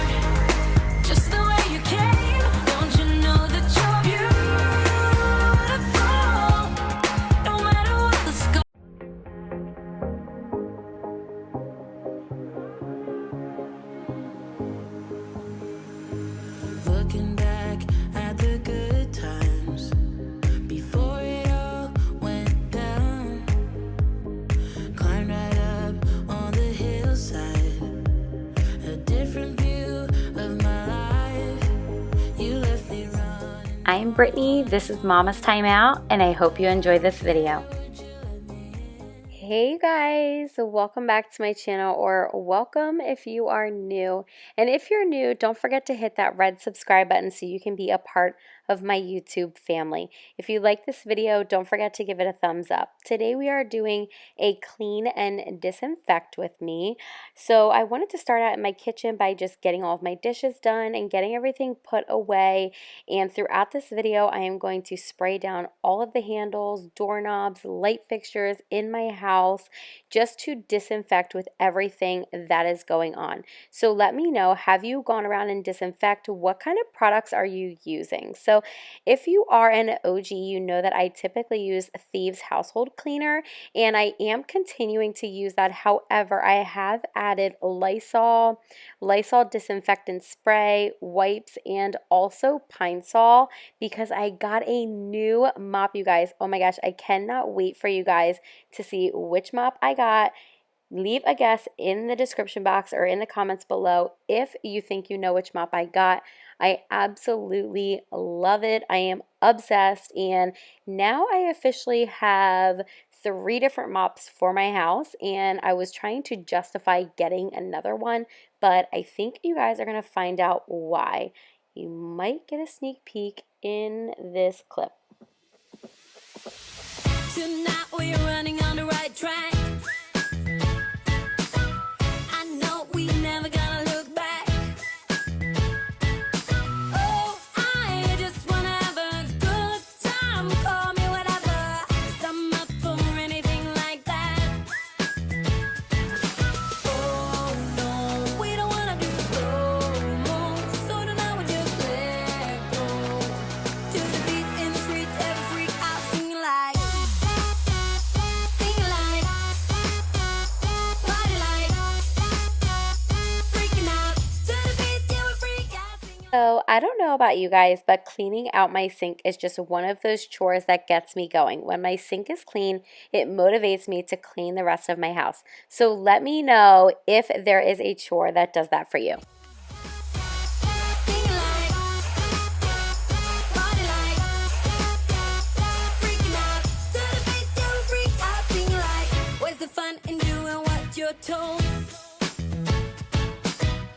S2: Looking back at the good times before it all went down, climbed right up on the hillside, a different view of my life. You left me running.
S1: I'm Brittany, this is Mama's Time Out, and I hope you enjoyed this video. Hey guys, welcome back to my channel, or welcome if you are new. And if you're new, don't forget to hit that red subscribe button so you can be a part of my YouTube family. If you like this video, don't forget to give it a thumbs up. Today we are doing a clean and disinfect with me. So I wanted to start out in my kitchen by just getting all of my dishes done and getting everything put away. And throughout this video, I am going to spray down all of the handles, doorknobs, light fixtures in my house just to disinfect with everything that is going on. So let me know, have you gone around and disinfect? What kind of products are you using? So if you are an OG, you know that I typically use Thieves Household Cleaner, and I am continuing to use that. However, I have added Lysol disinfectant spray, wipes, and also Pine Sol because I got a new mop, you guys. Oh my gosh, I cannot wait for you guys to see which mop I got. Leave a guess in the description box or in the comments below if you think you know which mop I got. I absolutely love it. I am obsessed, and now I officially have 3 different mops for my house, and I was trying to justify getting another one, but I think you guys are going to find out why. You might get a sneak peek in this clip.
S2: Tonight we're running on the right track. I know we never gonna look back.
S1: So I don't know about you guys, but cleaning out my sink is just one of those chores that gets me going. When my sink is clean, it motivates me to clean the rest of my house. So let me know if there is a chore that does that for you.
S2: Told.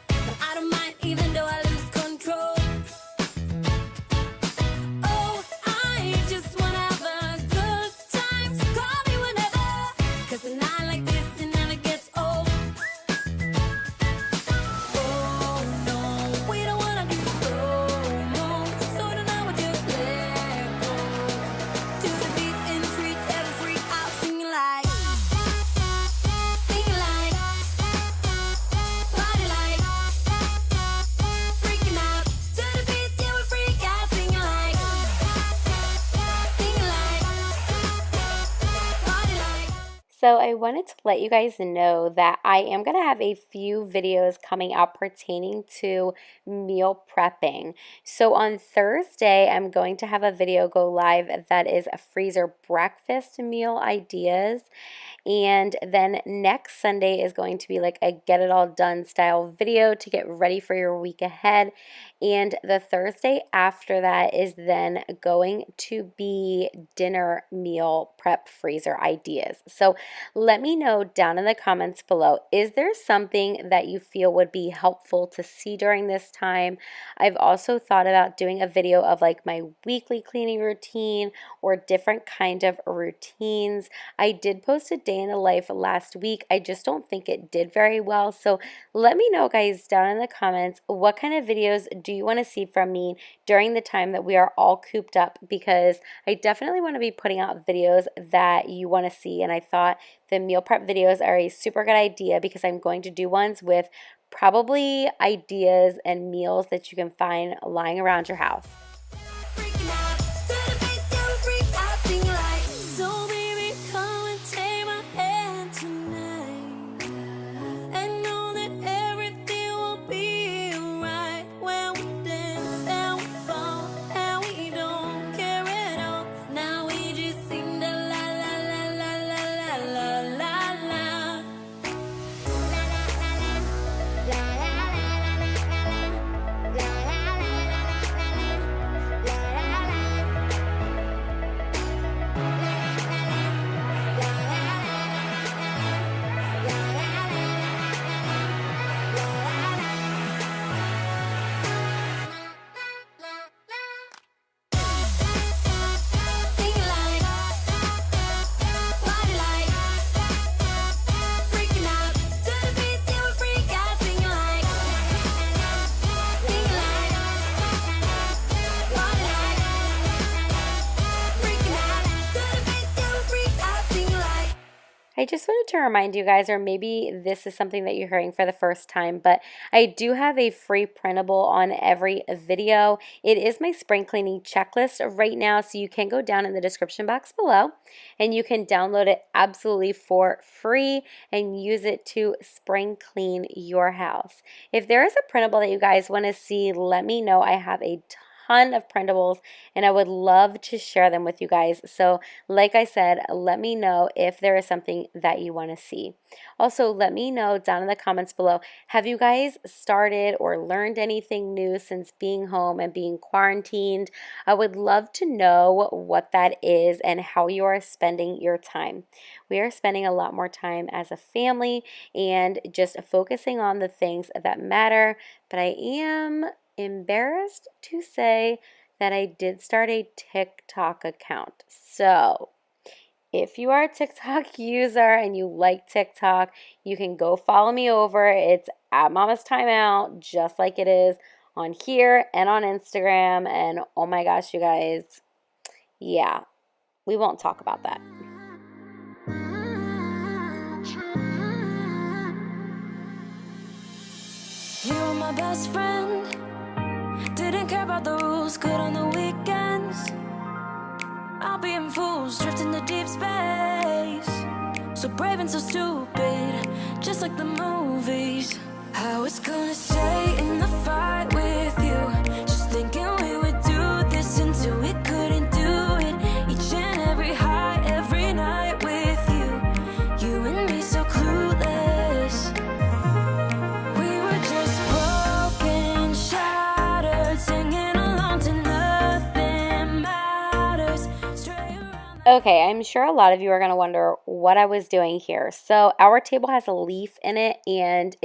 S2: But I don't mind even though I lose control. Oh, I just wanna have a good time. So call me whenever, 'cause a night like this, it never gets old. Oh no, we don't wanna do slow-mo. So tonight we just let go. To the beat and treat every freak out, singing like.
S1: So I wanted to let you guys know that I am going to have a few videos coming out pertaining to meal prepping. So on Thursday, I'm going to have a video go live that is a freezer breakfast meal ideas. And then next Sunday is going to be like a get it all done style video to get ready for your week ahead. And the Thursday after that is then going to be dinner meal prep freezer ideas. So let me know down in the comments below, is there something that you feel would be helpful to see during this time? I've also thought about doing a video of like my weekly cleaning routine or different kind of routines. I did post a day in the life last week. I just don't think it did very well. So let me know, guys, down in the comments, what kind of videos do you want to see from me during the time that we are all cooped up, because I definitely want to be putting out videos that you want to see. And I thought the meal prep videos are a super good idea because I'm going to do ones with probably ideas and meals that you can find lying around your house. I just wanted to remind you guys, or maybe this is something that you're hearing for the first time, but I do have a free printable on every video. It is my spring cleaning checklist right now, so you can go down in the description box below and you can download it absolutely for free and use it to spring clean your house. If there is a printable that you guys want to see, let me know. I have a ton of printables and I would love to share them with you guys. So like I said, let me know if there is something that you want to see. Also, let me know down in the comments below, have you guys started or learned anything new since being home and being quarantined? I would love to know what that is and how you are spending your time. We are spending a lot more time as a family and just focusing on the things that matter, but I am embarrassed to say that I did start a TikTok account. So if you are a TikTok user and you like TikTok, you can go follow me over. It's at Mama's Timeout, just like it is on here and on Instagram. And oh my gosh, you guys, yeah, we won't talk about that.
S2: You were my best friend. Didn't care about the rules, good on the weekends. I'll be in fools, drifting to deep space. So brave and so stupid, just like the movies. I was gonna stay in the fight with you,
S1: Okay, I'm sure a lot of you are going to wonder what I was doing here. So our table has a leaf in it and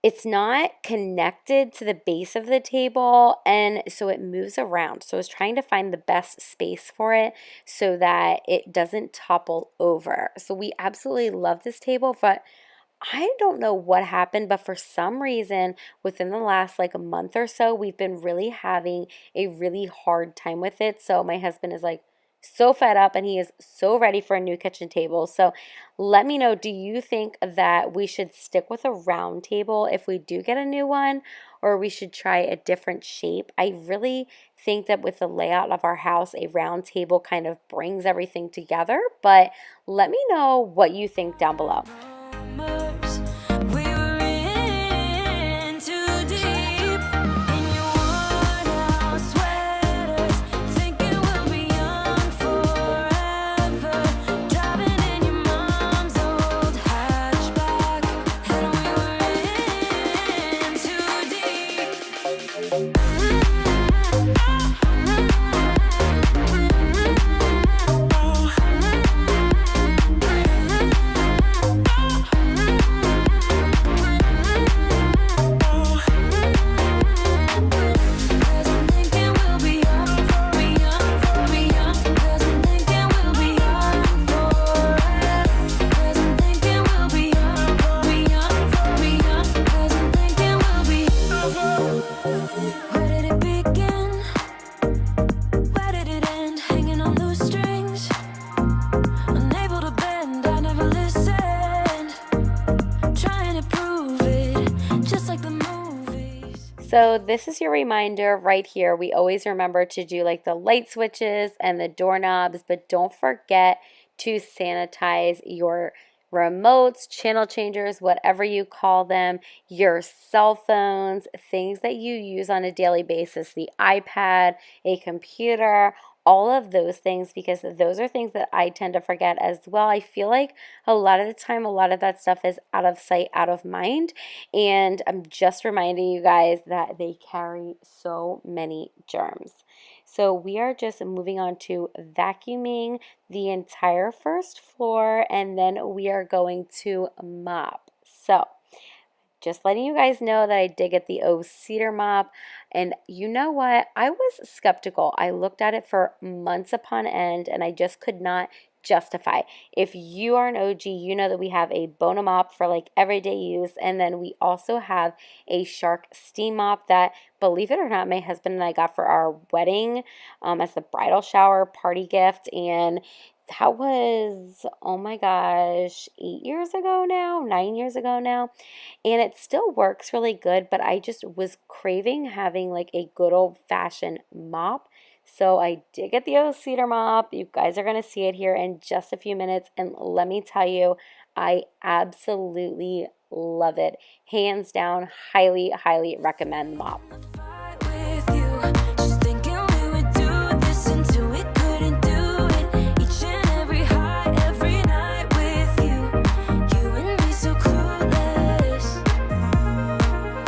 S1: it's not connected to the base of the table, and so it moves around. So I was trying to find the best space for it so that it doesn't topple over. So we absolutely love this table, but I don't know what happened, but for some reason, within the last like a month or so, we've been really having a really hard time with it. So my husband is like so fed up and he is so ready for a new kitchen table. So let me know, do you think that we should stick with a round table if we do get a new one, or we should try a different shape? I really think that with the layout of our house, a round table kind of brings everything together, but let me know what you think down below.
S2: We were in too deep in your worn-out sweaters, thinking we'll be young forever, driving in your mom's old hatchback, and we were in too deep. Where did it begin? Where did it end? Hanging on those strings, unable to bend. I never listened, trying to prove it, just like the movies.
S1: So this is your reminder right here. We always remember to do like the light switches and the doorknobs, but don't forget to sanitize your remotes, channel changers, whatever you call them, your cell phones, things that you use on a daily basis, the iPad, a computer, all of those things, because those are things that I tend to forget as well. I feel like a lot of the time, a lot of that stuff is out of sight, out of mind, and I'm just reminding you guys that they carry so many germs. So we are just moving on to vacuuming the entire first floor, and then we are going to mop. So just letting you guys know that I did get the cedar mop, and you know what? I was skeptical. I looked at it for months upon end, and I just could not justify. If you are an OG, you know that we have a Bona mop for like everyday use, and then we also have a Shark steam mop that, believe it or not, my husband and I got for our wedding as the bridal shower party gift, and that was, oh my gosh, 8 years ago now, 9 years ago now, and it still works really good, but I just was craving having like a good old-fashioned mop. So I did get the cedar mop. You guys are going to see it here in just a few minutes, and let me tell you, I absolutely love it. Hands down, highly, highly recommend the mop.
S2: Fight with you, just thinking we would do this until we couldn't do it. Each and every high, every night with you, you and me so clueless.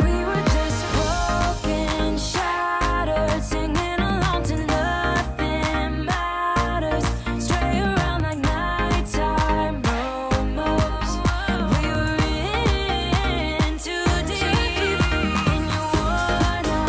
S2: We were just broken, shattered, singing along to nothing matters. Stray around like nighttime momos. We were in too deep in your worn-out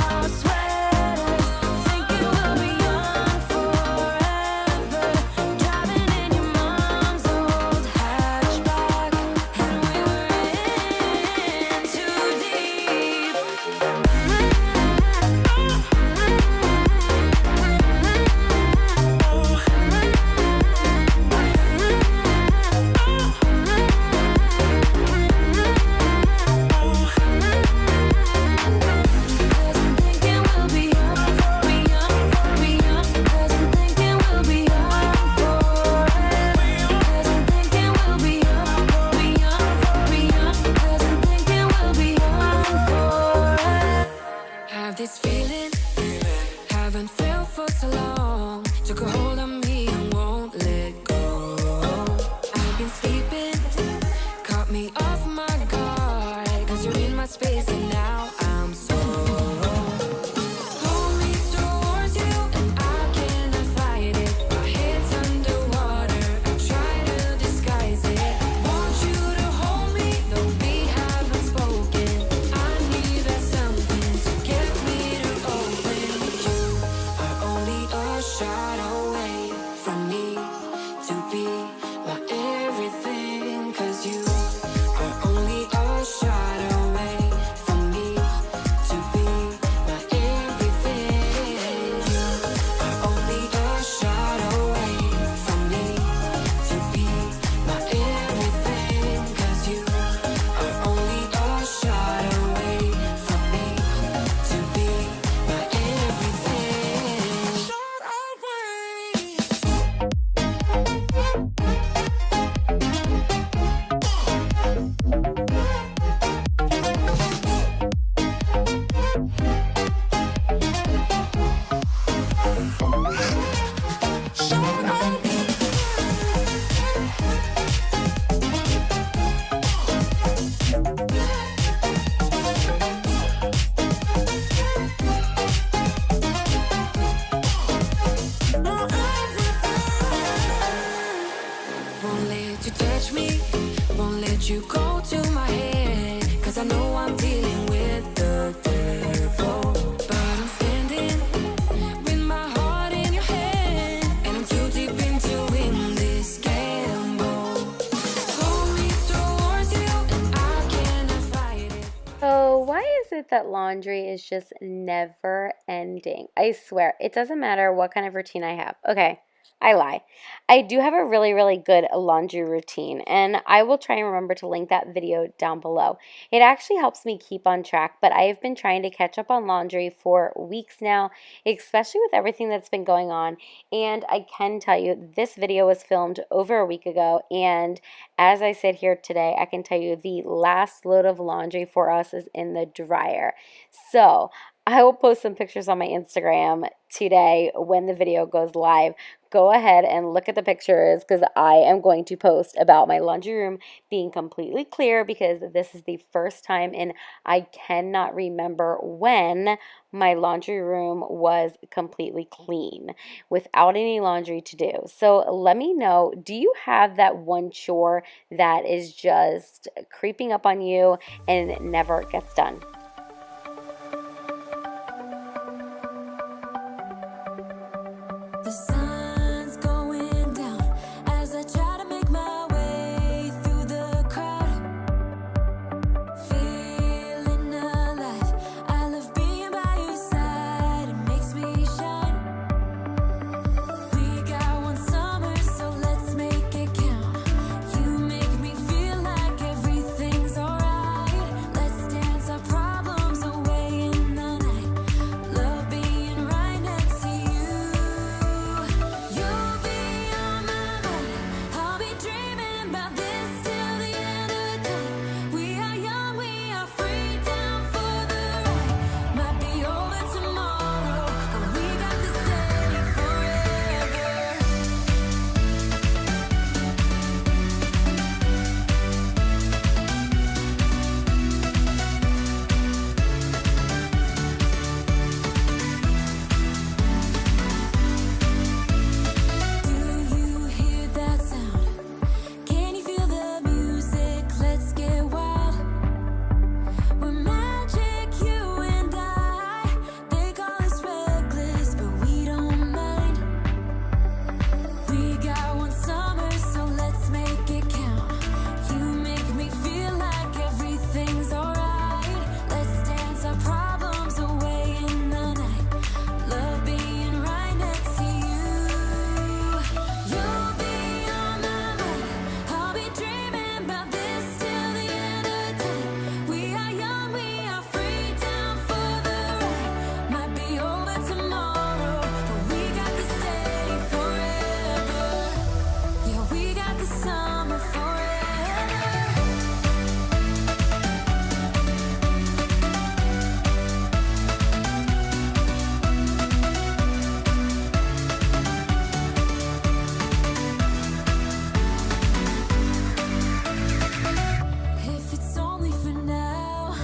S1: that laundry is just never ending. I swear, it doesn't matter what kind of routine I have. Okay, I lie. I do have a really, really good laundry routine, and I will try and remember to link that video down below. It actually helps me keep on track, but I have been trying to catch up on laundry for weeks now, especially with everything that's been going on. And I can tell you, this video was filmed over a week ago, and as I sit here today, I can tell you the last load of laundry for us is in the dryer. So I will post some pictures on my Instagram today when the video goes live. Go ahead and look at the pictures because I am going to post about my laundry room being completely clear because this is the first time in I cannot remember when my laundry room was completely clean without any laundry to do. So let me know, do you have that one chore that is just creeping up on you and it never gets done?
S2: The sun's going down as I try to make my way through the crowd. Feeling alive, I love being by your side. It makes me shine. We got one summer, so let's make it count. You make me feel like everything's alright. Let's dance our problems away in the night. Love being right next to you. You'll be on my mind. I'll be dreaming about this till the end of time. We are young, we are free, down for the ride. Might be over tomorrow, but we got this day forever. Do you hear that sound? Can you feel the music? Let's get wild. We're magic, you and I. They call us reckless, but we don't mind. We got one summer, so let's make it count. You make me feel like everything's alright. Let's dance our problems away in the night. Love being right next to you. You'll be on my mind. I'll be dreaming about this till the end of time. We are young, we are free, down for the ride. Might be over tomorrow, but we got this day forever. Yeah, we got the summer forever. If it's only for now,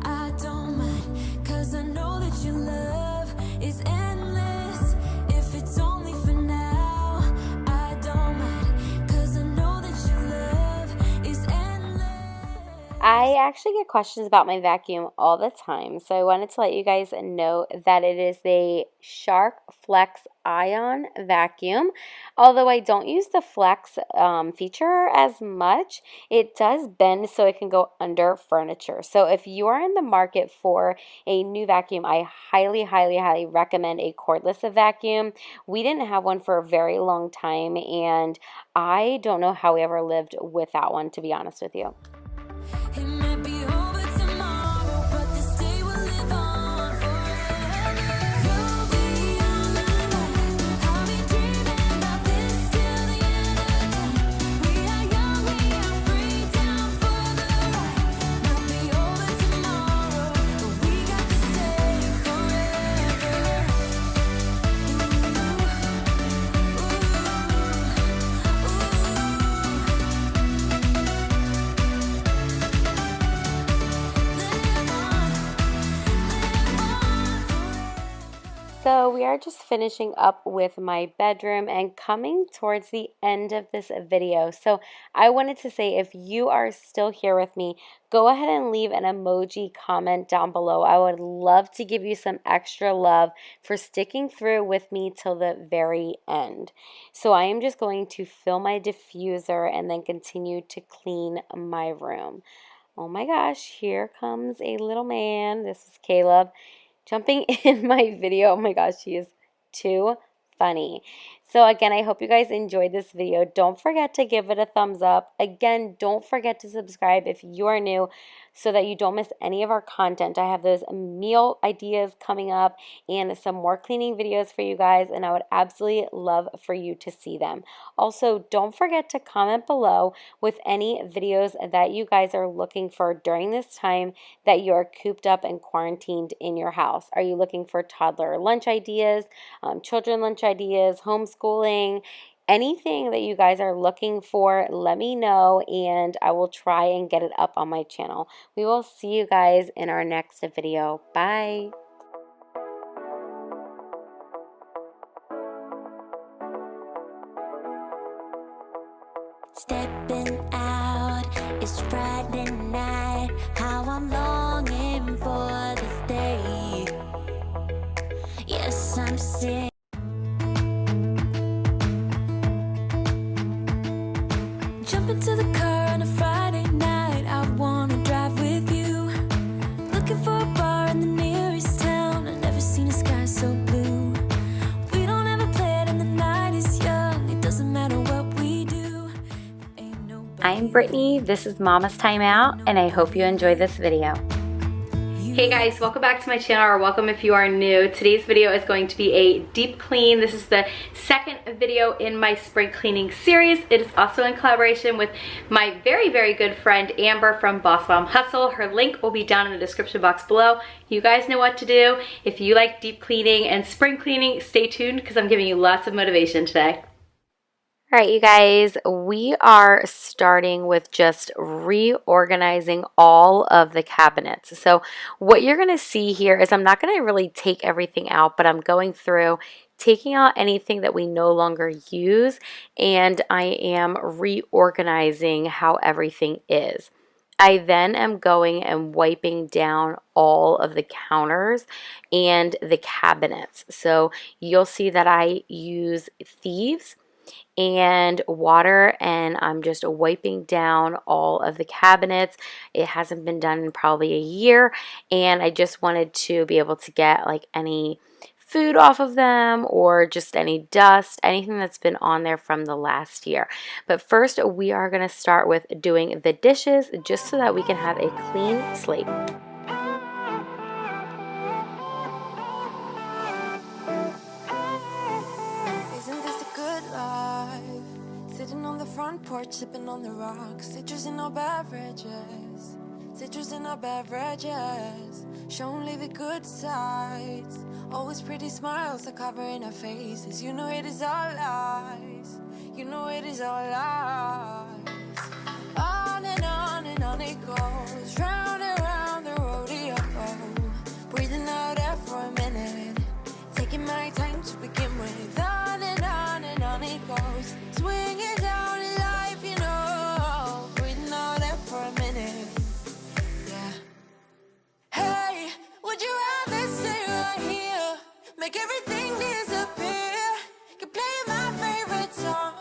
S2: I don't mind. 'Cause I know that your love is endless. If it's only for now, I don't mind. 'Cause I know that your love is endless.
S1: I actually get questions about my vacuum all the time, so I wanted to let you guys know that it is the Shark Flex Ion vacuum. Although I don't use the Flex feature as much, it does bend so it can go under furniture. So if you are in the market for a new vacuum, I highly, highly, highly recommend a cordless vacuum. We didn't have one for a very long time, and I don't know how we ever lived without one, to be honest with you.
S2: It might be over tomorrow, but this day will live on forever. You'll be on my mind. I'll be dreaming about this till the end of time. We are young, we are free, down for the ride. Might be over tomorrow, but we got this day forever.
S1: So we are just finishing up with my bedroom and coming towards the end of this video. So I wanted to say, if you are still here with me, go ahead and leave an emoji comment down below. I would love to give you some extra love for sticking through with me till the very end. So I am just going to fill my diffuser and then continue to clean my room. Oh my gosh, here comes a little man. This is Caleb jumping in my video. Oh my gosh, he is too funny. So again, I hope you guys enjoyed this video. Don't forget to give it a thumbs up. Again, don't forget to subscribe if you are new so that you don't miss any of our content. I have those meal ideas coming up and some more cleaning videos for you guys, and I would absolutely love for you to see them. Also, don't forget to comment below with any videos that you guys are looking for during this time that you are cooped up and quarantined in your house. Are you looking for toddler lunch ideas, children lunch ideas, homeschooling, anything that you guys are looking for? Let me know and I will try and get it up on my channel. We will see you guys in our next video. Bye.
S2: Stepping out, it's Friday night. How I'm longing for this day. Yes, I'm sick. Jump into the car on a Friday night. I wanna drive with you. Looking for a bar in the nearest town. I've never seen a sky so blue. We don't ever play it and the night is young. It doesn't matter what we do. Ain't nobody.
S1: I'm Brittany, this is Mama's Time Out, and I hope you enjoy this video. Hey guys, welcome back to my channel, or welcome if you are new. Today's video is going to be a deep clean. This is the second video in my spring cleaning series. It is also in collaboration with my very, very good friend Amber from Boss Mom Hustle. Her link will be down in the description box below. You guys know what to do. If you like deep cleaning and spring cleaning, stay tuned because I'm giving you lots of motivation today. All right, you guys, we are starting with just reorganizing all of the cabinets. So what you're going to see here is I'm not going to really take everything out, but I'm going through taking out anything that we no longer use, and I am reorganizing how everything is. I then am going and wiping down all of the counters and the cabinets. So you'll see that I use thieves and water, and I'm just wiping down all of the cabinets. It hasn't been done in probably a year, and I just wanted to be able to get like any food off of them or just any dust, anything that's been on there from the last year. But first we are going to start with doing the dishes just so that we can have a clean slate.
S2: Front porch, sipping on the rocks, citrus in our beverages, citrus in our beverages. Show only the good sides, always pretty smiles are covering our faces. You know it is all lies, you know it is all lies. On and on it goes, round and round the rodeo. Breathing out air for a minute, taking my time to begin with. On and on it goes, swinging down in life, you know. Breathing out air for a minute, yeah. Hey, would you rather stay right here, make everything disappear? Can play my favorite song,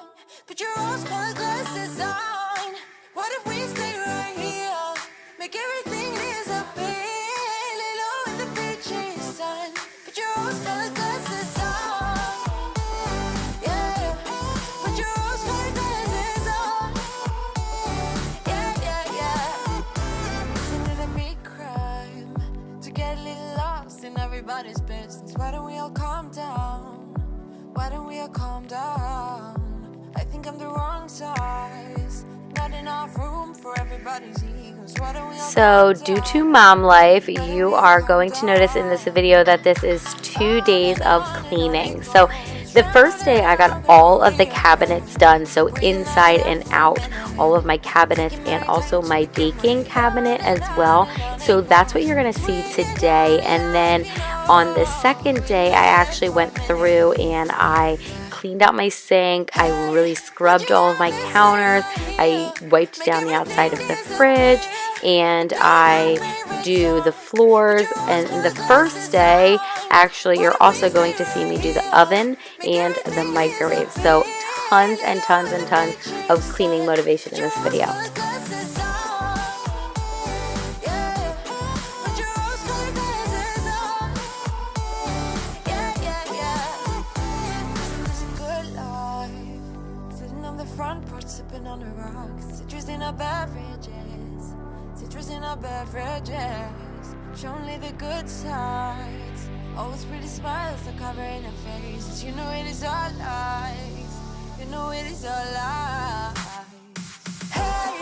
S2: put your rose-colored glasses on. What if we stay right here, make everything disappear? Lay low in the beaching sun, put your rose-colored glasses on. Yeah, put your rose-colored glasses on. Yeah. Isn't it a me crime to get a little lost in everybody's business? Why don't we all calm down? Why don't we all calm down? I think I'm the wrong size. Not enough room for everybody's egos. Why don't we all
S1: So
S2: calm
S1: due
S2: down?
S1: to mom life, you are going to notice in this video that this is 2 days of cleaning. So the first day I got all of the cabinets done, so inside and out, all of my cabinets and also my baking cabinet as well. So that's what you're going to see today. And then on the second day, I actually went through and I cleaned out my sink. I really scrubbed all of my counters. I wiped down the outside of the fridge, and I do the floors. And the first day, actually, you're also going to see me do the oven and the microwave. So tons and tons and tons of cleaning motivation in this video.
S2: front porch sipping on the rocks. Citrus in our beverages. Citrus in our beverages. Show only the good sides. Always pretty smiles are covering her faces. You know it is all lies. You know it is all lies. Hey,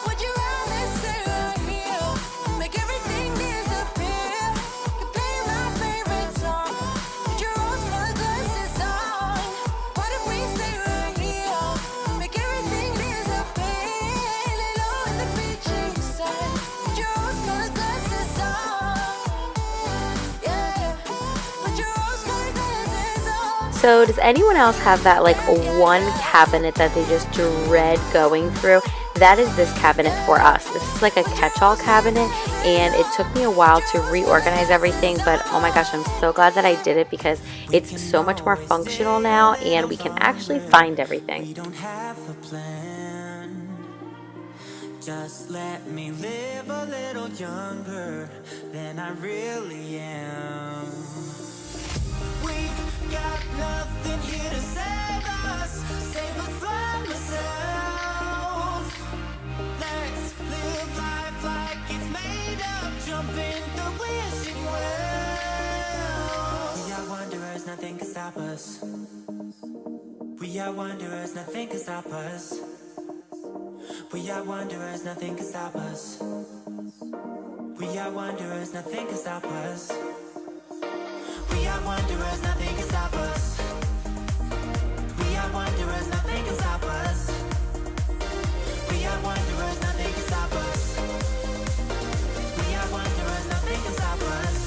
S2: would you rather stay right here? Make everything disappear. You play my favorite song. Put your rose-colored glasses on. What if we stay right here? Make everything disappear. Lay low in the beaching sun. Put your rose-colored glasses on. Yeah, put your rose-colored glasses on.
S1: So does anyone else have that like one cabinet that they just dread going through? That is this cabinet for us. This is like a catch-all cabinet, and it took me a while to reorganize everything, but oh my gosh, I'm so glad that I did it because it's so much more functional now and we can actually find everything.
S4: We don't have a plan. Just let me live a little younger than I really am. We've got nothing here to save us from ourselves. Let's live life like it's made up, jump in the wishing well. We are wanderers, nothing can stop us. We are wanderers, nothing can stop us. We are wanderers, nothing can stop us. We are wanderers, nothing can stop us. We are wanderers, nothing can stop us. We are wanderers, nothing can stop us. We are wanderers, nothing can stop us. We are wanderers, nothing can stop us.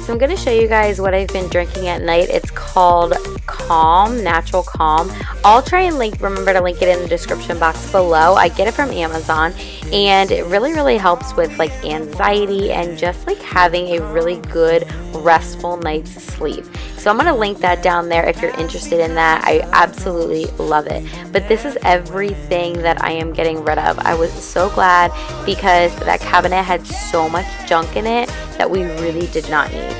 S1: So I'm going to show you guys what I've been drinking at night. It's called Calm, Natural Calm. I'll try and remember to link it in the description box below. I get it from Amazon, and it really helps with like anxiety and just like having a really good restful night's sleep. So I'm going to link that down there if you're interested in that. I absolutely love it. But this is everything that I am getting rid of. I was so glad because that cabinet had so much junk in it that we really did not need.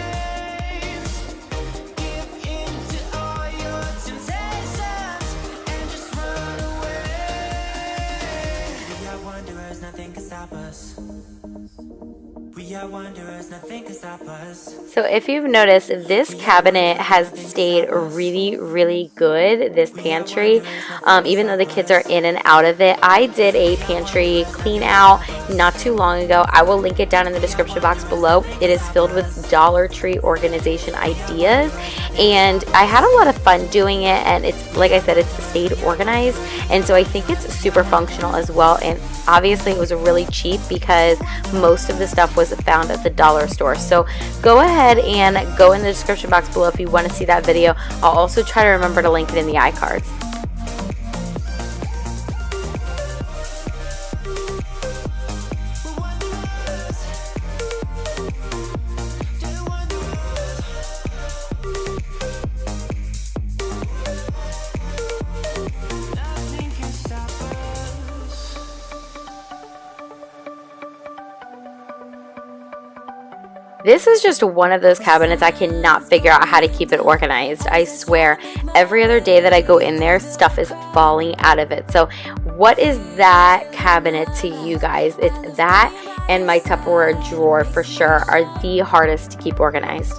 S1: So if you've noticed, this cabinet has stayed really good, this pantry, even though the kids are in and out of it. I did a pantry clean out not too long ago. I will link it down in the description box below. It is filled with Dollar Tree organization ideas, and I had a lot of fun doing it, and it's, like I said, it's stayed organized, and so I think it's super functional as well. And obviously it was really cheap because most of the stuff was found at the dollar store. So go ahead and go in the description box below if you want to see that video. I'll also try to remember to link it in the iCards. This is just one of those cabinets I cannot figure out how to keep it organized. I swear, every other day that I go in there, stuff is falling out of it. So what is that cabinet to you guys? It's that and my Tupperware drawer for sure are the hardest to keep organized.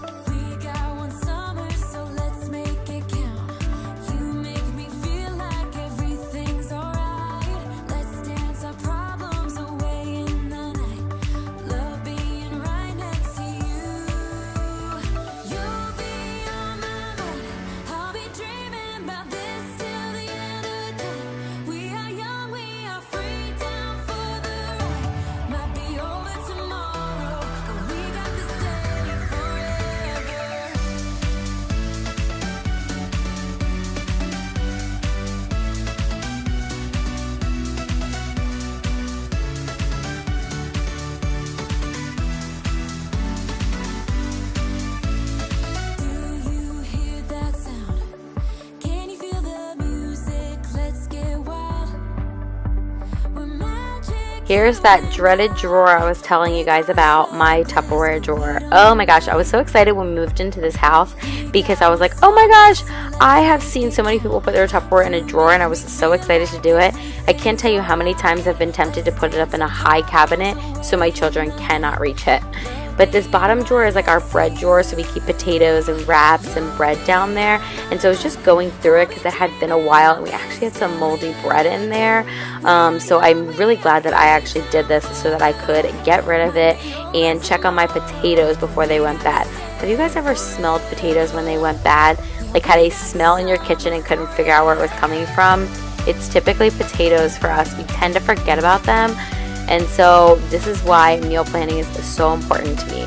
S1: Here's that dreaded drawer I was telling you guys about, my Tupperware drawer. Oh my gosh, I was so excited when we moved into this house because I was like, oh my gosh, I have seen so many people put their Tupperware in a drawer, and I was so excited to do it. I can't tell you how many times I've been tempted to put it up in a high cabinet so my children cannot reach it. But this bottom drawer is like our bread drawer, so we keep potatoes and wraps and bread down there. And so I was just going through it because it had been a while, and we actually had some moldy bread in there. So I'm really glad that I actually did this so that I could get rid of it and check on my potatoes before they went bad. Have you guys ever smelled potatoes when they went bad? Like had a smell in your kitchen and couldn't figure out where it was coming from? It's typically potatoes for us. We tend to forget about them. And so this is why meal planning is so important to me.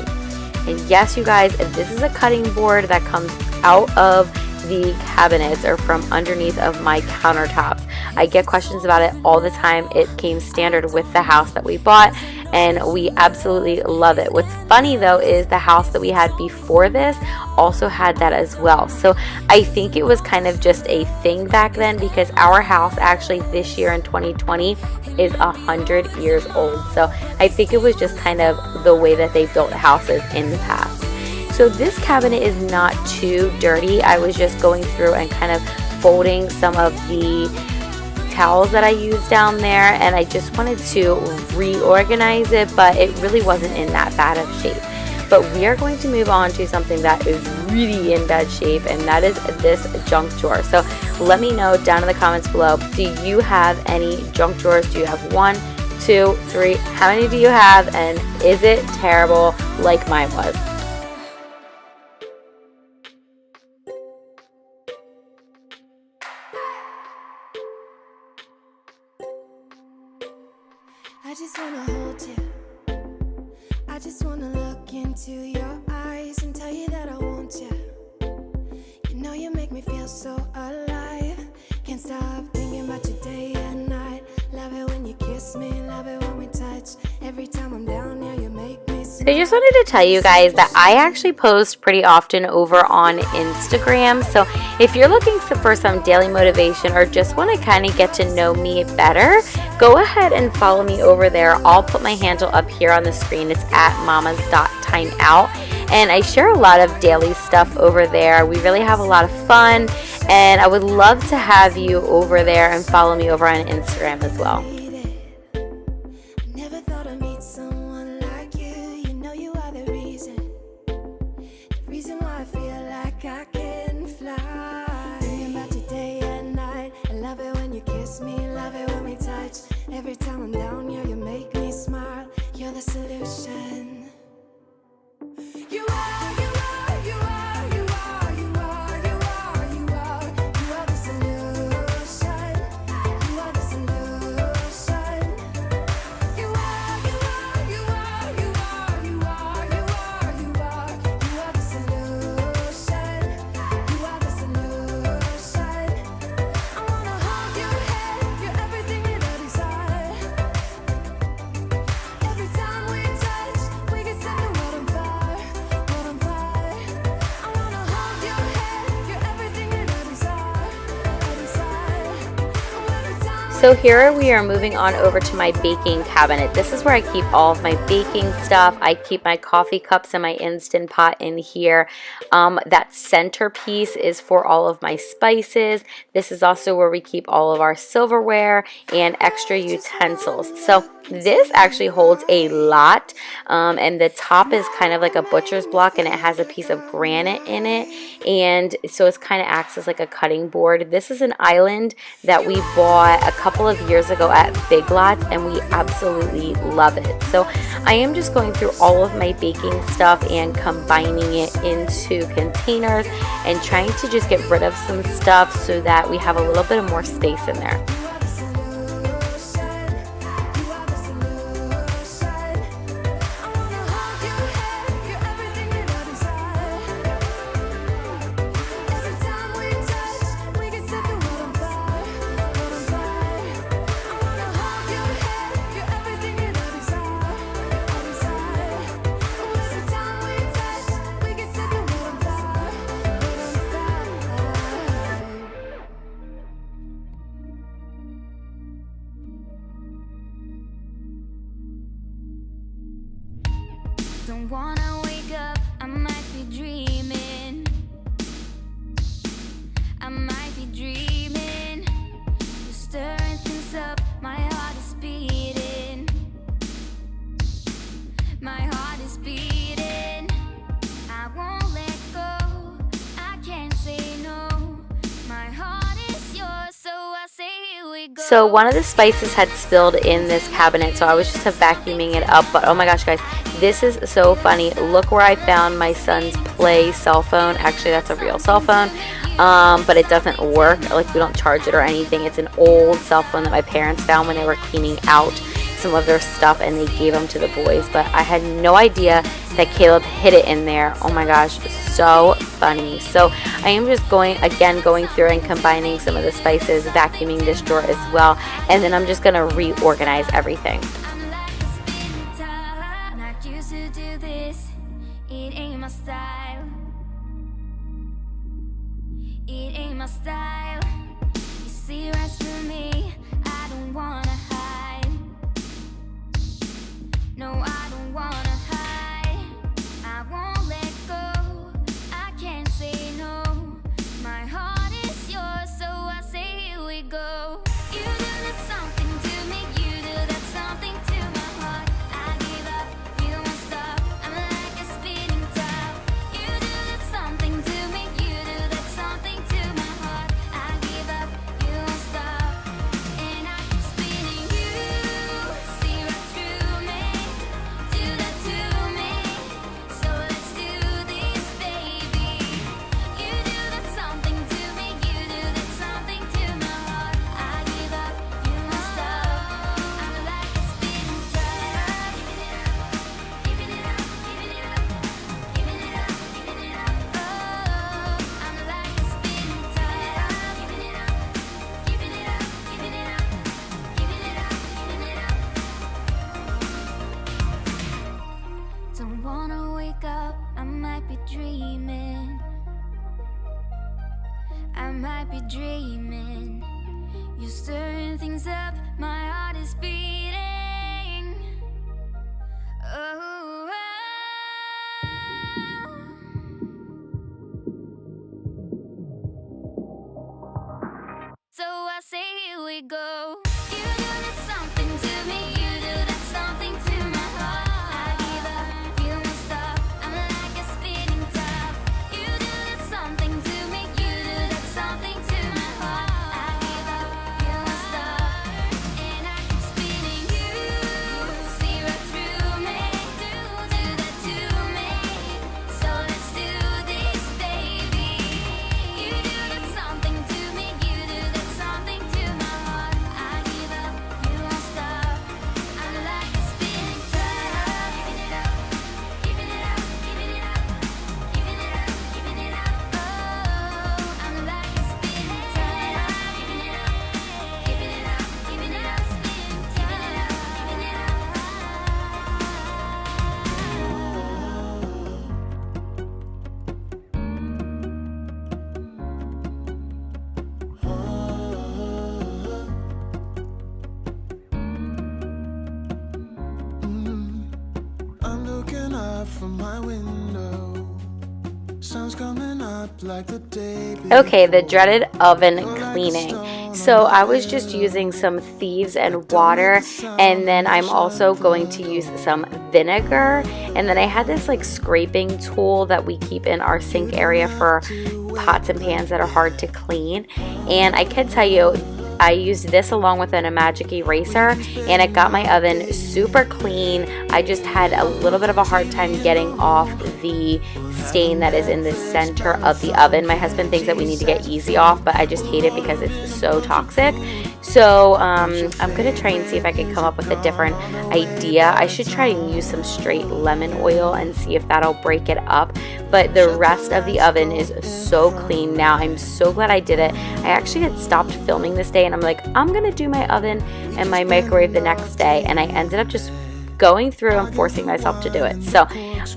S1: And yes, you guys, this is a cutting board that comes out of the cabinets or from underneath of my countertops. I get questions about it all the time. It came standard with the house that we bought, and we absolutely love it. What's funny though is the house that we had before this also had that as well. So I think it was kind of just a thing back then, because our house actually this year in 2020 is 100 years old. So I think it was just kind of the way that they built houses in the past. So this cabinet is not too dirty. I was just going through and kind of folding some of the towels that I use down there, and I just wanted to reorganize it, but it really wasn't in that bad of shape. But we are going to move on to something that is really in bad shape, and that is this junk drawer. So let me know down in the comments below, do you have any junk drawers? Do you have 1, 2, 3? How many do you have, and is it terrible like mine was?
S2: I just wanna hold you. I just wanna look into your eyes and tell you that I want you. You know you make me feel so alive. Can't stop thinking about you day and night. Love it when you kiss me, love it when we touch. Every time I'm down here, you make me
S1: So I just wanted to tell you guys that I actually post pretty often over on Instagram. So if you're looking for some daily motivation or just want to kind of get to know me better, go ahead and follow me over there. I'll put my handle up here on the screen. It's at mamas.timeout. And I share a lot of daily stuff over there. We really have a lot of fun. And I would love to have you over there and follow me over on Instagram as well.
S2: Every time I'm down here, you make me smile. You're the solution. You are, you are, you are, you are, you are, you are, you are, you are the solution. You are the solution. You are, you are, you are, you are, you are, you are, you are, you are the solution. You are the solution. I wanna hold your head, you're everything that I desire.
S1: So here we are moving on over to my baking cabinet. This is where I keep all of my baking stuff. I keep my coffee cups and my Instant Pot in here. That centerpiece is for all of my spices. This is also where we keep all of our silverware and extra utensils. So this actually holds a lot, and the top is kind of like a butcher's block, and it has a piece of granite in it, and so it kind of acts as like a cutting board. This is an island that we bought a couple of years ago at Big Lots, and we absolutely love it. So I am just going through all of my baking stuff and combining it into containers and trying to just get rid of some stuff so that we have a little bit of more space in there. So one of the spices had spilled in this cabinet, so I was just vacuuming it up. But oh my gosh, guys, this is so funny. Look where I found my son's Play cell phone. Actually, that's a real cell phone, but it doesn't work. Like, we don't charge it or anything. It's an old cell phone that my parents found when they were cleaning out some of their stuff, and they gave them to the boys. But I had no idea that Caleb hid it in there. Oh my gosh, so funny. So I am just going through and combining some of the spices, vacuuming this drawer as well, and then I'm just gonna reorganize everything.
S2: Not used to do this, it ain't my style. It ain't my style. You see right through me, I don't wanna hide. No, I don't wanna hide. I won't let go, I can't say no. My heart is yours, so I say here we go. You do that something to me, you do that something to my heart. I give up, you won't stop, I'm like a spinning top. You do that something to me, you do that something to my heart. I give up, you won't stop, and I keep spinning. You see right through me, do that to me, so let's do this, baby. You do that something to me, you do that something to my heart. I give up, you won't stop, I'm like a spinning top. Giving it up, giving it up, giving it up, giving it up, giving it up. Oh, I'm like a spinning top. Giving it up, giving it up, giving it up, giving it up, giving it up. Don't wanna wake up, I might be dreaming. I might be dreaming. You're stirring things up, my heart is beating. Oh, so I say here we go. You do that something to me, you do that something to my heart. I give up, you won't stop, I'm like a spinning top. You do that something to me, you do that something to my heart. I give up, you won't stop, and I keep spinning. You see right through me, do that to me, so let's do this, baby. You do that something to me, you do that something to my heart. I give up, you won't stop, I'm like a spinning top. Giving it up, giving it up, giving it up, giving it up, giving it up. Oh, I'm like a spinning top. Giving it up, giving it up, giving it up, spinning top. Giving it up, giving it up.
S4: I'm looking up from my window. Sun's coming up like the day before.
S1: Okay, the dreaded oven cleaning. So I was just using some thieves and water, and then I'm also going to use some vinegar, and then I had this like scraping tool that we keep in our sink area for pots and pans that are hard to clean. And I can tell you, I used this along with a magic eraser, and it got my oven super clean. I just had a little bit of a hard time getting off the stain that is in the center of the oven. My husband thinks that we need to get easy off, but I just hate it because it's so toxic. So I'm gonna try and see if I can come up with a different idea. I should try and use some straight lemon oil and see if that'll break it up. But the rest of the oven is so clean now. I'm so glad I did it. I actually had stopped filming this day, and I'm like, I'm gonna do my oven and my microwave the next day, and I ended up just going through and forcing myself to do it. So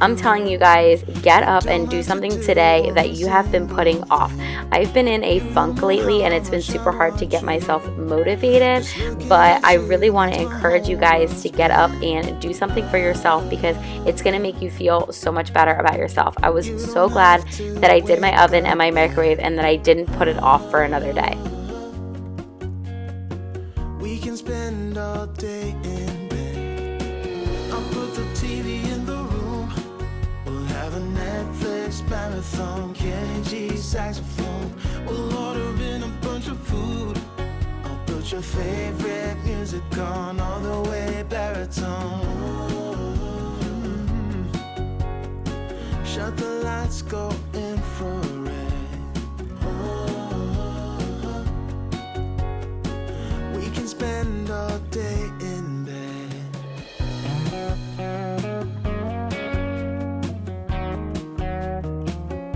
S1: I'm telling you guys, get up and do something today that you have been putting off. I've been in a funk lately, and it's been super hard to get myself motivated, but I really want to encourage you guys to get up and do something for yourself, because it's going to make you feel so much better about yourself. I was so glad that I did my oven and my microwave, and that I didn't put it off for another day.
S4: We can spend all day in bed. I'll put the TV in the room. We'll have a Netflix marathon. Kenny G saxophone. We'll order in a bunch of food. I'll put your favorite music on all the way baritone. Shut the lights, go infrared. We can spend all day in bed.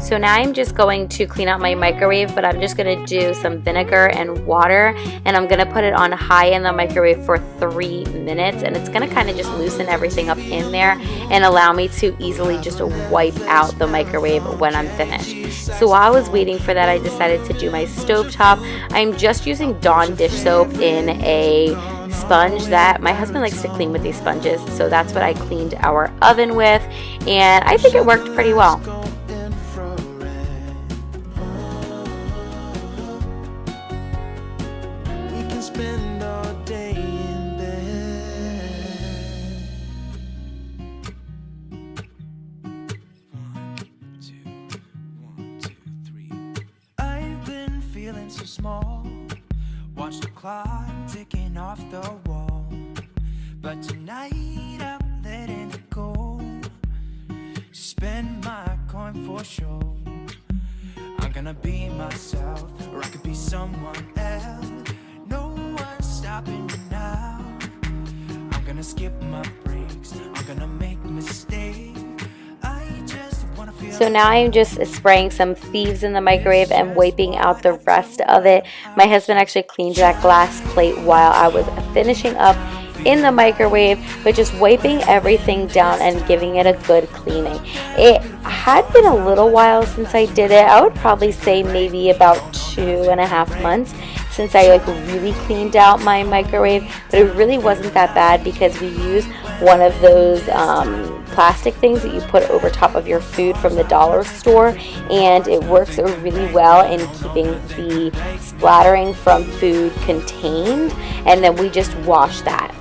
S1: So now I'm just going to clean out my microwave, but I'm just going to do some vinegar and water, and I'm going to put it on high in the microwave for 3 minutes, and it's going to kind of just loosen everything up in there and allow me to easily just wipe out the microwave when I'm finished. So while I was waiting for that, I decided to do my stovetop. I'm just using Dawn dish soap in a sponge that my husband likes to clean with these sponges, so that's what I cleaned our oven with, and I think it worked pretty well.
S4: Spend all day in bed. 1, 2, 3. I've been feeling so small. Watch the clock ticking off the wall. But tonight I'm letting it go. Spend my coin for sure. I'm gonna be myself, or I could be someone else. No one's stopping me now. I'm gonna skip my breaks. I'm gonna make mistakes. I just wanna feel.
S1: So now I'm just spraying some thieves in the microwave and wiping out the rest of it. My husband actually cleaned that glass plate while I was finishing up in the microwave, but just wiping everything down and giving it a good cleaning. It had been a little while since I did it. I would probably say maybe about 2.5 months since I really cleaned out my microwave, but it really wasn't that bad because we use one of those plastic things that you put over top of your food from the dollar store, and it works really well in keeping the splattering from food contained, and then we just wash that.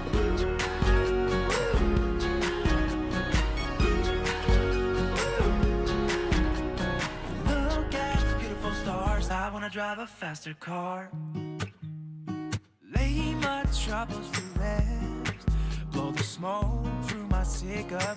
S4: Look at the beautiful stars. I wanna drive a faster car. Lay my troubles to rest. Blow the smoke through my cigarette.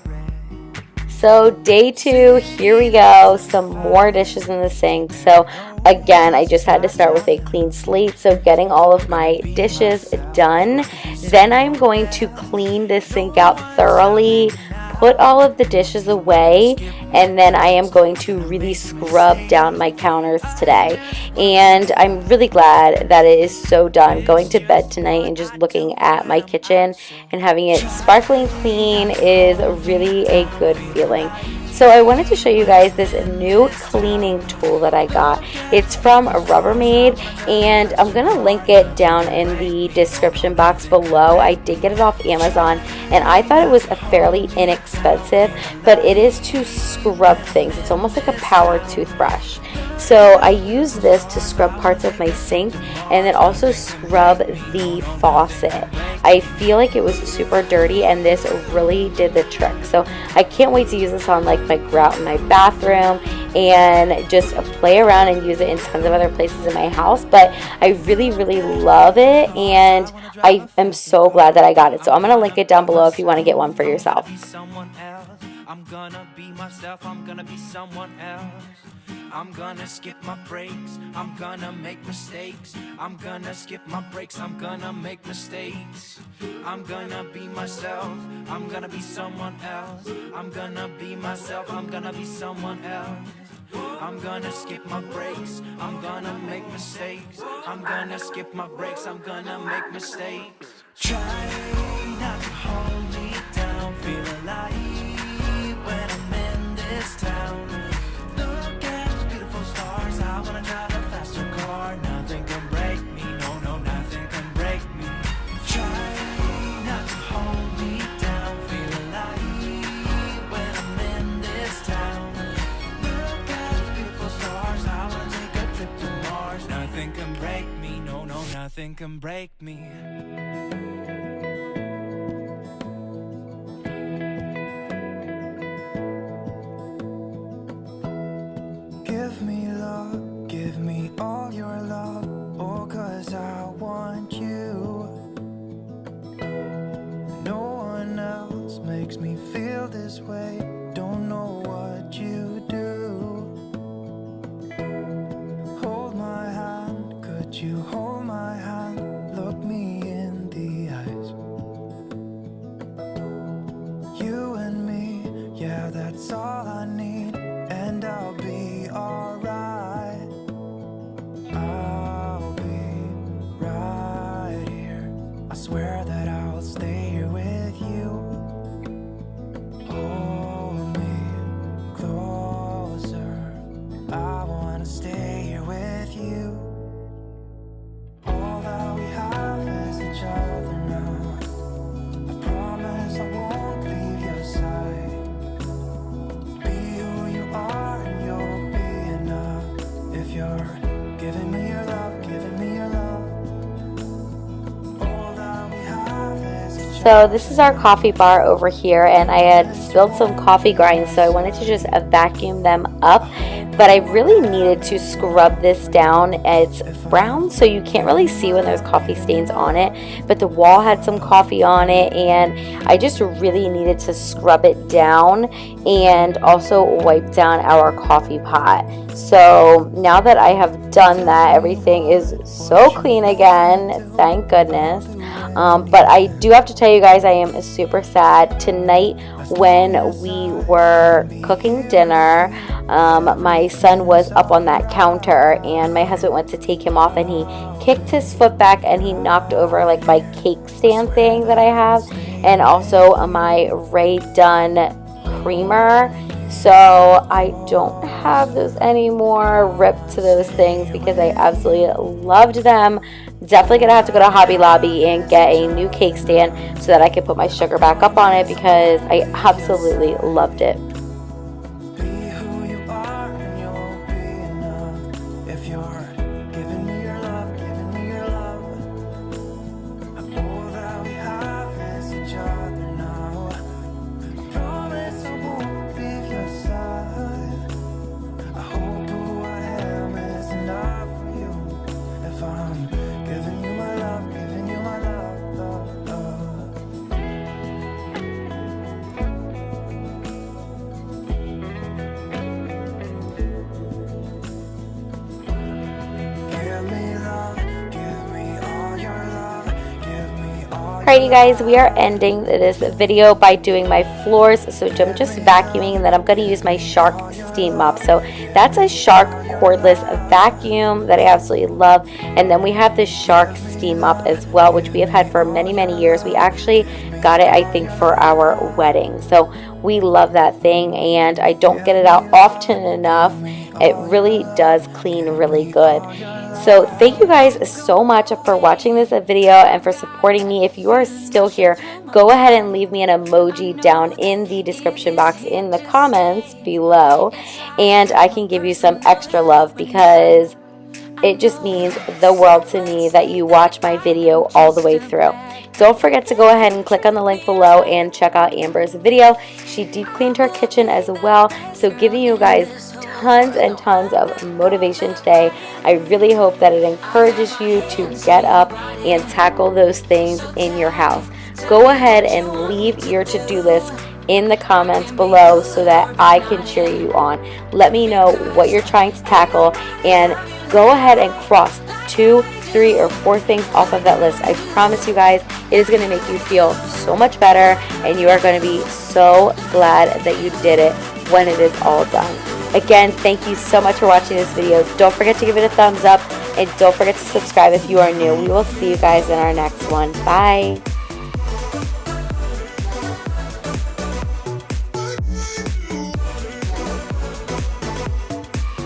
S1: So day 2, here we go, some more dishes in the sink. So again, I just had to start with a clean slate, so getting all of my dishes done. Then I'm going to clean this sink out thoroughly, put all of the dishes away, and then I am going to really scrub down my counters today. And I'm really glad that it is so done. Going to bed tonight and just looking at my kitchen and having it sparkling clean is really a good feeling. So I wanted to show you guys this new cleaning tool that I got. It's from Rubbermaid, and I'm going to link it down in the description box below. I did get it off Amazon, and I thought it was a fairly inexpensive, but it is to scrub things. It's almost like a power toothbrush. So I use this to scrub parts of my sink and then also scrub the faucet. I feel like it was super dirty, and this really did the trick. So I can't wait to use this on like my grout in my bathroom and just play around and use it in tons of other places in my house. But I really love it, and I am so glad that I got it. So I'm going to link it down below if you want to get one for yourself.
S4: I'm gonna be myself, I'm gonna be someone else. I'm gonna skip my breaks, I'm gonna make mistakes. I'm gonna skip my breaks, I'm gonna make mistakes. I'm gonna be myself, I'm gonna be someone else. I'm gonna be myself, I'm gonna be someone else. I'm gonna skip my breaks, I'm gonna make mistakes. I'm gonna skip my breaks, I'm gonna make mistakes. Try not to hold me down, feel alive when I'm in this town. Look at those beautiful stars, I wanna drive a faster car. Nothing can break me, no, nothing can break me. Try not to hold me down, feel alive when I'm in this town. Look at those beautiful stars, I wanna take a trip to Mars. Nothing can break me, no, nothing can break me. Give me love, give me all your love. Oh, 'cause I want you.
S1: So this is our coffee bar over here, and I had spilled some coffee grinds, so I wanted to just vacuum them up, but I really needed to scrub this down. It's brown, so you can't really see when there's coffee stains on it, but the wall had some coffee on it, and I just really needed to scrub it down and also wipe down our coffee pot. So now that I have done that, everything is so clean again, thank goodness. But I do have to tell you guys, I am super sad. Tonight when we were cooking dinner, my son was up on that counter, and my husband went to take him off, and he kicked his foot back and he knocked over like my cake stand thing that I have, and also my Ray Dunn creamer. So I don't have those anymore. Rip to those things, because I absolutely loved them. Definitely gonna have to go to Hobby Lobby and get a new cake stand so that I can put my sugar back up on it, because I absolutely loved it.
S4: Be who you are and you'll be enough. If you're giving me your love, giving me your love. All that we have is each other now. I promise I won't leave your side. I hope who I am is enough for you. If I'm giving you my love, giving you my love, love, love. Give me love, give me all your love, give me all.
S1: Alright, you guys, we are ending this video by doing my floors. So I'm just vacuuming, and then I'm going to use my Shark steam mop. So that's a Shark cordless vacuum that I absolutely love. And then we have this Shark steam mop as well, which we have had for many, many years. We actually got it, I think, for our wedding. So we love that thing, and I don't get it out often enough. It really does clean really good. So thank you guys so much for watching this video and for supporting me. If you are still here, go ahead and leave me an emoji down in the description box in the comments below, and I can give you some extra love, because it just means the world to me that you watch my video all the way through. Don't forget to go ahead and click on the link below and check out Amber's video. She deep cleaned her kitchen as well, so giving you guys tons and tons of motivation today. I really hope that it encourages you to get up and tackle those things in your house. Go ahead and leave your to-do list in the comments below so that I can cheer you on. Let me know what you're trying to tackle, and go ahead and cross 2, 3, or 4 things off of that list. I promise you guys, it is going to make you feel so much better, and you are going to be so glad that you did it when it is all done. Again, thank you so much for watching this video. Don't forget to give it a thumbs up, and don't forget to subscribe if you are new. We will see you guys in our next one. Bye.